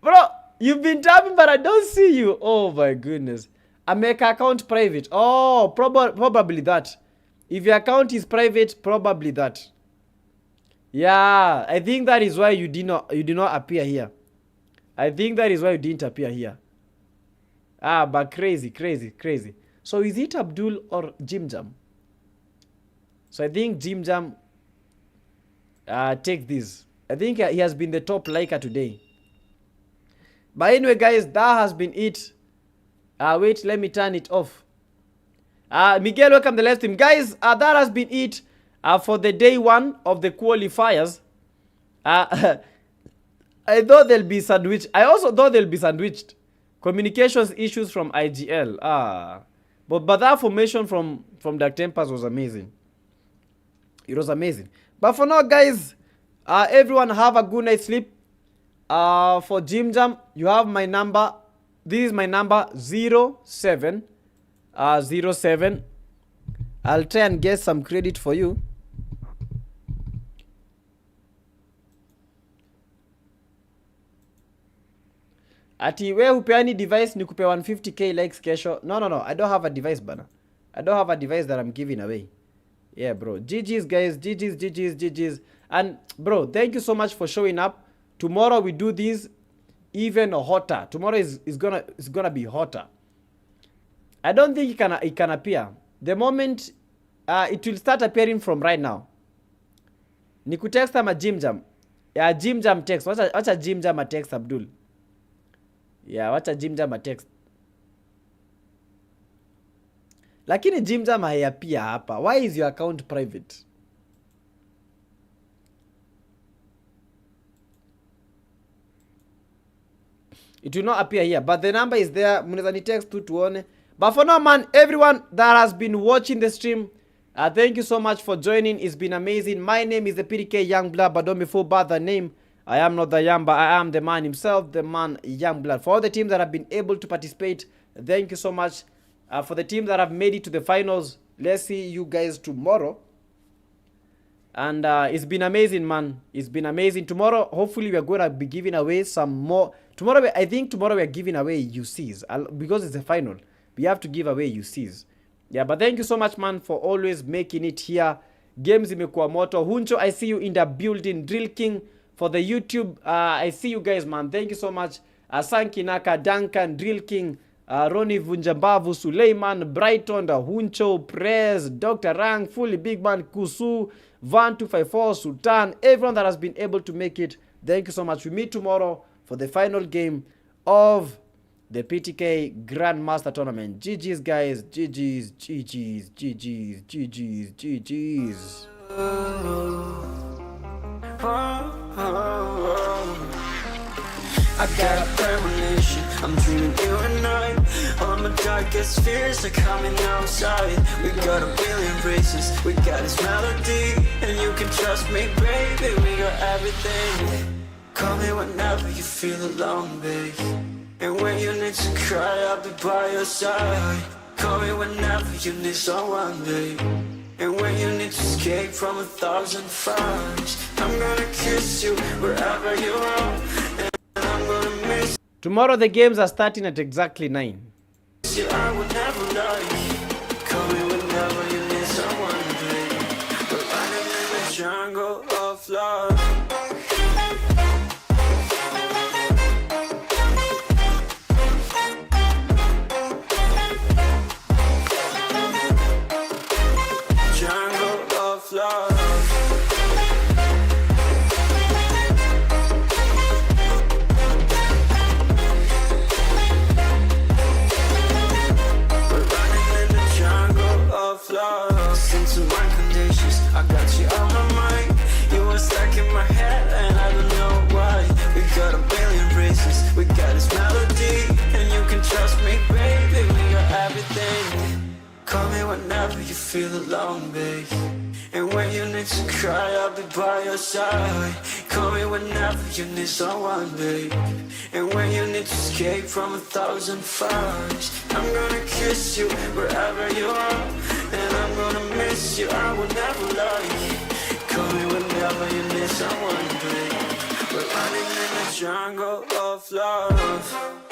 Bro, you've been tapping, but I don't see you. Oh my goodness. I make account private. Oh, probably that. If your account is private, probably that. Yeah, I think that is why you did not appear here. I think that is why you didn't appear here. But crazy. So is it Abdul or Jim Jam? So I think Jim Jam take this. I think he has been the top liker today. But anyway, guys, that has been it. Wait, let me turn it off. Miguel, welcome to the live stream. Guys, that has been it for the day 1 of the qualifiers. I thought they'll be sandwiched. I also thought they'll be sandwiched. Communications issues from IGL. But that formation from Dark Tempers was amazing. It was amazing. But for now, guys, everyone have a good night's sleep. For Jim Jam, you have my number. This is my number 0707. I'll try and get some credit for you. Ati we hupeani device ni kupe 150k likes kesho. No. I don't have a device, bana. I don't have a device that I'm giving away. Yeah, bro. GG's, guys. GG's. And, bro, thank you so much for showing up. Tomorrow we do this even hotter. Tomorrow is gonna be hotter. I don't think it can appear. The moment it will start appearing from right now. Nikutext ama Jim Jam. Yeah, Jim Jam text. What's a Jim Jam a text, Abdul? Yeah, what's a Jim Jam a text? Lakini Jim Jam haiapia hapa. Why is your account private? It will not appear here, but the number is there. Munaweza ni text tu tuone. But for now, man, everyone that has been watching the stream, thank you so much for joining. It's been amazing. My name is the PDK Youngblood, but don't be fooled by the name. I am not the Yamba. I am the man himself, the man Youngblood. For all the teams that have been able to participate, thank you so much. For the teams that have made it to the finals, let's see you guys tomorrow. And it's been amazing, man. It's been amazing. Tomorrow, hopefully, we are going to be giving away some more. Tomorrow, I think tomorrow we are giving away UCs. Because it's a final, we have to give away UCs. Yeah, but thank you so much, man, for always making it here. Games imekuwa moto. Huncho, I see you in the building. Drill King for the YouTube. I see you guys, man. Thank you so much. Sanki Naka, Duncan, Drill King, Ronnie Vunjambavu, Suleiman, Brighton, Huncho, Prez, Dr. Rang, Fully Big Man, Kusu, Van254, Sultan, everyone that has been able to make it. Thank you so much. We meet tomorrow for the final game of the PTK Grandmaster Tournament. GG's, guys. GG's. I got a premonition, I'm dreaming you and I. All my darkest fears are coming outside. We got a billion races, we got this melody. And you can trust me, baby, we got everything. Call me whenever you feel alone, babe. And when you need to cry, I'll be by your side. Call me whenever you need someone, babe. And when you need to escape from 1,000 fires, I'm gonna kiss you wherever you are. Tomorrow the games are starting at exactly 9. I will never lie. Call me whenever you need someone, babe. We're running in the jungle of love. Jungle of love. feel alone, babe. And when you need to cry, I'll be by your side. Call me whenever you need someone, babe. And when you need to escape from 1,000 fires, I'm gonna kiss you wherever you are. And I'm gonna miss you, I will never lie. Call me whenever you need someone, babe. We're running in the jungle of love.